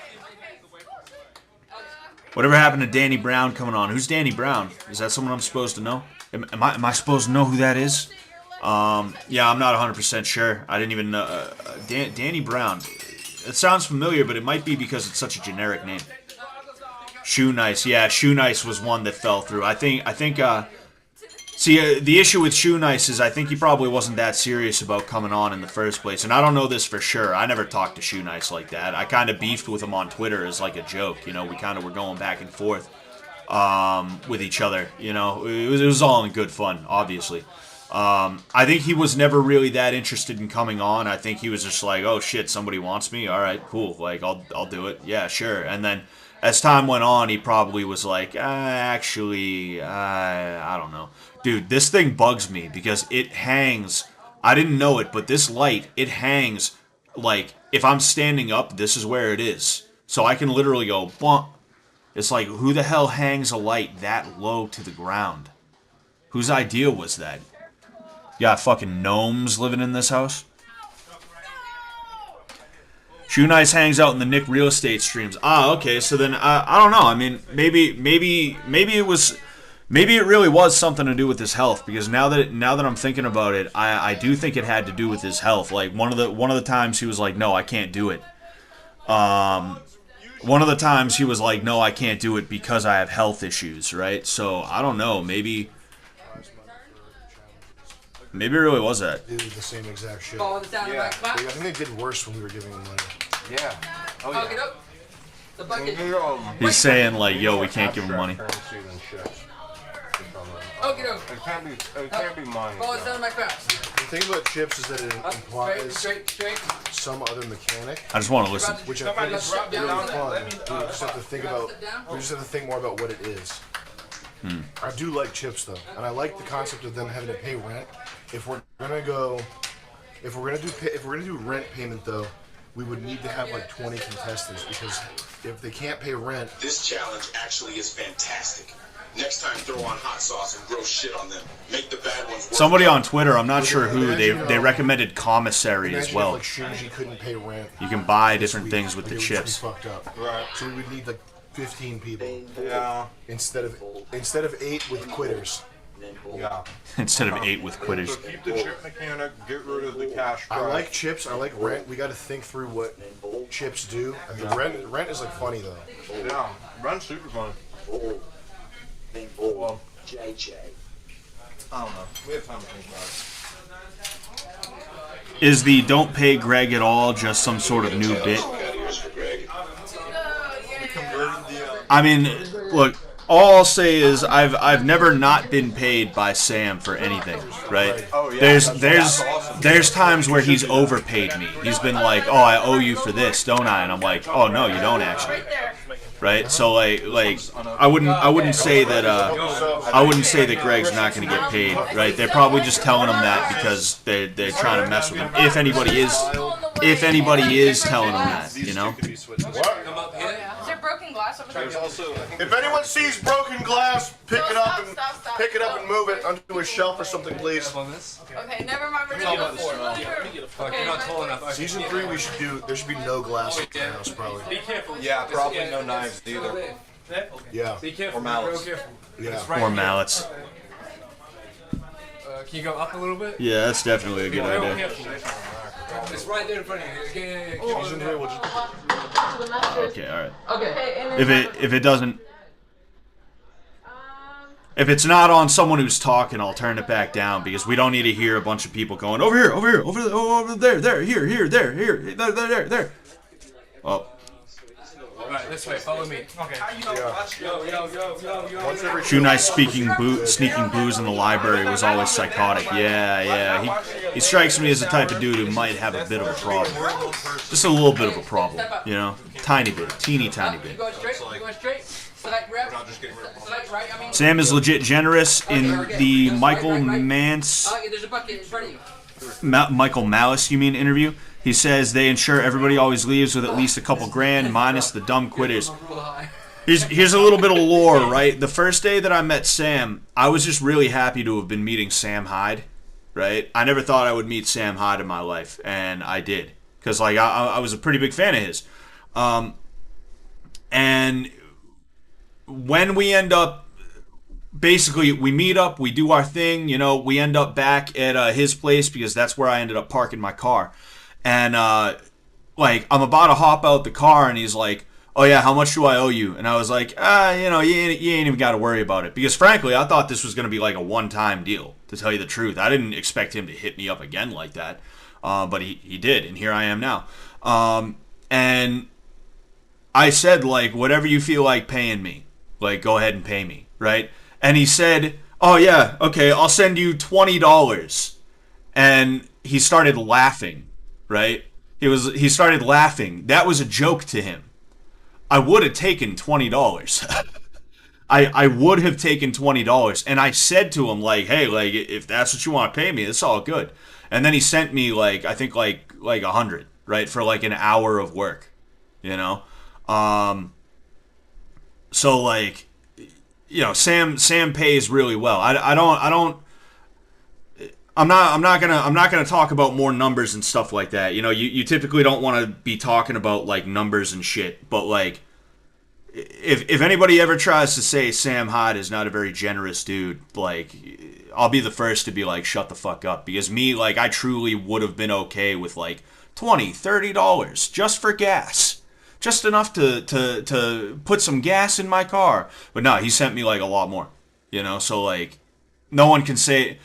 Whatever happened to Danny Brown coming on? Who's Danny Brown? Is that someone I'm supposed to know? Am I supposed to know who that is? Yeah, I'm not 100% sure. I didn't even know. Danny Brown. It sounds familiar, but it might be because it's such a generic name. Shoe Nice. Yeah, Shoe Nice was one that fell through. I think. See, the issue with Shoe Nice is I think he probably wasn't that serious about coming on in the first place. And I don't know this for sure. I never talked to Shoe Nice like that. I kind of beefed with him on Twitter as like a joke. You know, we kind of were going back and forth with each other. You know, it was all in good fun, obviously. I think he was never really that interested in coming on. I think he was just like, oh shit, somebody wants me? All right, cool. Like, I'll do it. Yeah, sure. And then as time went on, he probably was like, actually, I don't know. Dude, this thing bugs me because it hangs. I didn't know it, but this light, it hangs like if I'm standing up, this is where it is. So I can literally go, bump. It's like, who the hell hangs a light that low to the ground? Whose idea was that? You got fucking gnomes living in this house? Shoe Nice hangs out in the Nick real estate streams. Ah, okay. So then I don't know. I mean, maybe it really was something to do with his health, because now that I'm thinking about it, I do think it had to do with his health. Like one of the times he was like, no, I can't do it. One of the times he was like, no, I can't do it because I have health issues, right? So I don't know. Maybe it really was that. They did the same exact shit. Yeah. I think they did worse when we were giving them money. Yeah. Oh yeah. Get up. The bucket. He's saying like, yo, we can't give him money. Oh, get over. It can't be money. Oh, it's down in my fast. The thing about chips is that it implies Straight. some other mechanic. I just want to listen. Which I think is really fun. We just have to think about. We just have to think more about what it is. I do like chips though, and I like the concept of them having to pay rent. If we're gonna do rent payment though, we would need to have like 20 contestants, because if they can't pay rent. This challenge actually is fantastic. Next time, throw on hot sauce and gross shit on them. Make the bad ones work. Somebody on Twitter, I'm not sure who, they recommended commissary as well. Like Shinji couldn't pay rent. You can buy different things with the chips. Fucked up. Right. So we would need like 15 people. Yeah. Instead of 8 with quitters. Yeah. Instead of 8 with quitters. So keep the chip mechanic, get rid of the cash prize. I like chips, I like rent. We got to think through what chips do. I mean, rent is like funny though. Yeah, rent's super fun. Well, JJ. I don't know. We have time to think about it. Is the don't pay Greg at all just some sort of new bit? I mean, look, all I'll say is I've never not been paid by Sam for anything, right? Oh, yeah. There's times where he's overpaid me. He's been like, oh, I owe you for this, don't I? And I'm like, oh no, you don't actually. Right? So like I wouldn't say that Greg's not going to get paid, right? They're probably just telling him that because they're trying to mess with him. If anybody is telling him that, you know. Is there broken glass over there? If anyone sees broken glass, pick it up and move it onto a shelf or something, please. Okay, never mind. We're gonna Season 3, there should be no glass in the house, probably. Be careful. Yeah, probably no knives either. Yeah. Be careful. Or mallets. Yeah. Or mallets. Can you go up a little bit? Yeah, that's definitely a good idea. It's right there in front of you. Okay, all right. Okay. If it doesn't. If it's not on someone who's talking, I'll turn it back down because we don't need to hear a bunch of people going over here, over there, here, there. Oh. Right, this way. Follow me. Okay. Shoe Nice sneaking booze in the library was always psychotic. Yeah. He strikes me as the type of dude who might have a bit of a problem. Just a little bit of a problem, you know? Tiny bit. Teeny tiny bit. Sam is legit generous in the Michael Malice, you mean, interview. He says they ensure everybody always leaves with at least a couple grand, minus the dumb quitters. Here's a little bit of lore, right? The first day that I met Sam, I was just really happy to have been meeting Sam Hyde, right? I never thought I would meet Sam Hyde in my life, and I did. Because, like, I was a pretty big fan of his. And when we end up, basically, we meet up, we do our thing, you know, we end up back at his place because that's where I ended up parking my car. And, like, I'm about to hop out the car, and he's like, oh, yeah, how much do I owe you? And I was like, you know, you ain't even got to worry about it. Because, frankly, I thought this was going to be, like, a one-time deal, to tell you the truth. I didn't expect him to hit me up again like that. But he did, and here I am now. And I said, like, whatever you feel like paying me, like, go ahead and pay me, right? And he said, oh, yeah, okay, I'll send you $20. And he started laughing. Right? He started laughing. That was a joke to him. I would have taken $20. I would have taken $20. And I said to him, like, hey, like, if that's what you want to pay me, it's all good. And then he sent me, like, I think, like 100, right? For, like, an hour of work. You know? So, like, you know, Sam pays really well. I'm not gonna talk about more numbers and stuff like that. You know, you typically don't want to be talking about like numbers and shit. But like, if anybody ever tries to say Sam Hyde is not a very generous dude, like, I'll be the first to be like, shut the fuck up. Because me, like, I truly would have been okay with like $20, $30 just for gas, just enough to put some gas in my car. But no, he sent me like a lot more. You know, so like, no one can say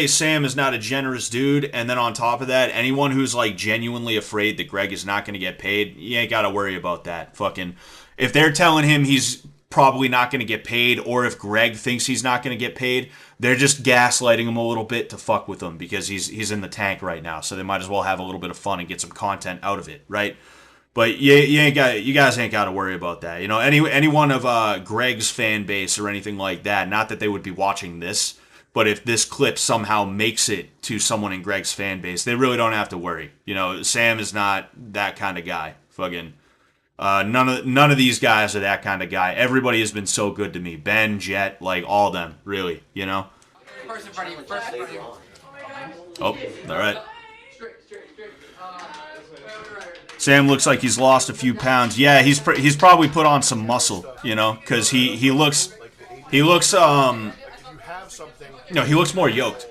Sam is not a generous dude, and then on top of that, anyone who's like genuinely afraid that Greg is not going to get paid, you ain't got to worry about that. Fucking, if they're telling him he's probably not going to get paid, or if Greg thinks he's not going to get paid, they're just gaslighting him a little bit to fuck with him because he's in the tank right now, so they might as well have a little bit of fun and get some content out of it, right? But you guys ain't got to worry about that. You know, anyone of Greg's fan base or anything like that, not that they would be watching this, but if this clip somehow makes it to someone in Greg's fan base, they really don't have to worry. You know, Sam is not that kind of guy. Fucking none of these guys are that kind of guy. Everybody has been so good to me. Ben, Jet, like all of them, really. You know. Oh, all right. Sam looks like he's lost a few pounds. Yeah, he's probably put on some muscle. You know, because he looks No, he looks more yoked.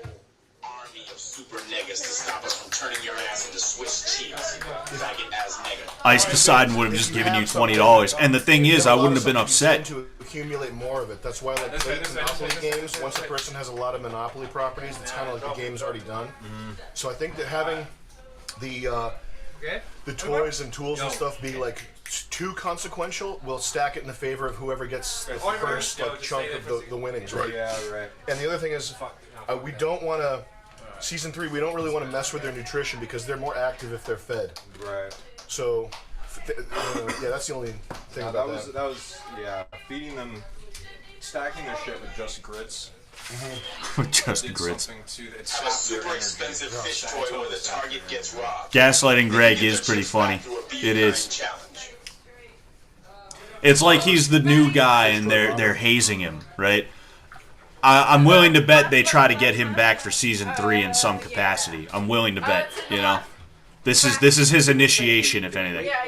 Army of super niggas to stop us from turning your ass into Swiss cheese. Faggot ass nigga. Ice Poseidon would have just given you $20, and the thing is, I wouldn't have been upset. To accumulate more of it. That's why, like, late Monopoly games, once a person has a lot of Monopoly properties, it's kind of like the game's already done. So I think that having the toys and tools and stuff be like too consequential, we'll stack it in the favor of whoever gets the first chunk of the winnings, right? Yeah, right. And the other thing is, we don't want to. Season 3, we don't really want to mess with their nutrition because they're more active if they're fed. Right. So, yeah, that's the only thing about that. That was feeding them, stacking their shit with just grits. Just grits. It's a super expensive fish toy where the target gets robbed. Gaslighting Greg is pretty funny. It is. It's like he's the new guy and they're hazing him, right? I'm willing to bet they try to get him back for season 3 in some capacity. I'm willing to bet, you know. This is his initiation, if anything. Yeah.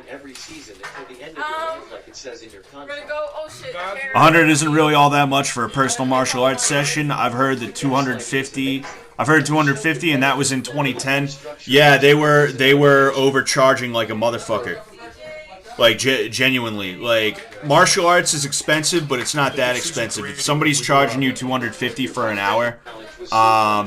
Every season until the end of the year, like it says in your contract. Oh shit. 100 isn't really all that much for a personal martial arts session. I've heard that 250. I've heard 250, and that was in 2010. Yeah, they were overcharging like a motherfucker. Like, genuinely. Like, martial arts is expensive, but it's not that expensive. If somebody's charging you 250 for an hour,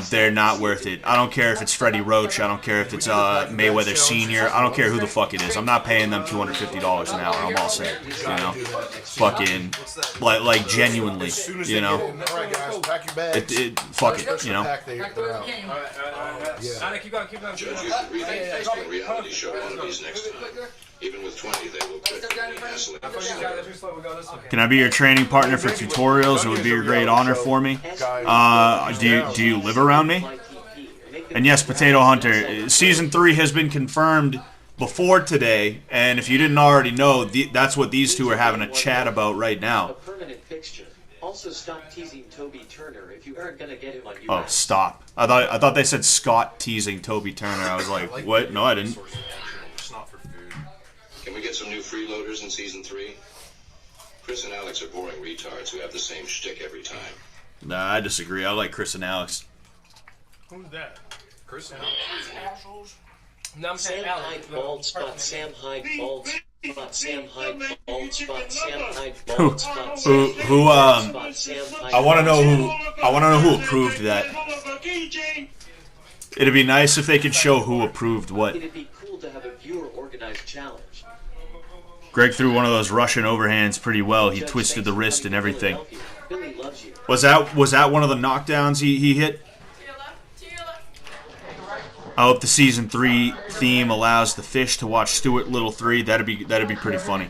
they're not worth it. I don't care if it's Freddie Roach. I don't care if it's Mayweather Sr. I don't care who the fuck it is. I'm not paying them $250 an hour. I'm all set. You know? Fucking, like genuinely, you know? Fuck it, you know? Keep going. Reality show one of these next time. Even with 20, they will quit. Can I be your training partner for tutorials? It would be a great honor for me. Do you live around me? And yes, Potato Hunter, Season 3 has been confirmed before today, and if you didn't already know, that's what these two are having a chat about right now. A permanent fixture. Also, stop teasing Toby Turner if you aren't gonna get him on Oh, stop. I thought they said Scott teasing Toby Turner. I was like, what? No, I didn't. Can we get some new freeloaders in season 3? Chris and Alex are boring retards who have the same shtick every time. Nah, I disagree. I like Chris and Alex. Who's that? Chris and Alex. No, I'm saying Sam Alex. Hyde, bald spot, Sam Hyde, bald spot, Sam Hyde, bald spot, Sam Hyde, bald spot, Who I want to know who approved that. It'd be nice if they could show who approved what. It'd be cool to have a viewer organized challenge. Greg threw one of those Russian overhands pretty well. He twisted the wrist and everything. Was that one of the knockdowns he hit? I hope the season 3 theme allows the fish to watch Stuart Little 3. That'd be pretty funny.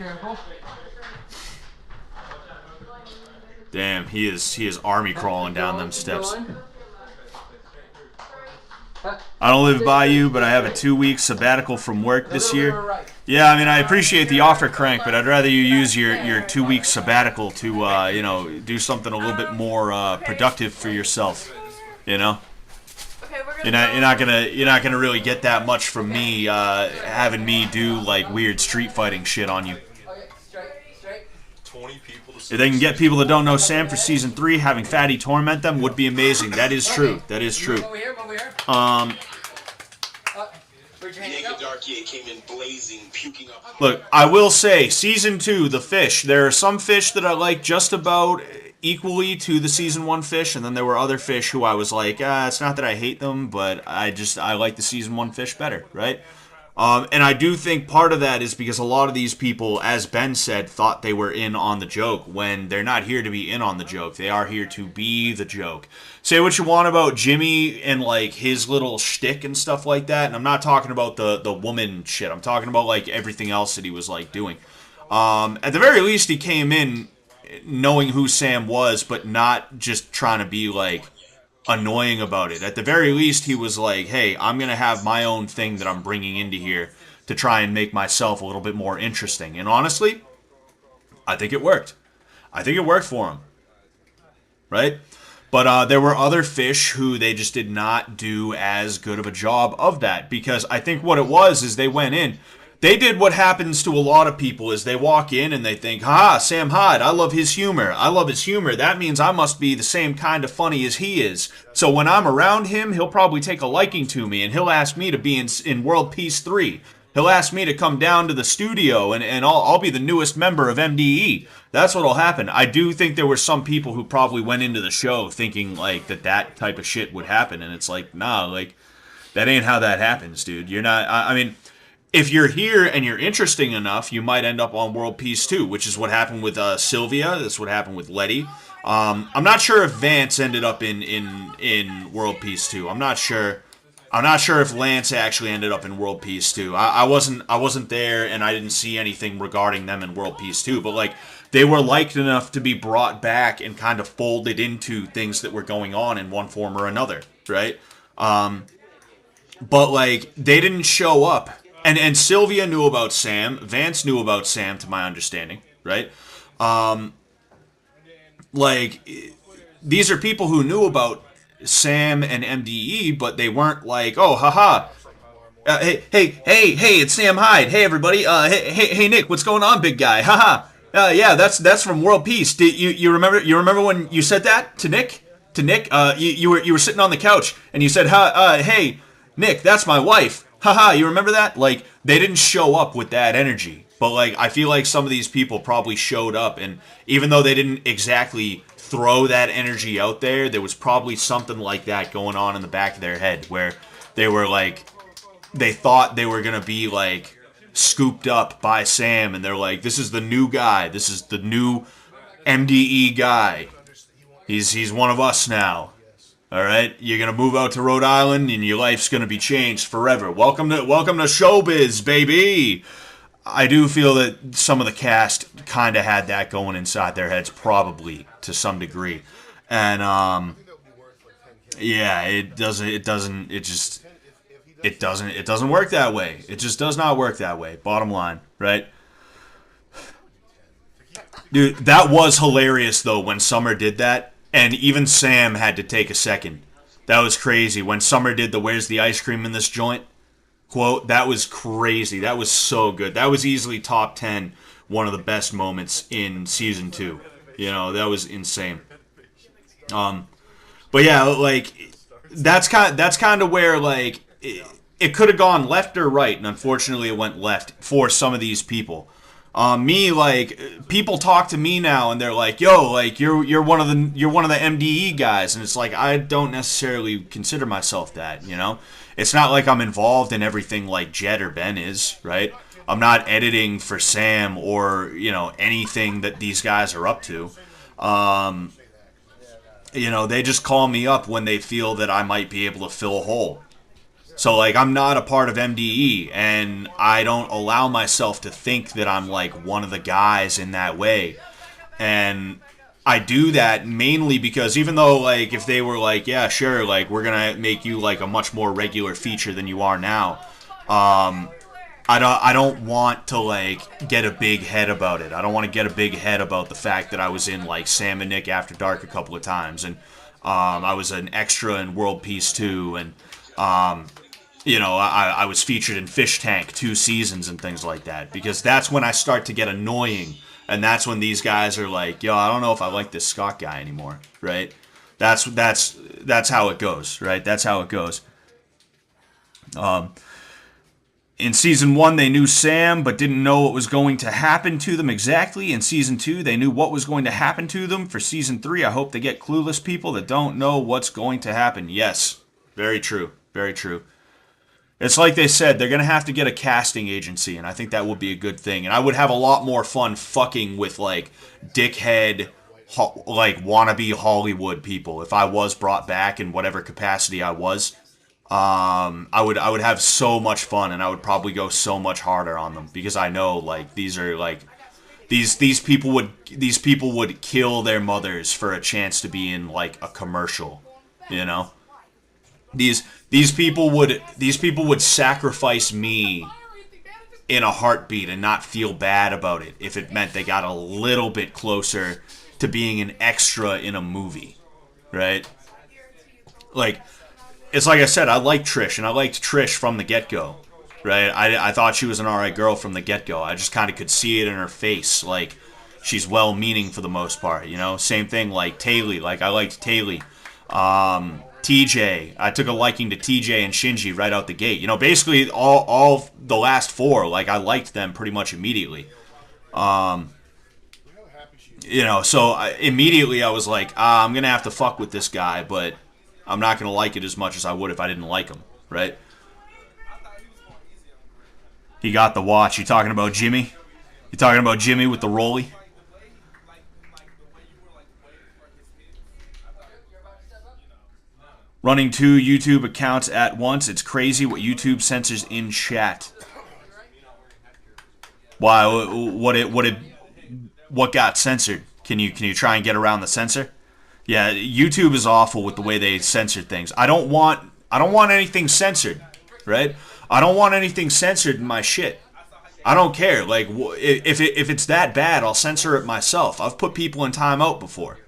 Damn, he is army crawling down them steps. I don't live by you, but I have a 2-week sabbatical from work this year. Yeah, I mean, I appreciate the offer, Crank, but I'd rather you use your 2-week sabbatical to, do something a little bit more productive for yourself. You know, you're not gonna really get that much from me having me do like weird street fighting shit on you. 20 people. If they can get people that don't know Sam for season 3, having Fatty torment them would be amazing. That is true. That is true. Came in blazing, puking up. Look, I will say, season 2, the fish. There are some fish that I like just about equally to the season 1 fish, and then there were other fish who I was like, it's not that I hate them, but I like the season 1 fish better, right? And I do think part of that is because a lot of these people, as Ben said, thought they were in on the joke when they're not here to be in on the joke. They are here to be the joke. Say what you want about Jimmy and like his little shtick and stuff like that, and I'm not talking about the woman shit. I'm talking about like everything else that he was like doing. At the very least, he came in knowing who Sam was, but not just trying to be like annoying about it. At the very least, he was like, hey, I'm going to have my own thing that I'm bringing into here to try and make myself a little bit more interesting. And honestly, I think it worked. I think it worked for him. Right? But there were other fish who they just did not do as good of a job of that. Because I think what it was is they went in. They did what happens to a lot of people is they walk in and they think, Sam Hyde, I love his humor. I love his humor. That means I must be the same kind of funny as he is. So when I'm around him, he'll probably take a liking to me and he'll ask me to be in World Peace 3. He'll ask me to come down to the studio and I'll be the newest member of MDE. That's what'll happen. I do think there were some people who probably went into the show thinking like that type of shit would happen. And it's like, nah, like that ain't how that happens, dude. You're not, I mean, if you're here and you're interesting enough, you might end up on World Peace 2, which is what happened with Sylvia. That's what happened with Letty. I'm not sure if Vance ended up in World Peace 2. I'm not sure. I'm not sure if Lance actually ended up in World Peace 2. I wasn't there, and I didn't see anything regarding them in World Peace 2. But like, they were liked enough to be brought back and kind of folded into things that were going on in one form or another, right? But like, they didn't show up. And Sylvia knew about Sam. Vance knew about Sam, to my understanding, right? Like, these are people who knew about Sam and MDE, but they weren't like, oh, haha. Hey, it's Sam Hyde. Hey, everybody. Hey, Nick, what's going on, big guy? Haha. Yeah, that's from World Peace. You remember when you said that to Nick? You were sitting on the couch and you said, hey, Nick, that's my wife. Haha, you remember that? Like, they didn't show up with that energy. But, like, I feel like some of these people probably showed up, and even though they didn't exactly throw that energy out there, there was probably something like that going on in the back of their head, where they were, like, they thought they were going to be, like, scooped up by Sam, and they're like, this is the new guy. This is the new MDE guy. He's one of us now. All right, you're gonna move out to Rhode Island, and your life's gonna be changed forever. Welcome to showbiz, baby. I do feel that some of the cast kind of had that going inside their heads, probably to some degree, and yeah, it doesn't work that way. It just does not work that way. Bottom line, right? Dude, that was hilarious though when Summer did that. And even Sam had to take a second. That was crazy. When Summer did the "Where's the ice cream in this joint?" quote, that was crazy. That was so good. That was easily top 10, one of the best moments in season 2. You know, that was insane. But yeah, like, that's kind of where, like, it could have gone left or right, and unfortunately it went left for some of these people. Like, people talk to me now and they're like, yo, like, you're one of the MDE guys, and it's like, I don't necessarily consider myself that, you know? It's not like I'm involved in everything like Jed or Ben is, right? I'm not editing for Sam or, you know, anything that these guys are up to. You know, they just call me up when they feel that I might be able to fill a hole. So, like, I'm not a part of MDE, and I don't allow myself to think that I'm, like, one of the guys in that way. And I do that mainly because even though, like, if they were like, yeah, sure, like, we're going to make you, like, a much more regular feature than you are now, I don't want to, like, get a big head about it. I don't want to get a big head about the fact that I was in, like, Sam and Nick After Dark a couple of times, and I was an extra in World Peace 2, and you know, I was featured in Fishtank 2 seasons and things like that, because that's when I start to get annoying, and that's when these guys are like, yo, I don't know if I like this Scott guy anymore, right? That's how it goes, right? That's how it goes. In season 1, they knew Sam, but didn't know what was going to happen to them exactly. In season 2, they knew what was going to happen to them. For season 3, I hope they get clueless people that don't know what's going to happen. Yes, very true, very true. It's like they said, they're going to have to get a casting agency, and I think that would be a good thing. And I would have a lot more fun fucking with, like, dickhead, like, wannabe Hollywood people if I was brought back in whatever capacity I was. I would have so much fun, and I would probably go so much harder on them, because I know, like, these are, like, these people would kill their mothers for a chance to be in, like, a commercial, you know? These people would sacrifice me in a heartbeat and not feel bad about it if it meant they got a little bit closer to being an extra in a movie, right? Like, it's like I said, I like Trish, and I liked Trish from the get-go, right? I thought she was an alright girl from the get-go. I just kind of could see it in her face, like, she's well-meaning for the most part, you know? Same thing like Taylor, like, I liked Taylor. TJ, I took a liking to TJ and Shinji right out the gate. You know, basically all the last 4, like, I liked them pretty much immediately. You know, so immediately I was like, I'm going to have to fuck with this guy, but I'm not going to like it as much as I would if I didn't like him, right? He got the watch. You talking about Jimmy? You talking about Jimmy with the rollie? Running 2 YouTube accounts at once. It's crazy what YouTube censors in chat. Why? What got censored? Can you try and get around the censor? Yeah, YouTube is awful with the way they censor things. I don't want anything censored, right? I don't want anything censored in my shit. I don't care. Like, if it's that bad, I'll censor it myself. I've put people in timeout before,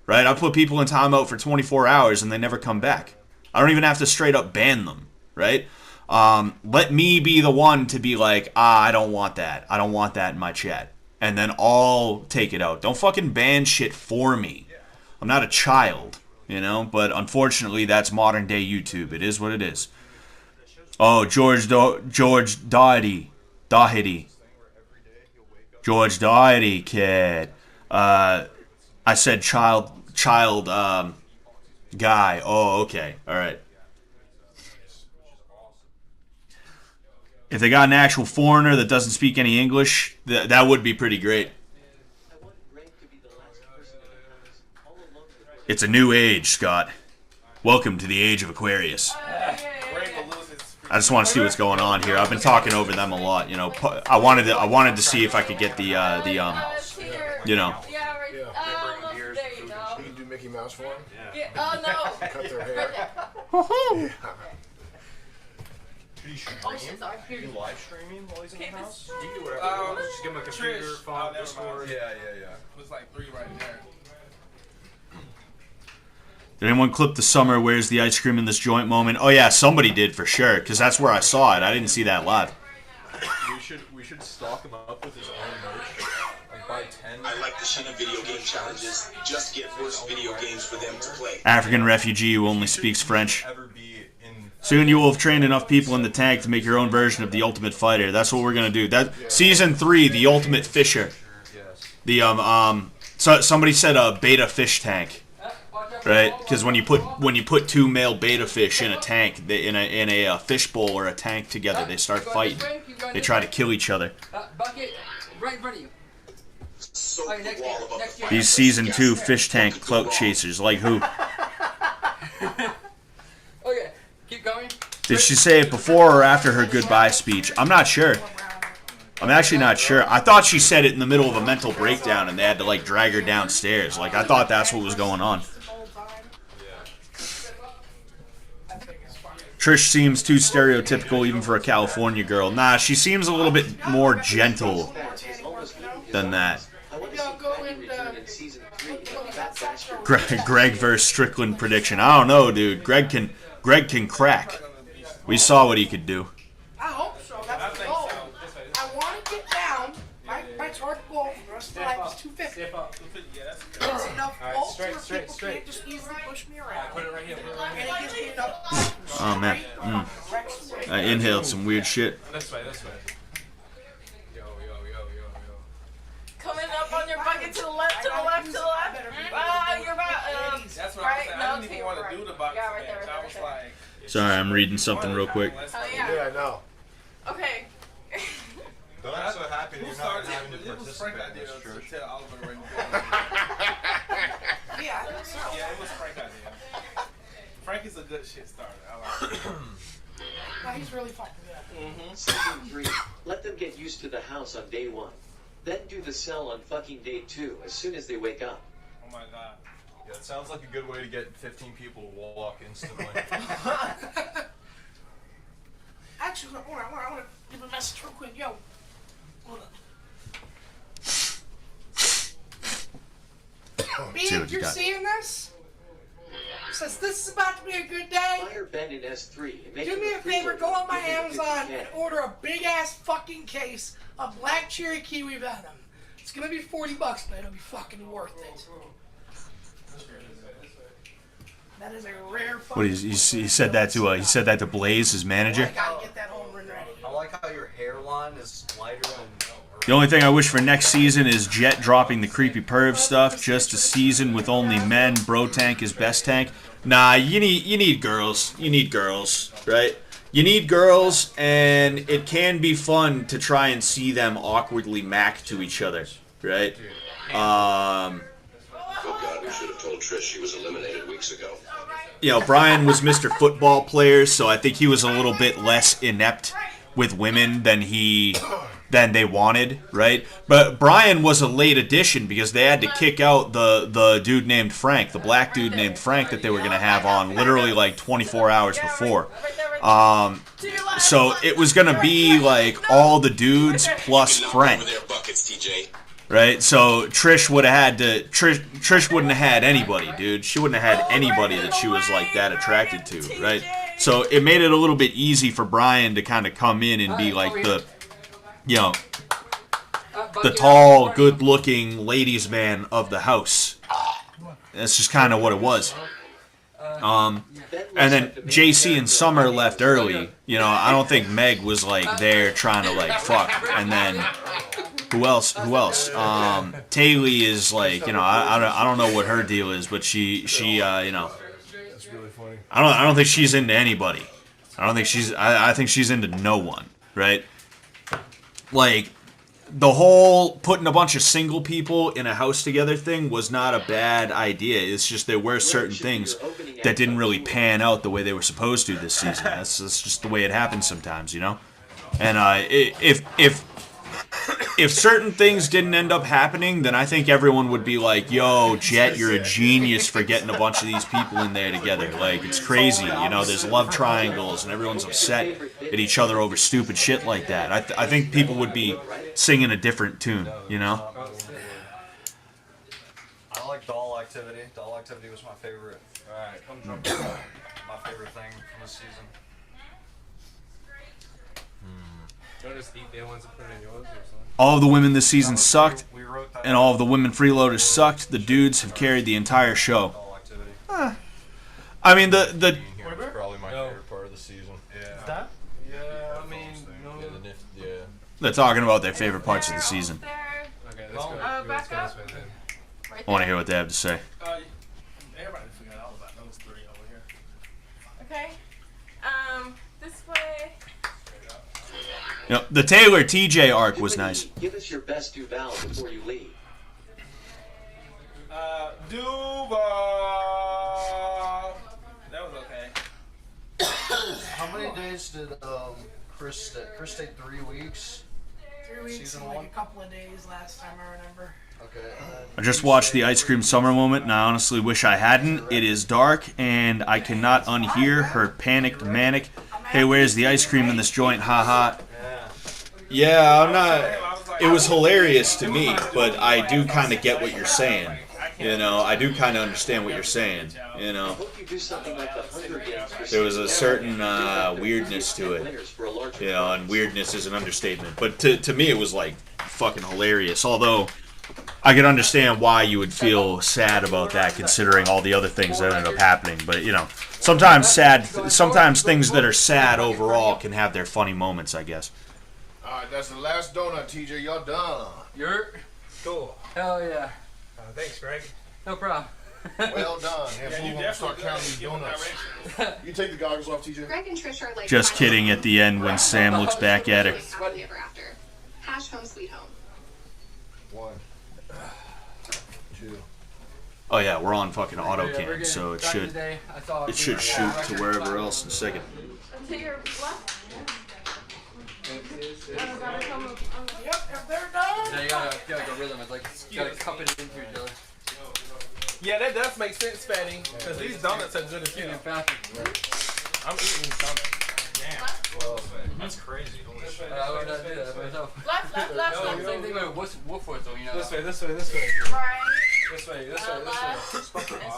right? I've put people in timeout for 24 hours and they never come back. I don't even have to straight up ban them, right? Let me be the one to be like, I don't want that. I don't want that in my chat. And then I'll take it out. Don't fucking ban shit for me. I'm not a child, you know? But unfortunately, that's modern day YouTube. It is what it is. Oh, George Doherty. George Doherty, kid. I said child guy. Oh, okay. All right. If they got an actual foreigner that doesn't speak any English, that would be pretty great. It's a new age, Scott. Welcome to the age of Aquarius. I just want to see what's going on here. I've been talking over them a lot, you know. I wanted to see if I could get the you know. You can do Mickey Mouse for him? Yeah. Oh, no. Cut their hair. Woohoo! Should he stream? Are you live streaming while he's in the house? You can do whatever. Just give him a computer, phone, Discord. Yeah. It was like 3 right there. Did anyone clip the summer where's the ice cream in this joint moment? Oh yeah, somebody did for sure, because that's where I saw it. I didn't see that live. We should stock him up with his own merch. Like buy 10. I like the shitty video game challenges. Just get worse video games for them to play. African refugee who only speaks French. Soon you will have trained enough people in the tank to make your own version of the Ultimate Fighter. That's what we're gonna do. That season 3, the Ultimate Fisher. The so somebody said a beta fish tank. Right, because when you put 2 male beta fish in a tank, in a fish bowl or a tank together, they start fighting. They try to kill each other. Bucket right in front of you. These season 2 fish tank clout chasers, like who? Okay, keep going. Did she say it before or after her goodbye speech? I'm not sure. I'm actually not sure. I thought she said it in the middle of a mental breakdown and they had to like drag her downstairs. Like I thought that's what was going on. Trish seems too stereotypical even for a California girl. Nah, she seems a little bit more gentle than that. Greg versus Strickland prediction. I don't know, dude. Greg can crack. We saw what he could do. I hope so. That's the goal. I want to get down. My target goal for the rest of my life is 250. That's enough goals where people can't just easily push me around. Put it right here. And it gives me enough. Oh man, I inhaled some weird shit. This way. Coming up on your bucket to the left. You're about That's what right. I didn't even want to do the bucket. Yeah, right there. I was like. Sorry, I'm reading something real quick. Oh yeah. Yeah, I know. Okay. But I'm so happy that you're not having to participate in this, Trish. Yeah, it was Frank's idea. Frank is a good shit starter. I like it. No, he's really fucking good. Season 3. Let them get used to the house on day 1. Then do the cell on fucking day 2 as soon as they wake up. Oh my god. Yeah, it sounds like a good way to get 15 people to walk instantly. Actually, I want to give a message real quick. Yo, hold on. B, if you're seeing this, since this is about to be a good day, Fire Ben in S3 and make do me a favor, go on my Amazon and order a big ass fucking case of black cherry kiwi venom. It's gonna be $40, but it'll be fucking worth it. That is a rare fucking. What he said that to Blaze, his manager. I gotta get that home run ready. I like how your hairline is lighter than. The only thing I wish for next season is Jet dropping the creepy perv stuff. Just a season with only men. Bro tank is best tank. Nah, you need girls. You need girls, right? You need girls, and it can be fun to try and see them awkwardly mac to each other, right? Good God, we should have told Trish she was eliminated weeks ago. You know, Brian was Mr. Football Player, so I think he was a little bit less inept with women than they wanted, right? But Brian was a late addition because they had to kick out the dude named Frank, the black dude named Frank that they were going to have on literally like 24 hours before. So it was going to be like all the dudes plus Frank. Right? So Trish would have had to Trish wouldn't have had anybody, dude. She wouldn't have had anybody that she was like that attracted to, right? So it made it a little bit easy for Brian to kind of come in and be like the tall, good-looking ladies' man of the house. That's just kind of what it was. And then JC and Summer left early. You know, I don't think Meg was like there trying to like fuck. And then who else? Taylor is like, you know, I don't know what her deal is, but she you know, I don't think she's into anybody. I think she's into no one, right? Like, the whole putting a bunch of single people in a house together thing was not a bad idea. It's just there were certain things that didn't really pan out the way they were supposed to this season. That's just the way it happens sometimes, you know? And if certain things didn't end up happening, then I think everyone would be like, yo, Jet, you're a genius for getting a bunch of these people in there together. Like, it's crazy, you know, there's love triangles, and everyone's upset at each other over stupid shit like that. I think people would be singing a different tune, you know? I like doll activity. Doll activity was my favorite. Alright, come jump in. My favorite thing from this season. Do you just eat the ones and put it in yours or something? All of the women this season sucked, and all of the women freeloaders sucked. The dudes have carried the entire show. I mean, the was probably my favorite part of the season. Is that? Yeah, I mean, no. Yeah. They're talking about their favorite parts of the season. Okay, let's go. Back up. I want to hear what they have to say. Everybody figured out about those three over here. Okay. This way. You know, the Taylor TJ arc was nice. Give us your best Duval before you leave. Duval. That was okay. How many days did Chris stay? Chris stayed 3 weeks. 3 weeks Season and like one? a couple of days last time I remember. Okay. I just watched the Ice Cream Summer moment, and I honestly wish I hadn't. It is dark, and I cannot unhear her panicked manic. Hey, where's the ice cream in this joint? Ha ha. Yeah, I'm not. It was hilarious to me, but I do kind of get what you're saying. You know, I do kind of understand what you're saying. You know, there was a certain weirdness to it. You know, and weirdness is an understatement. But to me, it was like fucking hilarious. Although I could understand why you would feel sad about that, considering all the other things that ended up happening. But you know, sometimes things that are sad overall can have their funny moments, I guess. Alright, that's the last donut, TJ. Y'all done. You're Cool. hell yeah. Thanks, Greg. No problem. Well done. Have you to start counting these donuts. You take the goggles off, TJ. Greg and Trish are like Just kidding at the end when Sam looks back at her. happily ever after. Hash home sweet home. 1, 2. Oh yeah, we're on fucking auto cam, so it should shoot to wherever else in a second. To your left. Yep, if they're done. Yeah, you gotta feel like a rhythm. It's like you gotta cup it into each other. Yeah, that does make sense, Fatty. Because these donuts are good as hell. I'm eating these donuts. Damn. Well, that's crazy. Holy shit. I learned how to do that by myself. Left. Same thing with Wolfwood, though, you know. This way. Right. This way.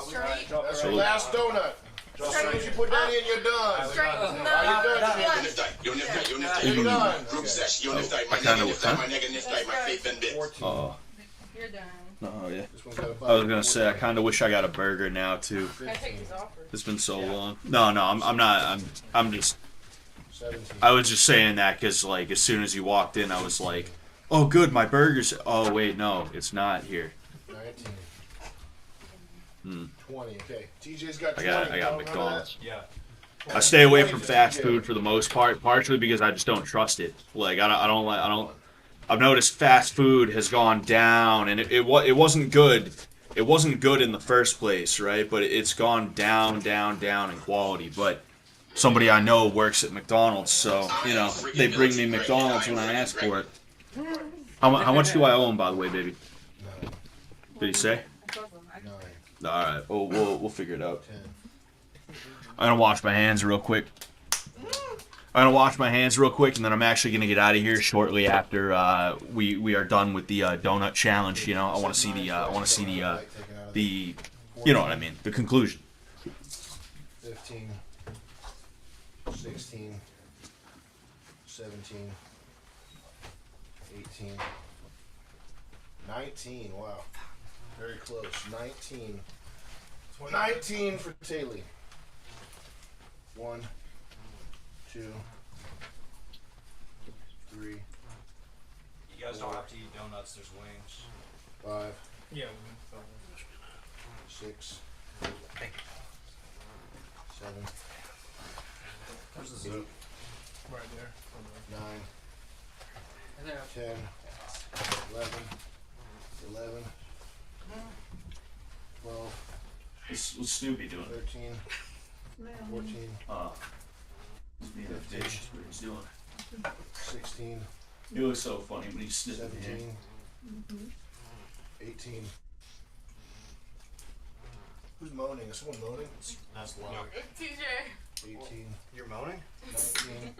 Straight. That's your last donut. As soon as you put that in, you're done. Straight. Oh. You're done. Oh yeah. I was gonna say I kind of wish I got a burger now too. Can I take these off? It's been so long. No, I'm not. I'm just. I was just saying that because like as soon as you walked in, I was like, oh good, my burger's. Oh wait, no, it's not here. 19. 20. Okay. TJ's got 20. I got McDonald's. Yeah. I stay away from fast food for the most part, partially because I just don't trust it. Like I don't. I've noticed fast food has gone down, and it wasn't good. It wasn't good in the first place, right? But it's gone down in quality. But somebody I know works at McDonald's, so you know they bring me McDonald's when I ask for it. How much do I owe him, by the way, baby? Did he say? All right, we'll figure it out. I'm gonna wash my hands real quick. And then I'm actually gonna get out of here shortly after we are done with the donut challenge. You know, I want to see the you know what I mean, the conclusion. 15, 16, 17, 18, 19. Wow, very close. 19. 19 for Taylor. 1, 2, 3. You guys don't have to eat donuts. There's wings. 5. Yeah. 6. 7. There's the 8. soup. Right there. 9. 10. 11. 12. What's Snoopy doing? 13. 14. Fish. What he's doing. 16. He looks so funny when he's sniffing 17. here. 18. Who's moaning? Is someone moaning? That's low. It's TJ. 18. You're moaning? 19.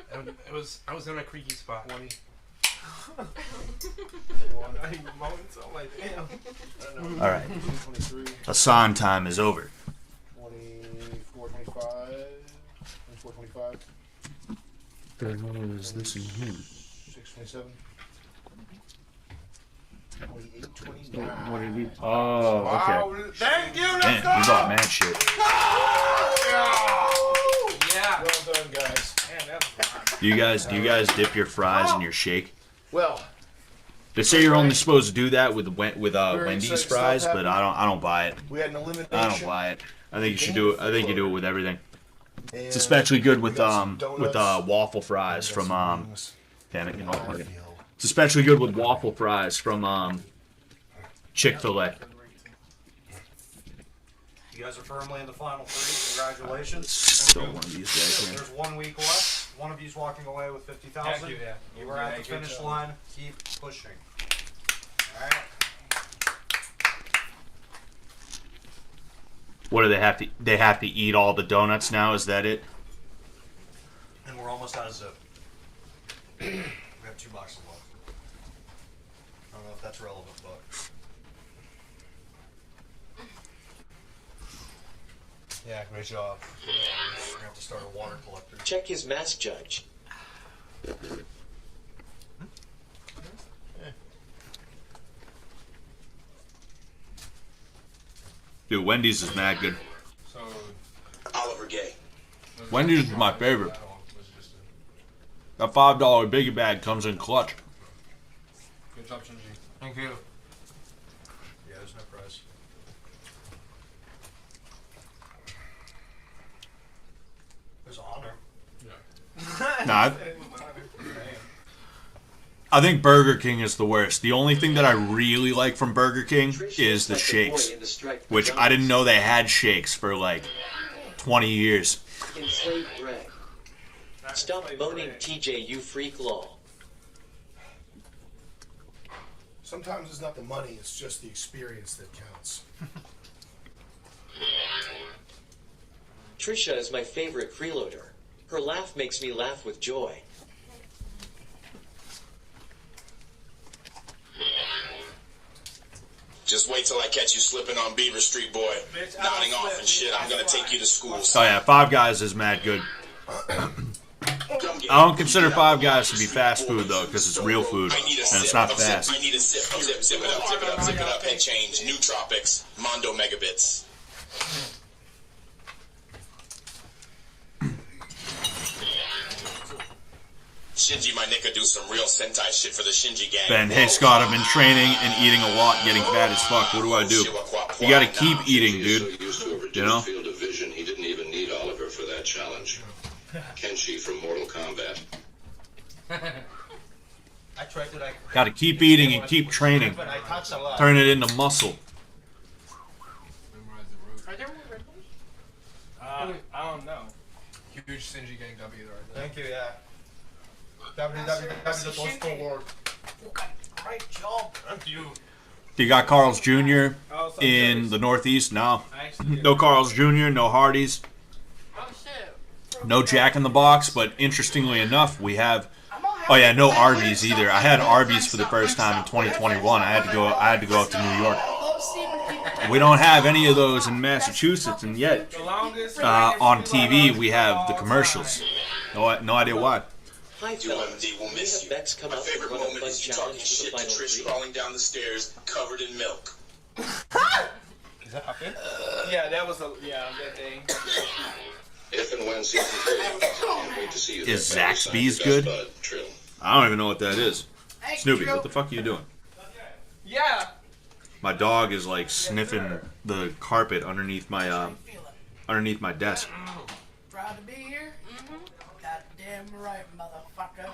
I was in a creaky spot. 20. I ain't moaning, so I'm like, damn. All right. 23. Hassan time is over. 24, 25. 24, 25. What is this in here? 6, 27. 28, 29. What did he? Oh, okay. Thank you, Man, we bought mad shit. Yeah. Well done, guys. Man, that's Do you guys dip your fries in your shake? Well, They say you're only supposed to do that with Wendy's exciting fries, stuff but I don't buy it. we had an elimination. I don't buy it. I think you should do it. I think you do it with everything. And It's especially good with we got some donuts. waffle fries We got from some wings. damn it, you know, okay. It's especially good with waffle fries from Chick-fil-A. You guys are firmly in the final 3. Congratulations. Still one of these guys here. There's 1 week left. One of you's walking away with 50,000. Thank you, yeah. You were at the finish line. Keep pushing. All right. What do they have to? They have to eat all the donuts now. Is that it? And we're almost out of zip. We have 2 boxes left. I don't know if that's relevant, but. Yeah, great job. We're gonna have to start a water collector. Check his mask, Judge. Dude, Wendy's is mad good. So, Oliver Gay. Wendy's is my favorite. That $5 biggie bag comes in clutch. good job, Shinji. Thank you. Yeah, there's no prize. There's honor. Nah, I think Burger King is the worst. The only thing that I really like from Burger King is the shakes, which I didn't know they had shakes for like 20 years. Enslaved Greg. Stop moaning, TJ, you freak law. Sometimes it's not the money, it's just the experience that counts. Trisha is my favorite freeloader. Her laugh makes me laugh with joy. Just wait till I catch you slipping on Beaver Street, boy. Nodding off and shit. I'm gonna take you to school. Oh yeah, Five Guys is mad good. I don't consider Five Guys to be fast food though, because it's real food and it's not fast. I need a sip. Zip it up, zip it up, zip it up. Head change. New Tropics. Mondo Megabits. Shinji, my nigga, do some real Sentai shit for the Shinji gang. Ben, hey Scott, I've been training and eating a lot, getting fat as fuck. What do I do? You gotta keep eating, dude. You know? conclusion, he didn't even need Oliver for that challenge. Kenshi from Mortal Kombat. I tried to like. Got to keep eating and keep training. But I touched a lot. Turn it into muscle. Are there more Red Bulls? I don't know. Huge Shinji gang W right there. Thank you, yeah. www.world. Great job. Thank you. You got Carl's Jr. in the Northeast? No. No Carl's Jr., no Hardee's. No Jack in the Box, but interestingly enough, we have... Oh yeah, no Arby's either. I had Arby's for the first time in 2021. I had to go up to New York. We don't have any of those in Massachusetts, and yet on TV we have the commercials. No idea why. Hi, UMD will miss you. My favorite moment is you talking shit to Trish crawling down the stairs covered in milk. Is that happen? Yeah, that was that thing. If and when season 3, can't wait to see you. Is Zaxby's good? I don't even know what that is. Snoopy, what the fuck are you doing? Yeah. My dog is like sniffing the carpet underneath my desk. Proud to be here? Goddamn right, motherfucker.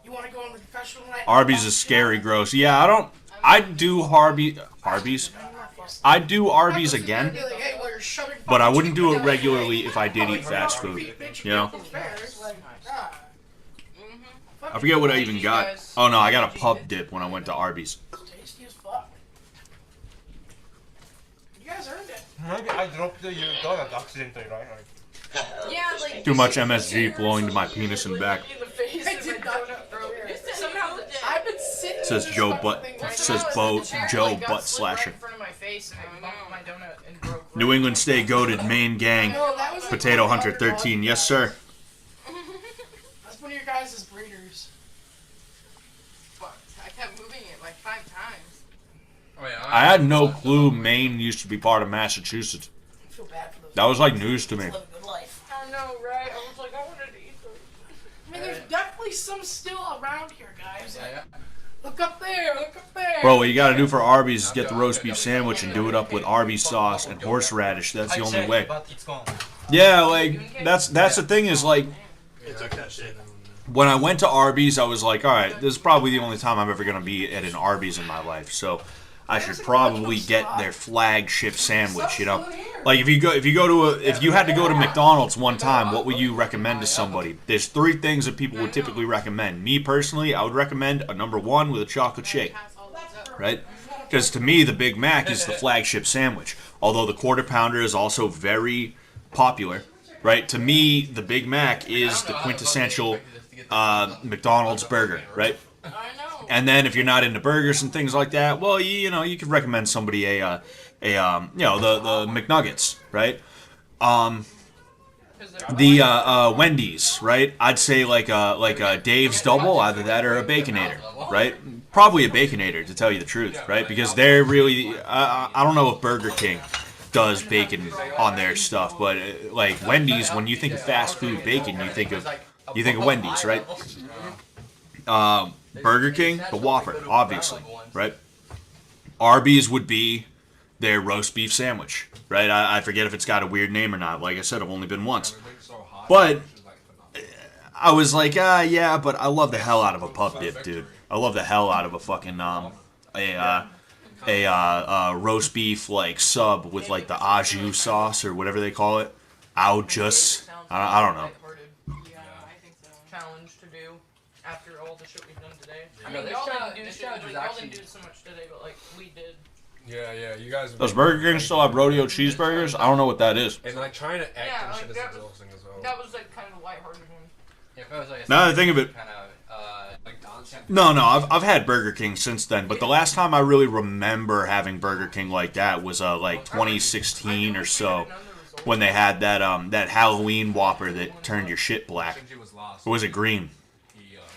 You want to go on the professional night? Arby's is scary gross. Yeah, I do Arby's. I do Arby's again, but I wouldn't do it regularly if I did eat fast food. You know? I forget what I even got. Oh no, I got a pub dip when I went to Arby's. Tasty as fuck. You guys earned it. Maybe I dropped the donut accidentally, right? Yeah, like Too much MSG flowing to my penis and back. somehow I've been sitting. Says Joe Butt. Says Joe Butt Slasher. New England Stay Goated Main Gang. Potato Hunter 13. Yes, sir. That's one of your guys' breeders. Fuck, I kept moving it like 5 times. Oh, yeah, I had no clue Maine used to be part of Massachusetts. I feel bad for those. That was like news to me. Live a good life. I know, right? I was like, I wanted to eat those. I mean, there's definitely some still around here, guys. Look up there, look up there. Bro, what you gotta do for Arby's is get the roast beef sandwich and do it up with Arby's sauce and horseradish. That's the only way. Yeah, like, that's the thing is, like, when I went to Arby's, I was like, alright, this is probably the only time I'm ever gonna be at an Arby's in my life, so I should probably get their flagship sandwich, you know? Like, if you had to go to McDonald's one time, what would you recommend to somebody? There's 3 things that people would typically recommend. Me, personally, I would recommend a number 1 with a chocolate shake, right? Because to me, the Big Mac is the flagship sandwich. Although the Quarter Pounder is also very popular, right? To me, the Big Mac is the quintessential McDonald's burger, right? And then if you're not into burgers and things like that, well, you could recommend somebody the McNuggets, right? The Wendy's, right? I'd say like a Dave's Double, either that or a Baconator, right? Probably a Baconator, to tell you the truth, right? Because they're really, I don't know if Burger King does bacon on their stuff, but like Wendy's, when you think of fast food bacon, you think of Wendy's, right? Burger King, the Whopper, obviously, right? Arby's would be their roast beef sandwich, right? I forget if it's got a weird name or not. Like I said, I've only been once. But I was like, yeah, but I love the hell out of a pub dip, dude. I love the hell out of a fucking roast beef like sub with like the au jus sauce or whatever they call it. Au jus. I don't know. Challenge to do after all the shit we've done today. I No, mean, this y'all challenge- didn't do this shit. challenge was Y'all actually- didn't do so much today, but like we did. Yeah, you guys. Does Burger King still have rodeo cheeseburgers? I don't know what that is. And like trying to act Yeah, and like shit is that was, exhausting as well. that was like kind of a lighthearted one. If it was like Now that I think of it, like no, I've had Burger King since then, but the last time I really remember having Burger King like that was like 2016 or so, when they had that Halloween Whopper that turned your shit black. Or was it green?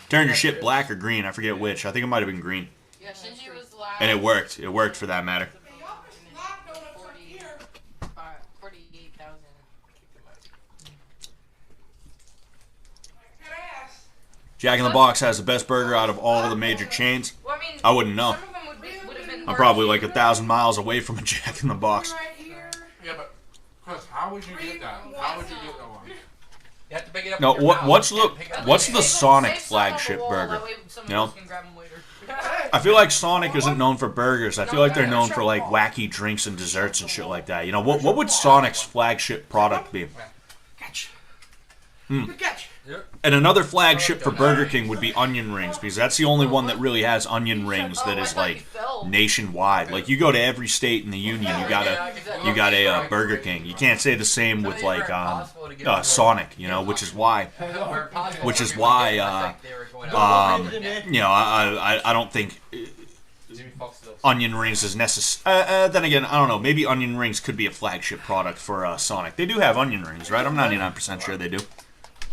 Turned your shit black or green? I forget which. I think it might have been green. Yeah, Shinji was last. And it worked. It worked for that matter. 48,000. Jack in the Box has the best burger out of all the major chains. Well, I mean, I wouldn't know. some of them would have been I'm probably like 1,000 miles away from a Jack in the Box. Yeah, but Chris, how How would you get that? How would you get that one? You have to pick it up. No, with your mouth. what's You the can't pick it up what's with the your hand. Sonic flagship burger? You know, I feel like Sonic isn't known for burgers. I feel like they're known for like wacky drinks and desserts and shit like that. You know, what would Sonic's flagship product be? Good catch. And another flagship for Burger King would be onion rings, because that's the only one that really has onion rings that is like nationwide. Like you go to every state in the union, you got a Burger King. You can't say the same with like Sonic, you know, which is why you know, I don't think onion rings is necessary. Then again, I don't know. Maybe onion rings could be a flagship product for Sonic. They do have onion rings, right? I'm 99% sure they do.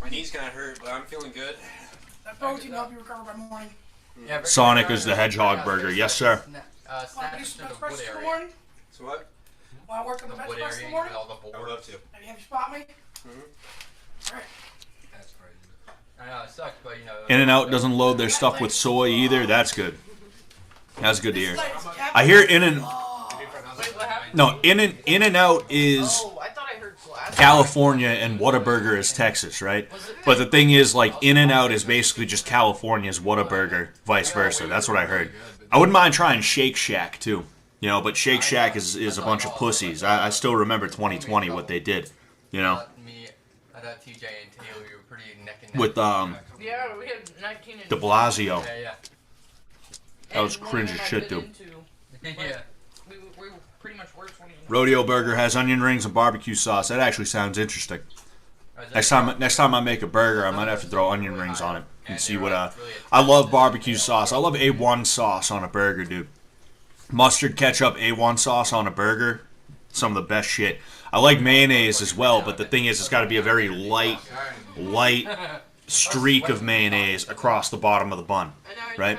My knee's kind of hurt, but I'm feeling good. That protein help you recover by morning. Sonic is the Hedgehog burger. Yes, sir. Want to do some bench press in the morning? So what? Want to work on the bench press in the morning? I would love to. Maybe have you spot me? Alright. That's crazy. I know, it sucks, but you know. In-N-Out doesn't load their stuff with soy either. That's good. That's good to hear. I hear In-N-Out is California and Whataburger is Texas, right? But the thing is, like, In-N-Out is basically just California's Whataburger, vice versa. That's what I heard. I wouldn't mind trying Shake Shack, too. You know, but Shake Shack is a bunch of pussies. I still remember 2020, what they did, you know? I thought TJ and Taylor were pretty neck and neck. With, Yeah, we had 19 De Blasio. Yeah. That was cringe as shit, dude. Yeah. We pretty much worked 20 minutes. Rodeo Burger has onion rings and barbecue sauce. That actually sounds interesting. Next time I make a burger, I might have to throw onion rings on it and see what. I love barbecue sauce. I love A1 sauce on a burger, dude. Mustard, ketchup, A1 sauce on a burger, some of the best shit. I like mayonnaise as well, but the thing is, it's got to be a very light streak of mayonnaise across the bottom of the bun, right?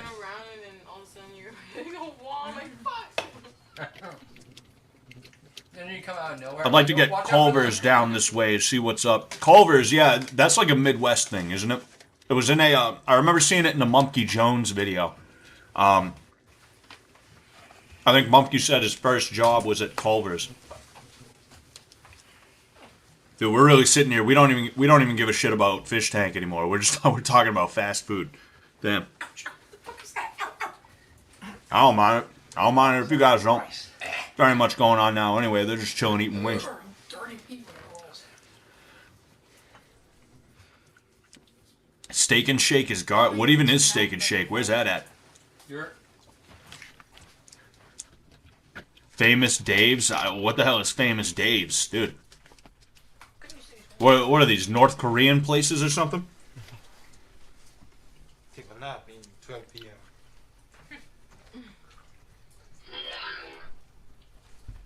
I'd like to get Culver's down this way to see what's up. Culver's, yeah, that's like a Midwest thing, isn't it? It was in a, I remember seeing it in a Mumpke Jones video. I think Mumpke said his first job was at Culver's. Dude, we're really sitting here. We don't even give a shit about Fishtank anymore. We're talking about fast food. Damn. I don't mind it. I don't mind it if you guys don't. Very much going on now. Anyway, they're just chilling, eating wings. Steak and Shake is what even is Steak and Shake? Where's that at? Famous Dave's? What the hell is Famous Dave's, dude? What are these, North Korean places or something? Take a nap in 12 p.m.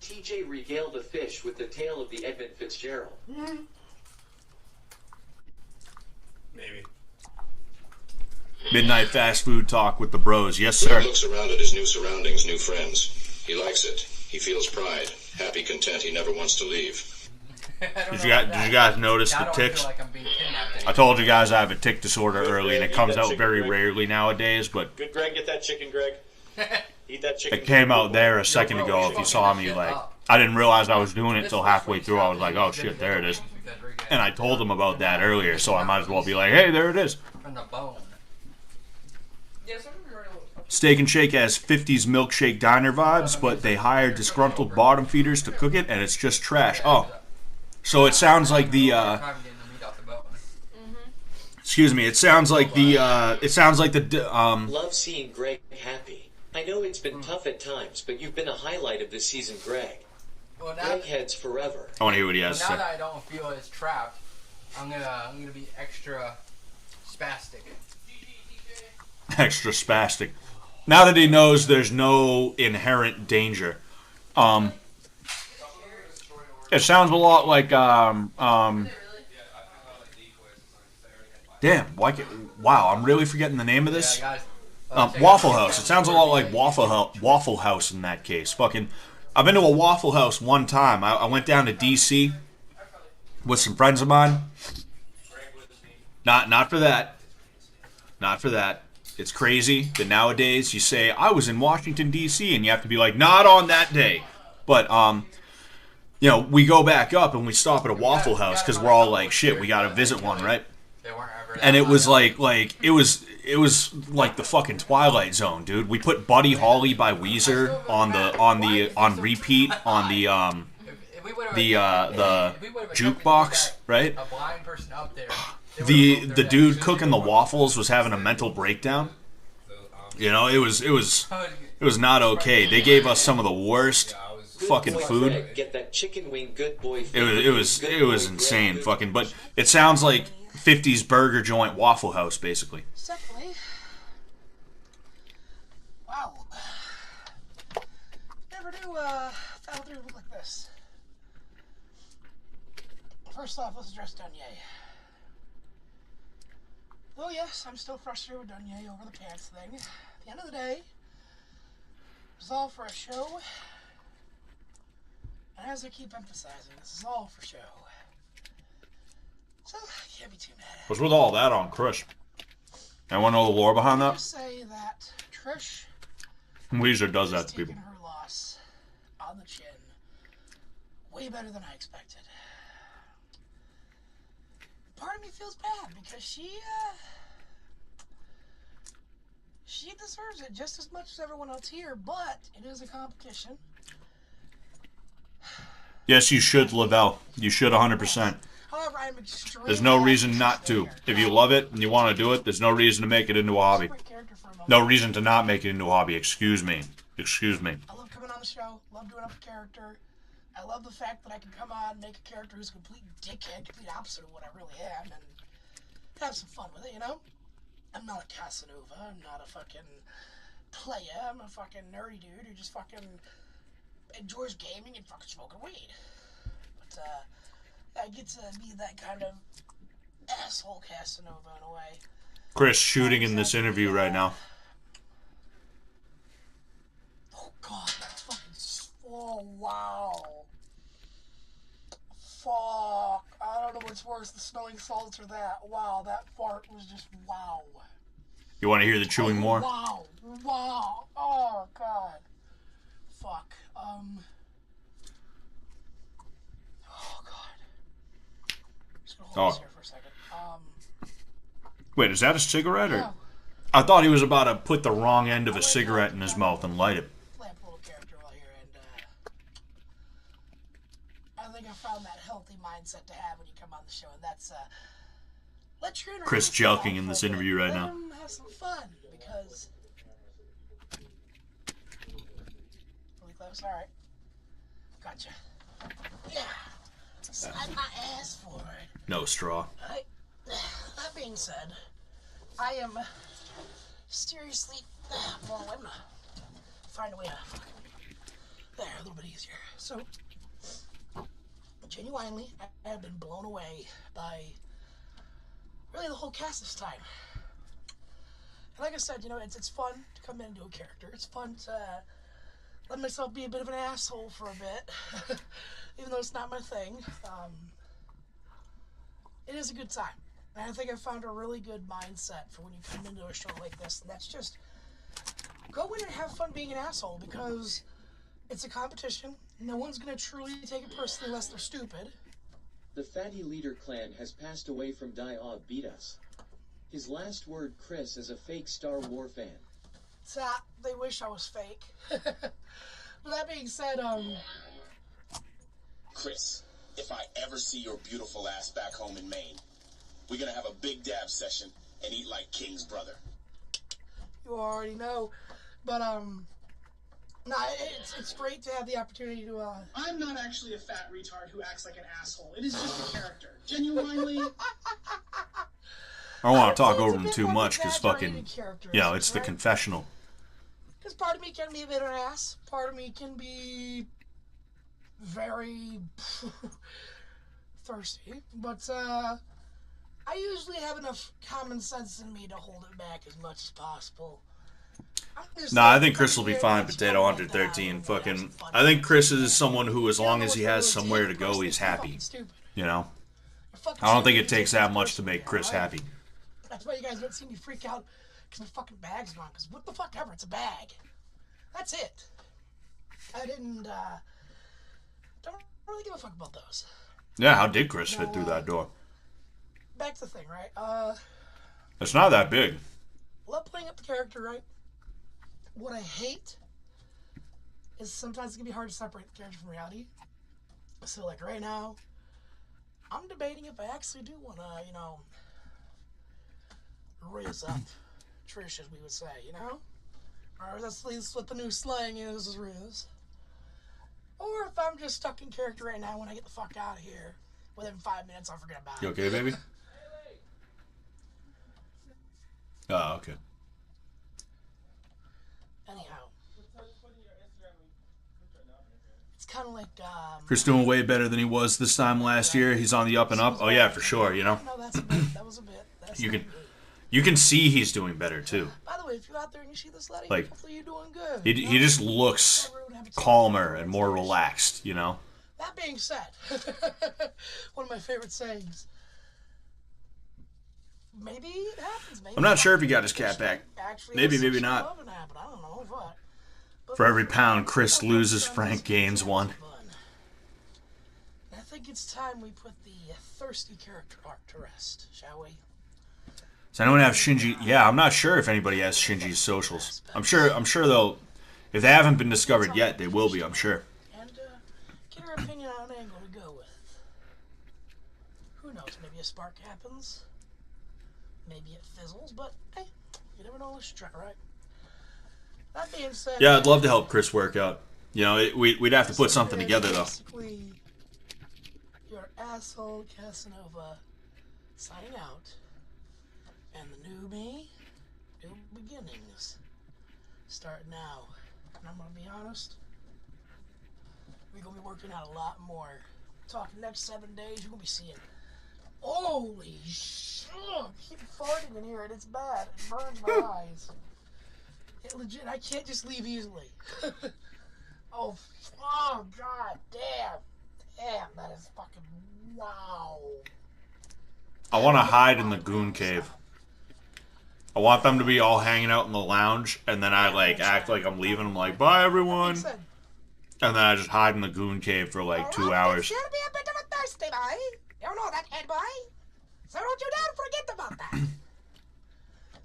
TJ regaled a fish with the tale of the Edmund Fitzgerald. Maybe. Midnight fast food talk with the bros. Yes, sir. He looks around at his new surroundings, new friends. He likes it. He feels pride. Happy, content. He never wants to leave. Did you guys notice the ticks? I told you guys I have a tick disorder early, and it comes out very rarely nowadays, but Good, Greg. Get that chicken, Greg. Eat that chicken. it came out there a second ago. If you saw me, like, I didn't realize I was doing it till halfway through. I was like, oh shit, there it is. And I told them about that earlier, so I might as well be like, hey, there it is. From the bone. Steak and Shake has 50s milkshake diner vibes, but they hire disgruntled bottom feeders to cook it, and it's just trash. Oh, so it sounds like the. Excuse me. It sounds like the. Love seeing Greg happy. I know it's been tough at times, but you've been a highlight of this season, Greg. Well, Greg heads forever. I want to hear what he has to now say. that I don't feel as trapped, I'm gonna be extra spastic. Extra spastic. Now that he knows there's no inherent danger, it sounds a lot like damn. Wow, I'm really forgetting the name of this. Waffle House. It sounds a lot like Waffle House in that case. Fucking, I've been to a Waffle House one time. I went down to DC with some friends of mine. Not for that. Not for that. It's crazy that nowadays you say, I was in Washington, D.C., and you have to be like, not on that day. But you know, we go back up and we stop at a Waffle House because we're all like, shit, we gotta visit one, right? And it was like it was like the fucking Twilight Zone, dude. We put Buddy Holly by Weezer on repeat on the jukebox, right? A blind person up there. The dude cooking the waffles was having a mental breakdown. You know, it was not okay. They gave us some of the worst fucking food. Get that chicken wing, good boy. It was insane, fucking. But it sounds like 50s burger joint Waffle House, basically. Secondly, wow, never knew Final 3 would look like this. First off, let's address Dunye. Oh yes, I'm still frustrated with Dunye over the pants thing. At the end of the day, it was all for a show. And as I keep emphasizing, this is all for show. So, I can't be too mad. What's with all that on Chris? I want to know the lore behind I'll that. just say that Trish Weezer does that to people. taken her loss on the chin way better than I expected. Part of me feels bad because she deserves it just as much as everyone else here, but it is a competition. Yes, you should, Lavelle. You should 100%. However, I'm extremely There's no reason not to. If you love it and you want to do it, there's no reason to make it into a hobby. No reason to not make it into a hobby. Excuse me. Excuse me. I love coming on the show, love doing up a character. I love the fact that I can come on and make a character who's a complete dickhead, complete opposite of what I really am, and have some fun with it, you know? I'm not a Casanova, I'm not a fucking player, I'm a fucking nerdy dude who just fucking enjoys gaming and fucking smoking weed. But, I get to be that kind of asshole Casanova in a way. Chris shooting in this interview right now. Oh god, that's fucking... Oh, wow. Fuck. I don't know what's worse, the smelling salts or that. Wow, that fart was just wow. You want to hear the chewing more? Wow. Wow. Oh, God. Fuck. Oh, God. Just gonna hold this here for a second. Wait, is that a cigarette? Or Yeah. I thought he was about to put the wrong end of a cigarette in his mouth and light it. Play up a little character while here, and I think I found that healthy mindset to have when you come on the show, and that's let your inner Chris joking in this interview right now. Let them have some fun, because really close. All right, gotcha. Yeah, slide my ass forward. No straw. That being said, I am seriously well, I'm gonna find a way to there a little bit easier. So, genuinely, I have been blown away by really the whole cast this time. And like I said, you know, it's fun to come in and do a character. It's fun to let myself be a bit of an asshole for a bit, even though it's not my thing. It is a good time. And I think I found a really good mindset for when you come into a show like this. And that's just go in and have fun being an asshole, because it's a competition. No one's going to truly take it personally unless they're stupid. The Fatty Leader clan has passed away from Die Of Beat Us. His last word, Chris, is a fake Star Wars fan. So, they wish I was fake. But that being said, Chris, if I ever see your beautiful ass back home in Maine, we're gonna have a big dab session and eat like King's brother. You already know. But, it's great to have the opportunity to, I'm not actually a fat retard who acts like an asshole. It is just a character. Genuinely. I don't want to talk over him too much because fucking, you know, it's the confessional. Because part of me can be a bit of an ass. Part of me can be very thirsty. But, I usually have enough common sense in me to hold it back as much as possible. Nah, I think Chris will be fine. Potato 113. Fucking, I think Chris is someone who, as long as he has somewhere to go, he's happy. You know? I don't think it takes that much to make Chris happy. That's why you guys don't see me freak out because my fucking bag's gone. Because what the fuck ever, it's a bag. That's it. I didn't, don't really give a fuck about those. Yeah, how did Chris fit through that door? Back to the thing, right? It's not that big. Love playing up the character, right? What I hate is sometimes it can be hard to separate the character from reality. So, like, right now, I'm debating if I actually do want to, you know, raise up Trish, as we would say, you know? Or that's at least what the new slang is Riz. Or if I'm just stuck in character right now, when I get the fuck out of here, within 5 minutes, I'll forget about it. You okay, baby? Oh, okay. Anyhow. It's kind of like, Chris doing way better than he was this time last year. He's on the up and up. Oh, yeah, for sure, you know? No, that's a bit. That was a bit. That's You can see he's doing better, too. By the way, if you're out there and you see this lady, Like, hopefully you're doing good. He just looks calmer and more relaxed, you know? That being said, one of my favorite sayings. Maybe it happens. Maybe I'm not sure if he got his cat back. Maybe, maybe not. I don't know, but For every pound Chris loses, Frank gains one. I think it's time we put the thirsty character arc to rest, shall we? Does anyone have Shinji? Yeah, I'm not sure if anybody has Shinji's socials. I'm sure they'll. If they haven't been discovered yet, they will be. I'm sure. And get her opinion on an angle to go with. Who knows? Maybe a spark happens. Maybe it fizzles, but hey, you never know. Let's try, right? That being said, Yeah, I'd love to help Chris work out. You know, we'd have to put something together though. Basically, your asshole Casanova signing out, and the new me, new beginnings, start now. And I'm gonna be honest, we're gonna be working out a lot more. Talking next 7 days, you're gonna be seeing. Holy shit! I keep farting in here and it's bad. It burns my eyes. It legit, I can't just leave easily. Oh, god damn. Damn, that is fucking wow. I want to hide in the goon cave. I want them to be all hanging out in the lounge, and then I like act like I'm leaving. I'm like, bye everyone. And then I just hide in the goon cave for like 2 hours. You'll be a bit of a thirsty boy. You know that, head boy. So don't you dare forget about that.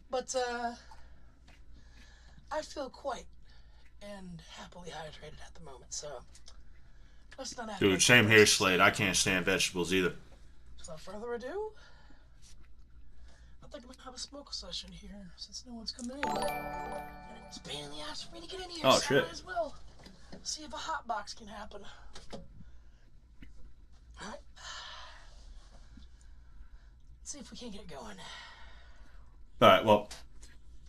But, I feel quite and happily hydrated at the moment, so let's not act Dude, like same here, Slade. I can't stand vegetables either. Without further ado, I think I'm gonna have a smoke session here since no one's coming in. And it's a pain in the ass for me to get in here, Oh, so shit. I might as well see if a hot box can happen. Alright. Let's see if we can get it going. Alright, well,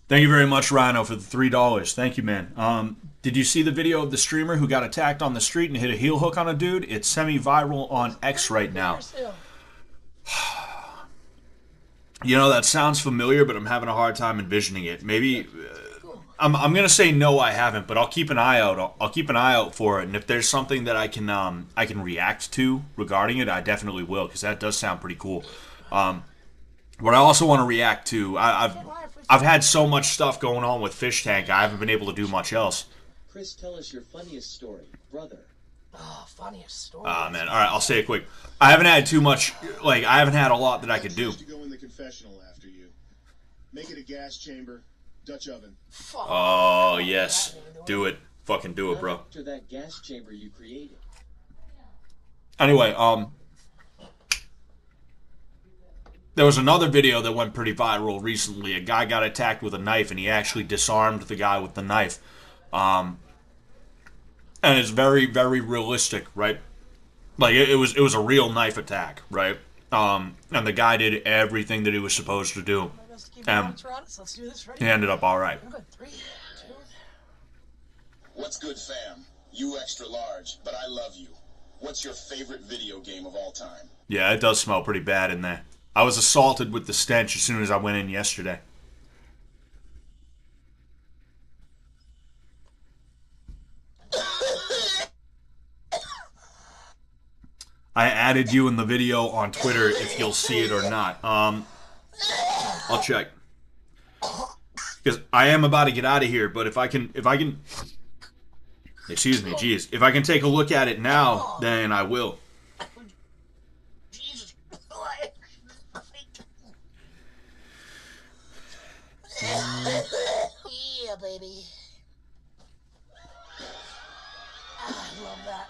thank you very much, Rhino, for the $3. Thank you, man. Did you see the video of the streamer who got attacked on the street and hit a heel hook on a dude? It's semi-viral on X right now. You know, that sounds familiar, but I'm having a hard time envisioning it. Maybe I'm gonna say no, I haven't, but I'll keep an eye out. I'll keep an eye out for it, and if there's something that I can react to regarding it, I definitely will, because that does sound pretty cool. What I also want to react to, I've had so much stuff going on with Fishtank, I haven't been able to do much else. Chris, tell us your funniest story, brother. Oh, funniest story. Ah, man. All right, I'll say it quick. I haven't had too much, like, I haven't had a lot that I could do. To go in the confessional after you. Make it a gas chamber, Dutch oven. Oh, yes. Do it. Fucking do it, bro. After that gas chamber you created. Anyway, there was another video that went pretty viral recently. A guy got attacked with a knife, and he actually disarmed the guy with the knife. And it's very, very realistic, right? Like, it was a real knife attack, right? And the guy did everything that he was supposed to do. And he ended up all right. What's good, fam? You extra large, but I love you. What's your favorite video game of all time? Yeah, it does smell pretty bad in there. I was assaulted with the stench as soon as I went in yesterday. I added you in the video on Twitter if you'll see it or not. I'll check. Because I am about to get out of here, but if I can... Excuse me, geez. If I can take a look at it now, then I will. Jesus Christ. Yeah, baby. I love that.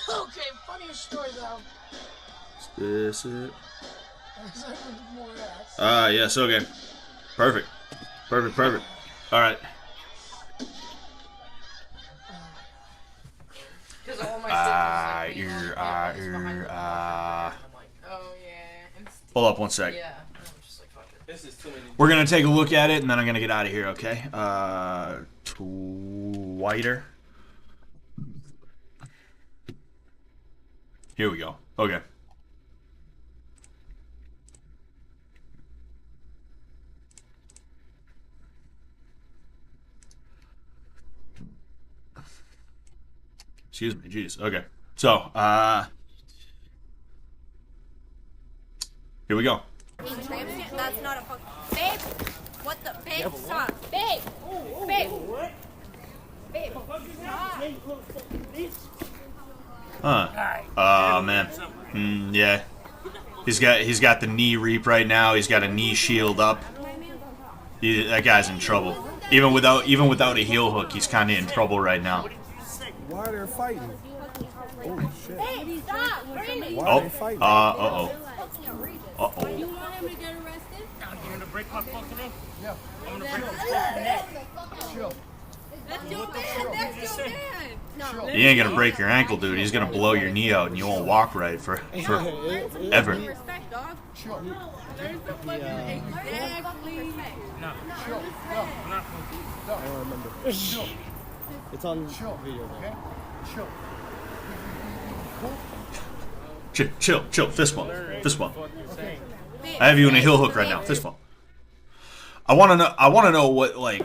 Okay, funniest story though. Is this it? Is that more ass? Yes, okay. Perfect. Perfect. Alright. Because all my Hold up one sec. Yeah. This is too many. We're gonna take a look at it and then I'm gonna get out of here, okay? Whiter. Here we go. Okay. Excuse me, jeez. Okay. So, here we go. That's not a fuck. Babe! What the? Babe, stop. Babe! Babe! Babe! Huh. Oh, man. Yeah. He's got the knee reap right now. He's got a knee shield up. That guy's in trouble. Even without a heel hook, he's kind of in trouble right now. Why are they fighting? Oh shit. Hey, stop! Brandon! Why are they fighting? Uh-oh. You want him to get arrested? No, you're gonna break my fucking neck. Yeah. I'm gonna break your fucking neck. Chill. That's your man! That's your man! No. He ain't gonna break your ankle, dude. He's gonna blow your knee out and you won't walk right for ever. Respect, dog. Chill. Learn some fucking exactly. No. Chill. No, I'm not gonna. I don't remember. Chill. It's on Chill. video. Okay? Chill. Chill. Fist bump. I have you in a heel hook right now. Fist bump. I wanna know what, like,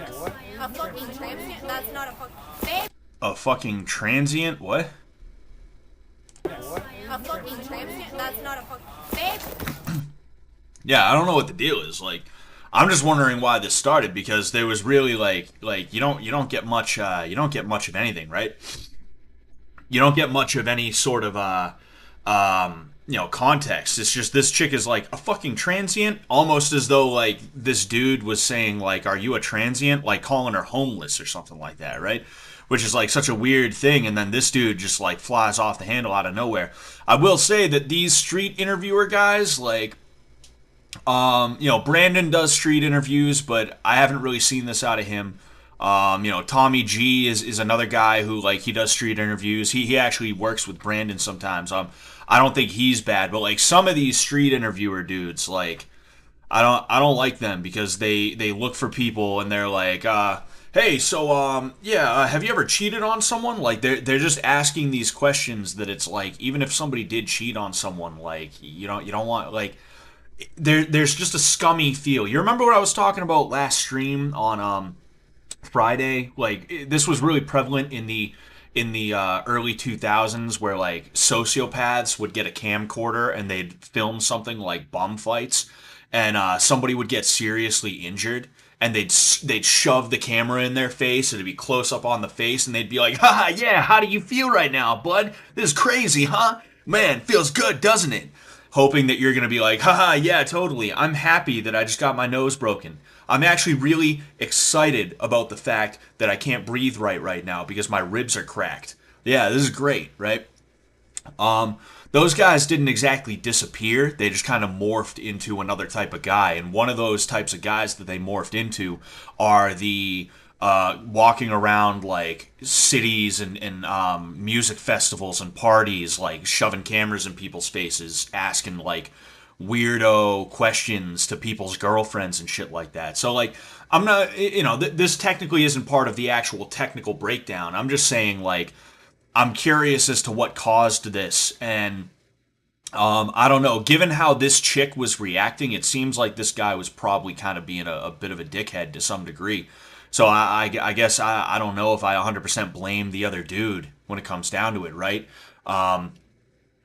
A fucking transient? That's not a fucking. Babe! a fucking transient? What? A fucking transient? That's not a fucking. Babe! Yeah, I don't know what the deal is. Like, I'm just wondering why this started, because there was really like you don't get much of anything, right? You don't get much of any sort of context. It's just this chick is like a fucking transient, almost as though like this dude was saying like, "Are you a transient?" Like calling her homeless or something like that, right? Which is like such a weird thing, and then this dude just like flies off the handle out of nowhere. I will say that these street interviewer guys, like, Brandon does street interviews, but I haven't really seen this out of him. Tommy G is another guy who, like, he does street interviews. He actually works with Brandon sometimes. I don't think he's bad, but like some of these street interviewer dudes, like, I don't like them because they look for people and they're like, hey, so have you ever cheated on someone? Like they're just asking these questions that it's like, even if somebody did cheat on someone, like you don't want, like, there's just a scummy feel. You remember what I was talking about last stream on Friday? Like, this was really prevalent in the early 2000s, where like sociopaths would get a camcorder and they'd film something like bum fights, and somebody would get seriously injured, and they'd shove the camera in their face, and it'd be close up on the face, and they'd be like, "Ha, yeah, how do you feel right now, bud? This is crazy, huh? Man, feels good, doesn't it?" Hoping that you're gonna be like, "Haha, yeah, totally. I'm happy that I just got my nose broken. I'm actually really excited about the fact that I can't breathe right now because my ribs are cracked. Yeah, this is great, right?" Those guys didn't exactly disappear. They just kind of morphed into another type of guy. And one of those types of guys that they morphed into are the walking around like cities and music festivals and parties, like shoving cameras in people's faces, asking like weirdo questions to people's girlfriends and shit like that. So like, I'm not, this technically isn't part of the actual technical breakdown. I'm just saying, like, I'm curious as to what caused this, and I don't know. Given how this chick was reacting, it seems like this guy was probably kind of being a bit of a dickhead to some degree. So I guess I don't know if I 100% blame the other dude when it comes down to it, right?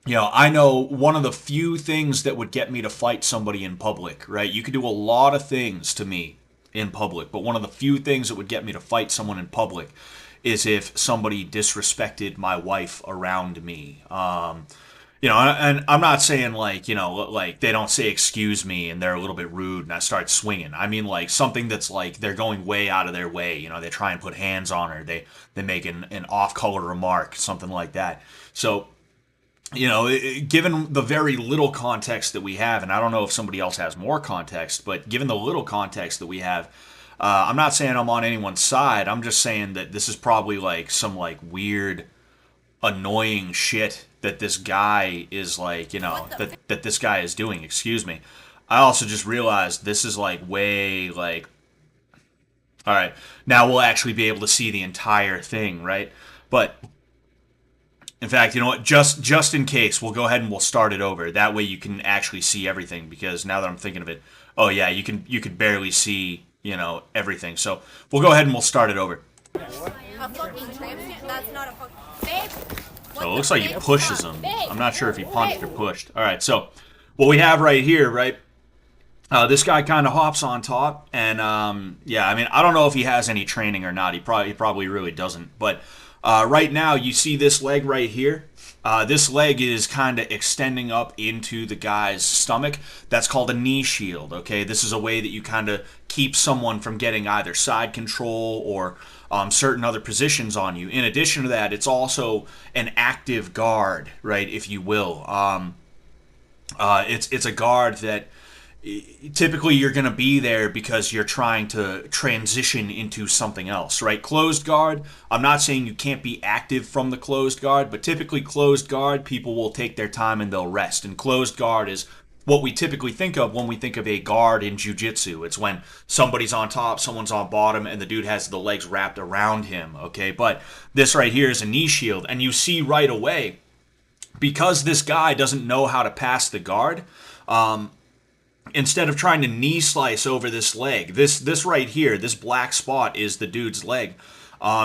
you know, I know one of the few things that would get me to fight somebody in public, right? You could do a lot of things to me in public, but one of the few things that would get me to fight someone in public is if somebody disrespected my wife around me. You know, and I'm not saying like, you know, like they don't say excuse me and they're a little bit rude and I start swinging. I mean like something that's like they're going way out of their way. You know, they try and put hands on her. They make an off-color remark, something like that. So, you know, given the very little context that we have, and I don't know if somebody else has more context, but given the little context that we have, I'm not saying I'm on anyone's side. I'm just saying that this is probably like some like weird, annoying shit that this guy is like, you know, that this guy is doing. Excuse me. I also just realized this is like way like. All right, now we'll actually be able to see the entire thing, right? But in fact, you know what? Just in case, we'll go ahead and we'll start it over. That way you can actually see everything. Because now that I'm thinking of it, oh yeah, you can barely see, you know, everything. So we'll go ahead and we'll start it over. A fucking tramp stamp? That's not a fucking... Babe! So it looks like he pushes him. I'm not sure if he punched or pushed. All right, so what we have right here, right? This guy kind of hops on top, and yeah, I mean, I don't know if he has any training or not. He probably really doesn't. But right now, you see this leg right here. This leg is kind of extending up into the guy's stomach. That's called a knee shield. Okay, this is a way that you kind of keep someone from getting either side control or certain other positions on you. In addition to that, it's also an active guard, right, if you will. It's a guard that typically you're going to be there because you're trying to transition into something else, right? Closed guard, I'm not saying you can't be active from the closed guard, but typically closed guard, people will take their time and they'll rest. And closed guard is what we typically think of when we think of a guard in jiu-jitsu. It's when somebody's on top, someone's on bottom, and the dude has the legs wrapped around him, okay? But this right here is a knee shield, and you see right away, because this guy doesn't know how to pass the guard, instead of trying to knee slice over this leg, this right here, this black spot is the dude's leg.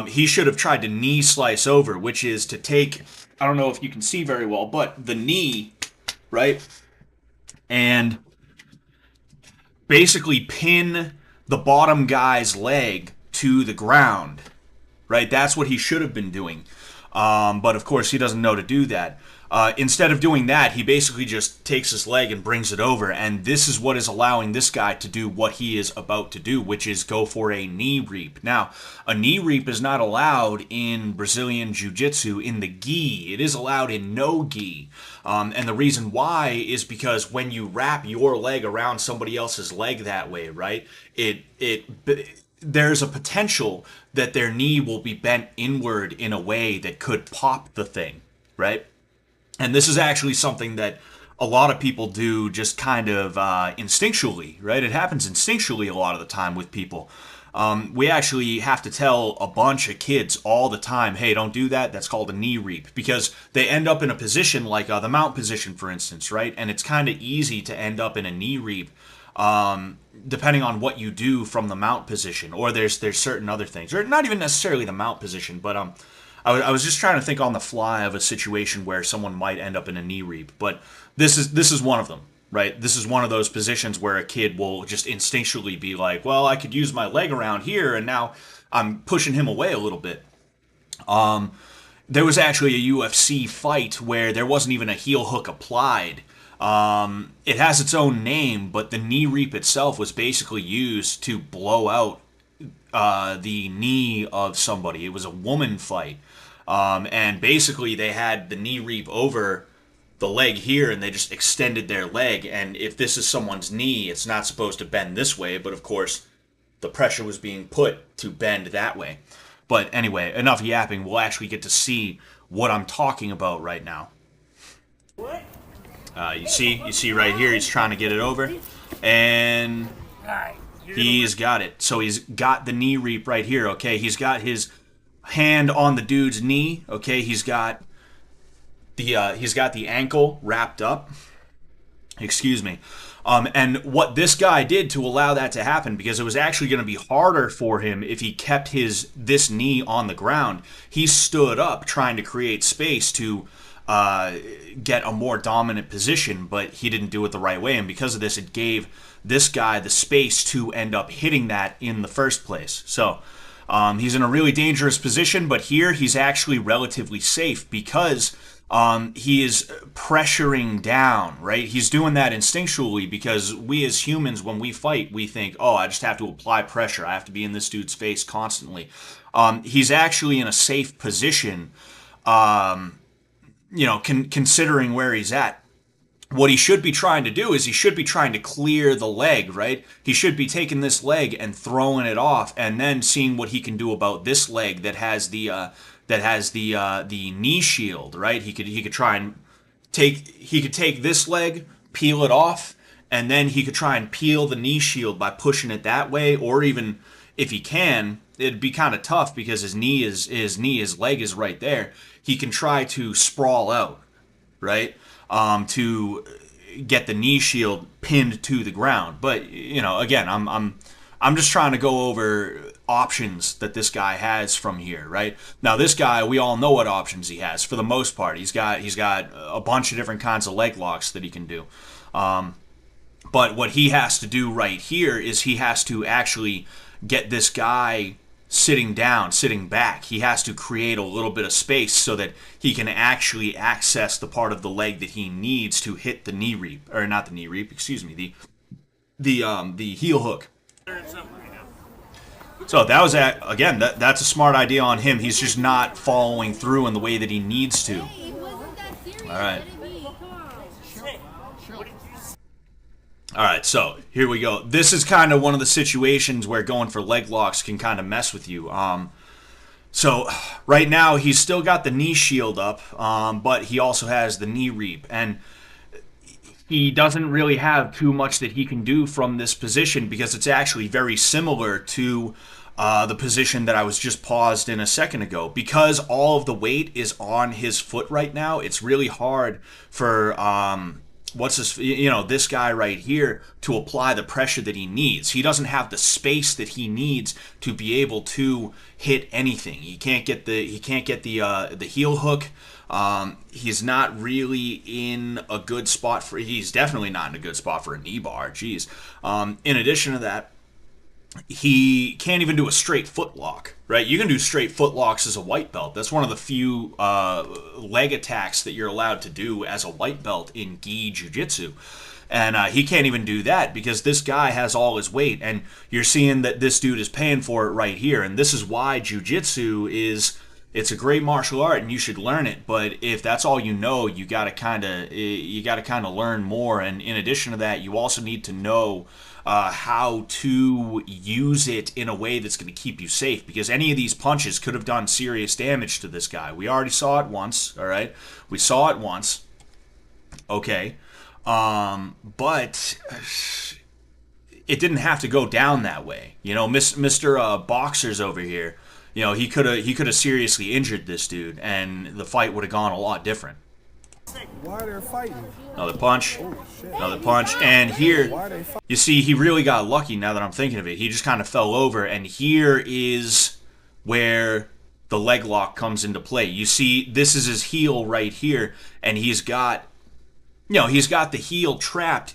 He should have tried to knee slice over, which is to take, I don't know if you can see very well, but the knee, right? And basically pin the bottom guy's leg to the ground, right? That's what he should have been doing. But of course, he doesn't know to do that. Instead of doing that, he basically just takes his leg and brings it over, and this is what is allowing this guy to do what he is about to do, which is go for a knee reap. Now, a knee reap is not allowed in Brazilian Jiu-Jitsu in the gi. It is allowed in no gi. And the reason why is because when you wrap your leg around somebody else's leg that way, right, there's a potential that their knee will be bent inward in a way that could pop the thing, right? And this is actually something that a lot of people do just kind of instinctually, right? It happens instinctually a lot of the time with people. We actually have to tell a bunch of kids all the time, hey, don't do that. That's called a knee reap. Because they end up in a position like the mount position, for instance, right? And it's kind of easy to end up in a knee reap depending on what you do from the mount position. Or there's certain other things. Or not even necessarily the mount position, but I was just trying to think on the fly of a situation where someone might end up in a knee reap, but this is one of them, right? This is one of those positions where a kid will just instinctually be like, well, I could use my leg around here, and now I'm pushing him away a little bit. There was actually a UFC fight where there wasn't even a heel hook applied. It has its own name, but the knee reap itself was basically used to blow out the knee of somebody. It was a woman fight. And basically they had the knee reap over the leg here and they just extended their leg. And if this is someone's knee, it's not supposed to bend this way. But of course, the pressure was being put to bend that way. But anyway, enough yapping. We'll actually get to see what I'm talking about right now. You see right here, he's trying to get it over. And he's got it. So he's got the knee reap right here, okay? He's got his hand on the dude's knee, okay? He's got the ankle wrapped up. Excuse me. And what this guy did to allow that to happen, because it was actually going to be harder for him if he kept this knee on the ground, he stood up trying to create space to get a more dominant position, but he didn't do it the right way, and because of this, it gave this guy the space to end up hitting that in the first place. So he's in a really dangerous position, but here he's actually relatively safe because he is pressuring down, right? He's doing that instinctually because we as humans, when we fight, we think, oh, I just have to apply pressure. I have to be in this dude's face constantly. He's actually in a safe position, considering where he's at. What he should be trying to do is he should be trying to clear the leg, right? He should be taking this leg and throwing it off, and then seeing what he can do about this leg that has the knee shield, right? He could try and take this leg, peel it off, and then he could try and peel the knee shield by pushing it that way, or even if he can, it'd be kind of tough because his leg is right there. He can try to sprawl out, right? To get the knee shield pinned to the ground. But again, I'm just trying to go over options that this guy has from here, right? Now this guy, we all know what options he has for the most part. He's got a bunch of different kinds of leg locks that he can do. But what he has to do right here is he has to actually get this guy sitting down, sitting back. He has to create a little bit of space so that he can actually access the part of the leg that he needs to hit the knee reap, or not the knee reap, excuse me, the heel hook. So that was again, that's a smart idea on him. He's just not following through in the way that he needs to. All right. All right, so here we go. This is kind of one of the situations where going for leg locks can kind of mess with you. So right now he's still got the knee shield up, but he also has the knee reap, and he doesn't really have too much that he can do from this position because it's actually very similar to the position that I was just paused in a second ago. Because all of the weight is on his foot right now, it's really hard for this guy right here to apply the pressure that he needs. He doesn't have the space that he needs to be able to hit anything. He can't get the heel hook. He's not really in a good spot for. He's definitely not in a good spot for a knee bar. Jeez. In addition to that, he can't even do a straight foot lock, right? You can do straight foot locks as a white belt. That's one of the few leg attacks that you're allowed to do as a white belt in gi jiu-jitsu. And he can't even do that because this guy has all his weight. And you're seeing that this dude is paying for it right here. And this is why jiu-jitsu it's a great martial art and you should learn it. But if that's all you know, you gotta kind of learn more. And in addition to that, you also need to know how to use it in a way that's going to keep you safe, because any of these punches could have done serious damage to this guy. We already saw it once, all right? We saw it once, okay, but it didn't have to go down that way. Mr. Boxer's over here, he could have seriously injured this dude, and the fight would have gone a lot different. Why they're fighting? Another punch, another punch, and here, you see, he really got lucky now that I'm thinking of it. He just kind of fell over, and here is where the leg lock comes into play. You see, this is his heel right here, and he's got the heel trapped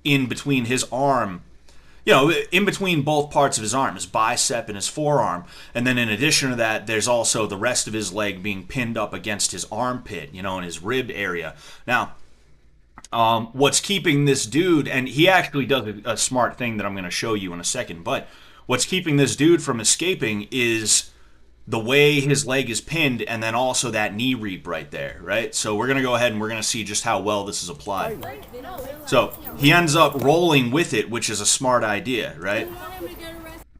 in between his arm, in between both parts of his arm, his bicep and his forearm. And then in addition to that, there's also the rest of his leg being pinned up against his armpit, in his rib area. Now, what's keeping this dude, and he actually does a smart thing that I'm going to show you in a second, but what's keeping this dude from escaping is the way his leg is pinned, and then also that knee reap right there, right? So we're going to go ahead and we're going to see just how well this is applied. So he ends up rolling with it, which is a smart idea, right?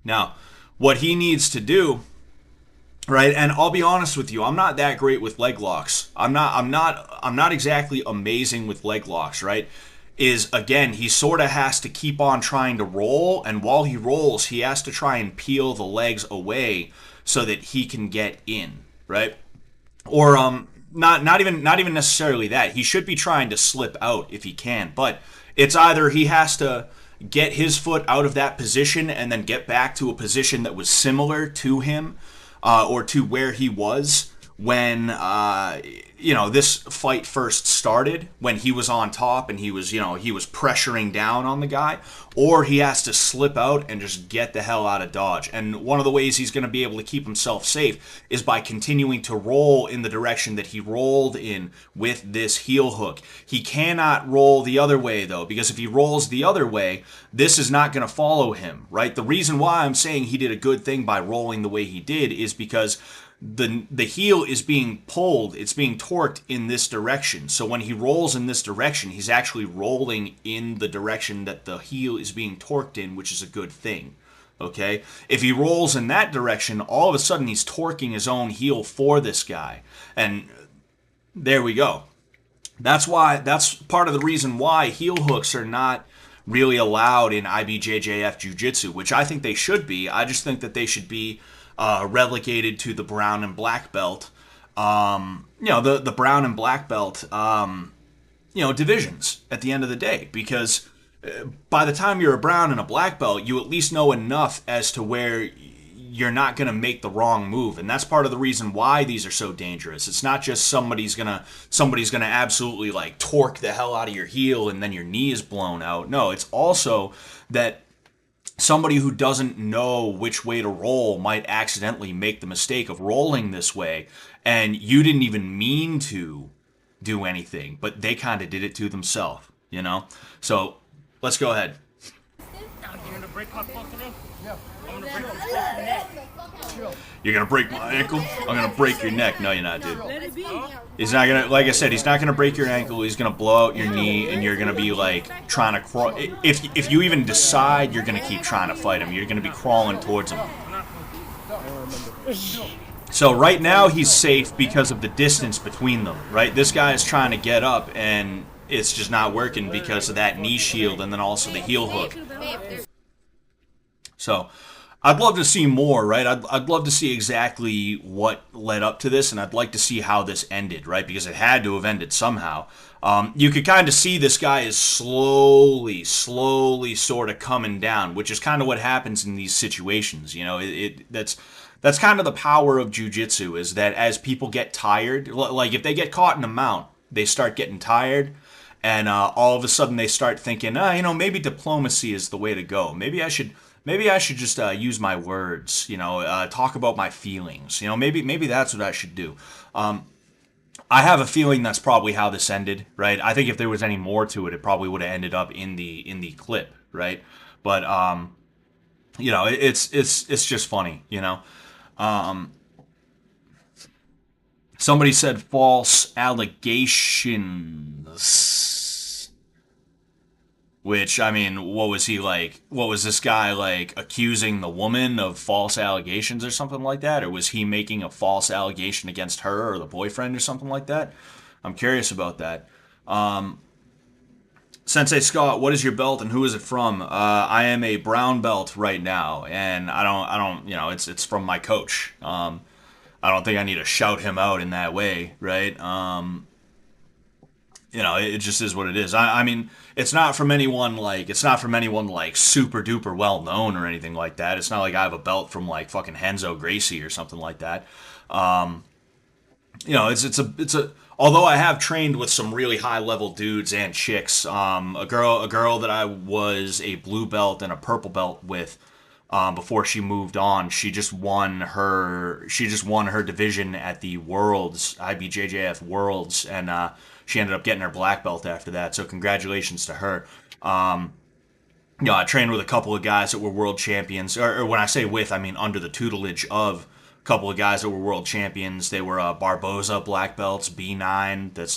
Now, what he needs to do, right? And I'll be honest with you, I'm not that great with leg locks. I'm not exactly amazing with leg locks, right? Again, he sort of has to keep on trying to roll, and while he rolls, he has to try and peel the legs away so that he can get in, right? Or not even necessarily that. He should be trying to slip out if he can, but it's either he has to get his foot out of that position and then get back to a position that was similar to him or to where he was, when this fight first started, when he was on top and he was pressuring down on the guy, or he has to slip out and just get the hell out of dodge. And one of the ways he's going to be able to keep himself safe is by continuing to roll in the direction that he rolled in with this heel hook. He cannot roll the other way, though, because if he rolls the other way, this is not going to follow him, right? The reason why I'm saying he did a good thing by rolling the way he did is because the heel is being pulled, it's being torqued in this direction. So when he rolls in this direction, he's actually rolling in the direction that the heel is being torqued in, which is a good thing. Okay? If he rolls in that direction, all of a sudden he's torquing his own heel for this guy. And there we go. That's part of the reason why heel hooks are not really allowed in IBJJF Jiu-Jitsu, which I think they should be. I just think that they should be relegated to the brown and black belt, the brown and black belt, divisions at the end of the day. Because by the time you're a brown and a black belt, you at least know enough as to where you're not going to make the wrong move. And that's part of the reason why these are so dangerous. It's not just somebody's gonna absolutely like torque the hell out of your heel and then your knee is blown out. No, it's also that somebody who doesn't know which way to roll might accidentally make the mistake of rolling this way, and you didn't even mean to do anything, but they kind of did it to themselves, So, let's go ahead. You're gonna break my fucking ankle. Yeah. I'm gonna break your fucking neck. You're gonna break my ankle? I'm gonna break your neck. No, you're not, dude. He's not gonna, like I said, he's not gonna break your ankle. He's gonna blow out your knee, and you're gonna be like trying to crawl. If you even decide you're gonna keep trying to fight him, you're gonna be crawling towards him. So right now he's safe because of the distance between them, right? This guy is trying to get up, and it's just not working because of that knee shield and then also the heel hook. So I'd love to see more, right? I'd love to see exactly what led up to this, and I'd like to see how this ended, right? Because it had to have ended somehow. You could kind of see this guy is slowly sort of coming down, which is kind of what happens in these situations. That's kind of the power of jiu-jitsu, is that as people get tired, like if they get caught in a mount, they start getting tired, and all of a sudden they start thinking, maybe diplomacy is the way to go. Maybe I should just use my words, talk about my feelings. Maybe that's what I should do. I have a feeling that's probably how this ended, right? I think if there was any more to it, it probably would have ended up in the clip, right? But it's just funny, Somebody said false allegations. Which, I mean, what was he like? What was this guy like accusing the woman of false allegations or something like that? Or was he making a false allegation against her or the boyfriend or something like that? I'm curious about that. Sensei Scott, what is your belt and who is it from? I am a brown belt right now, and I don't, it's from my coach. I don't think I need to shout him out in that way, right? It just is what it is. I mean, it's not from anyone like super duper well known or anything like that. It's not like I have a belt from like fucking Henzo Gracie or something like that. It's a although I have trained with some really high level dudes and chicks. A girl that I was a blue belt and a purple belt with before she moved on. She just won her division at the Worlds, IBJJF Worlds, and she ended up getting her black belt after that, so congratulations to her. I trained with a couple of guys that were world champions, or when I say with, I mean under the tutelage of a couple of guys that were world champions. They were Barbosa black belts, B9, that's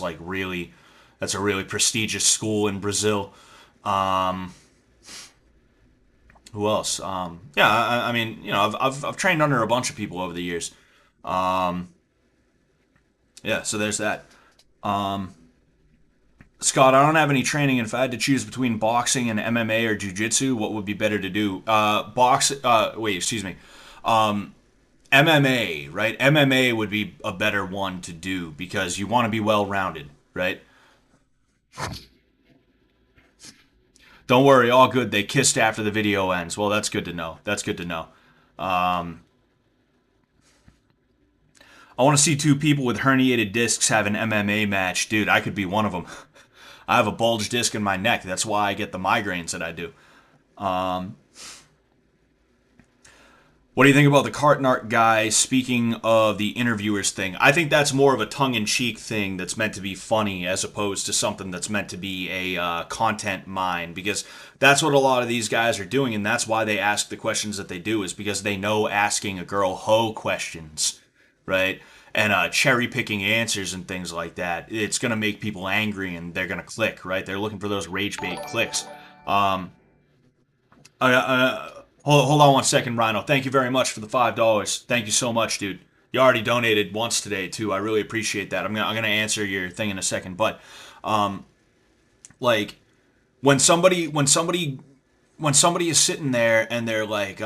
a really prestigious school in Brazil. Who else? I've trained under a bunch of people over the years. So there's that. Scott, I don't have any training, and if I had to choose between boxing and MMA or jiu-jitsu, what would be better to do? MMA, right? MMA would be a better one to do because you want to be well-rounded, right? Don't worry, all good. They kissed after the video ends. Well, that's good to know. I want to see two people with herniated discs have an MMA match. Dude, I could be one of them. I have a bulge disc in my neck. That's why I get the migraines that I do. What do you think about the Cartnart guy speaking of the interviewers thing? I think that's more of a tongue-in-cheek thing that's meant to be funny as opposed to something that's meant to be a content mine, because that's what a lot of these guys are doing, and that's why they ask the questions that they do, is because they know asking a girl hoe questions, right? And cherry-picking answers and things like that, it's going to make people angry and they're going to click, right? They're looking for those rage bait clicks. Hold on one second, Rhino. Thank you very much for the $5. Thank you so much, dude. You already donated once today, too. I really appreciate that. I'm gonna answer your thing in a second, but like when somebody is sitting there and they're like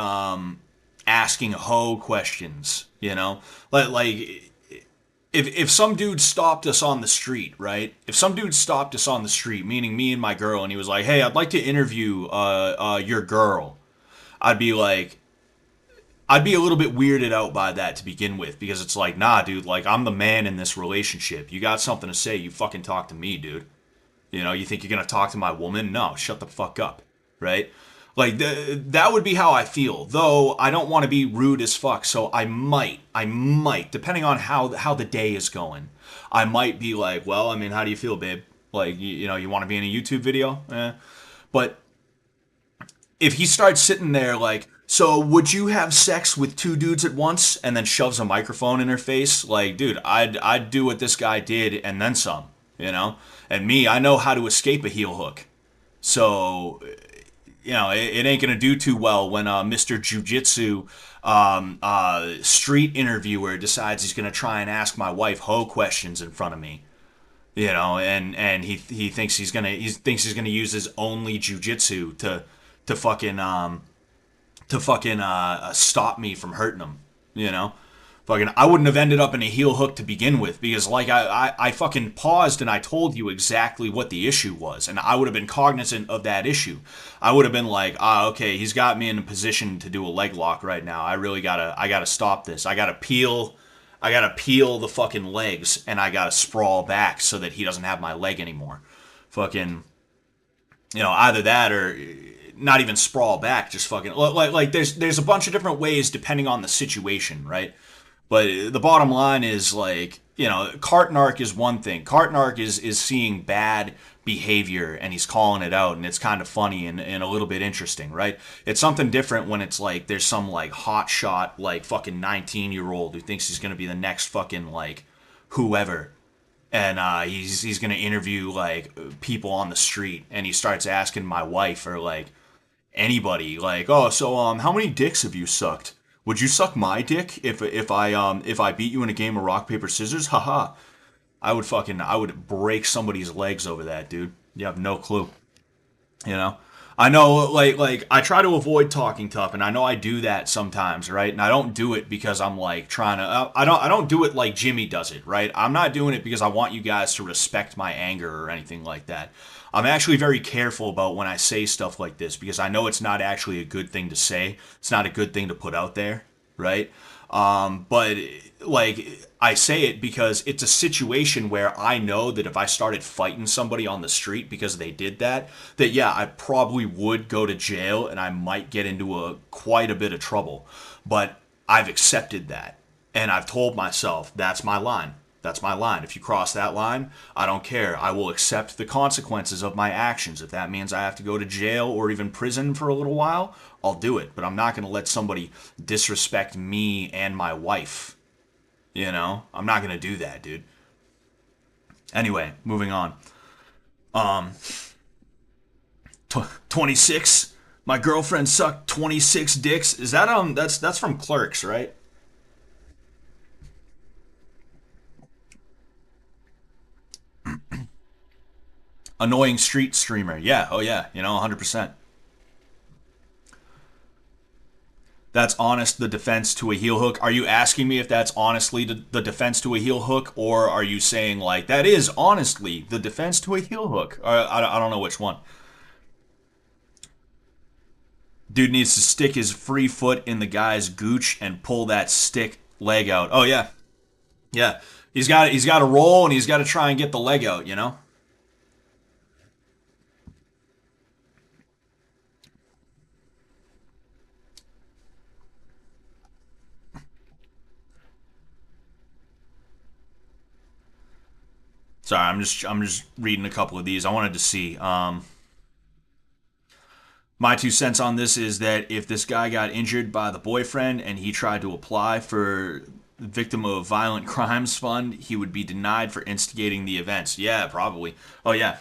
asking hoe questions, you know, like if some dude stopped us on the street, right? If some dude stopped us on the street, meaning me and my girl, and he was like, "Hey, I'd like to interview your girl," I'd be a little bit weirded out by that to begin with, because it's like, nah, dude, like, I'm the man in this relationship. You got something to say, you fucking talk to me, dude. You know, you think you're gonna talk to my woman? No, shut the fuck up, right? Like, that would be how I feel, though I don't want to be rude as fuck, so I might, depending on how the day is going, I might be like, well, I mean, how do you feel, babe? Like, you know, you want to be in a YouTube video? But if he starts sitting there like, so would you have sex with two dudes at once, and then shoves a microphone in her face, like, dude, I'd do what this guy did and then some, you know? And me, I know how to escape a heel hook. So, you know, it ain't gonna do too well when Mr. Jiu-Jitsu street interviewer decides he's gonna try and ask my wife hoe questions in front of me. You know, and he thinks he's gonna use his only jiu-jitsu to fucking stop me from hurting him, you know? Fucking, I wouldn't have ended up in a heel hook to begin with, because like I fucking paused and I told you exactly what the issue was, and I would have been cognizant of that issue. I would have been like, okay, he's got me in a position to do a leg lock right now. I gotta stop this. I gotta peel the fucking legs, and I gotta sprawl back so that he doesn't have my leg anymore. Fucking, you know, either that or not even sprawl back, just fucking like there's a bunch of different ways depending on the situation, right? But the bottom line is, like, you know, Cartnark is one thing. Cartnark is seeing bad behavior and he's calling it out, and it's kind of funny and a little bit interesting, right? It's something different when it's like there's some like hot shot like fucking 19-year-old who thinks he's gonna be the next fucking like whoever, and he's gonna interview like people on the street, and he starts asking my wife or like anybody like, oh, so how many dicks have you sucked? Would you suck my dick if I beat you in a game of rock paper scissors? Haha. I would break somebody's legs over that, dude. You have no clue. You know? I know, like I try to avoid talking tough, and I know I do that sometimes, right? And I don't do it because I'm like trying to. I don't do it like Jimmy does it, right? I'm not doing it because I want you guys to respect my anger or anything like that. I'm actually very careful about when I say stuff like this, because I know it's not actually a good thing to say. It's not a good thing to put out there, right? But like I say it because it's a situation where I know that if I started fighting somebody on the street because they did that yeah, I probably would go to jail and I might get into quite a bit of trouble. But I've accepted that, and I've told myself that's my line. That's my line. If you cross that line, I don't care. I will accept the consequences of my actions. If that means I have to go to jail or even prison for a little while, I'll do it. But I'm not going to let somebody disrespect me and my wife. You know? I'm not going to do that, dude. Anyway, moving on. 26. My girlfriend sucked 26 dicks. Is that that's from Clerks, right? Annoying street streamer. Yeah, oh yeah, you know, 100%. That's honest, the defense to a heel hook. Are you asking me if that's honestly the defense to a heel hook, or are you saying like that is honestly the defense to a heel hook? I don't know which one. Dude needs to stick his free foot in the guy's gooch and pull that stick leg out. Oh yeah. Yeah, he's got to roll and he's got to try and get the leg out, you know. Sorry, I'm just reading a couple of these. I wanted to see. My 2 cents on this is that if this guy got injured by the boyfriend and he tried to apply for Victim of Violent Crimes Fund, he would be denied for instigating the events. Yeah, probably. Oh yeah.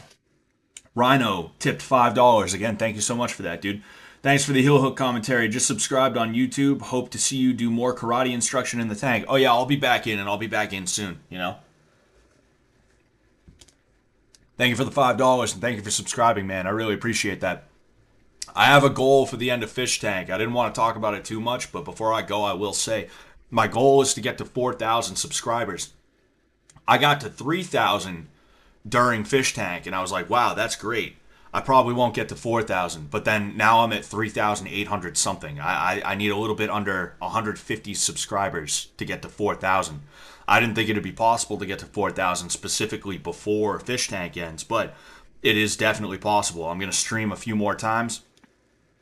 Rhino tipped $5 again. Thank you so much for that, dude. Thanks for the heel hook commentary. Just subscribed on YouTube. Hope to see you do more karate instruction in the tank. Oh yeah, I'll be back in, and I'll be back in soon. You know. Thank you for the $5 and thank you for subscribing, man. I really appreciate that. I have a goal for the end of Fishtank. I didn't want to talk about it too much, but before I go, I will say my goal is to get to 4,000 subscribers. I got to 3,000 during Fishtank, and I was like, wow, that's great. I probably won't get to 4,000, but then now I'm at 3,800 something. I need a little bit under 150 subscribers to get to 4,000. I didn't think it would be possible to get to 4,000 specifically before Fishtank ends, but it is definitely possible. I'm going to stream a few more times.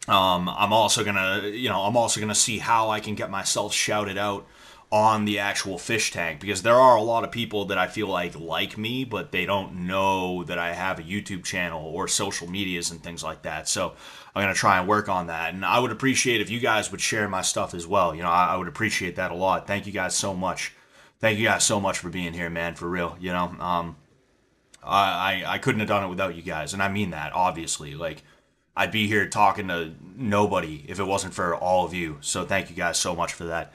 I'm also gonna see how I can get myself shouted out on the actual Fishtank, because there are a lot of people that I feel like me, but they don't know that I have a YouTube channel or social medias and things like that. So I'm gonna try and work on that, and I would appreciate if you guys would share my stuff as well. You know, I would appreciate that a lot. Thank you guys so much. Thank you guys so much for being here, man. For real, you know. I couldn't have done it without you guys, and I mean that, obviously. Like, I'd be here talking to nobody if it wasn't for all of you. So thank you guys so much for that.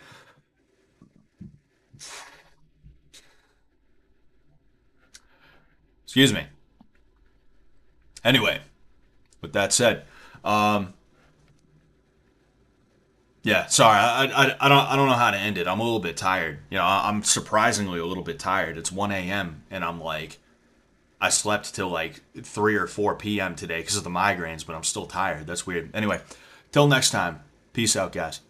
Excuse me. Anyway, with that said, yeah, sorry, I don't know how to end it. I'm a little bit tired. You know, I'm surprisingly a little bit tired. It's 1 a.m. and I'm like, I slept till like 3 or 4 p.m. today because of the migraines, but I'm still tired. That's weird. Anyway, till next time. Peace out, guys.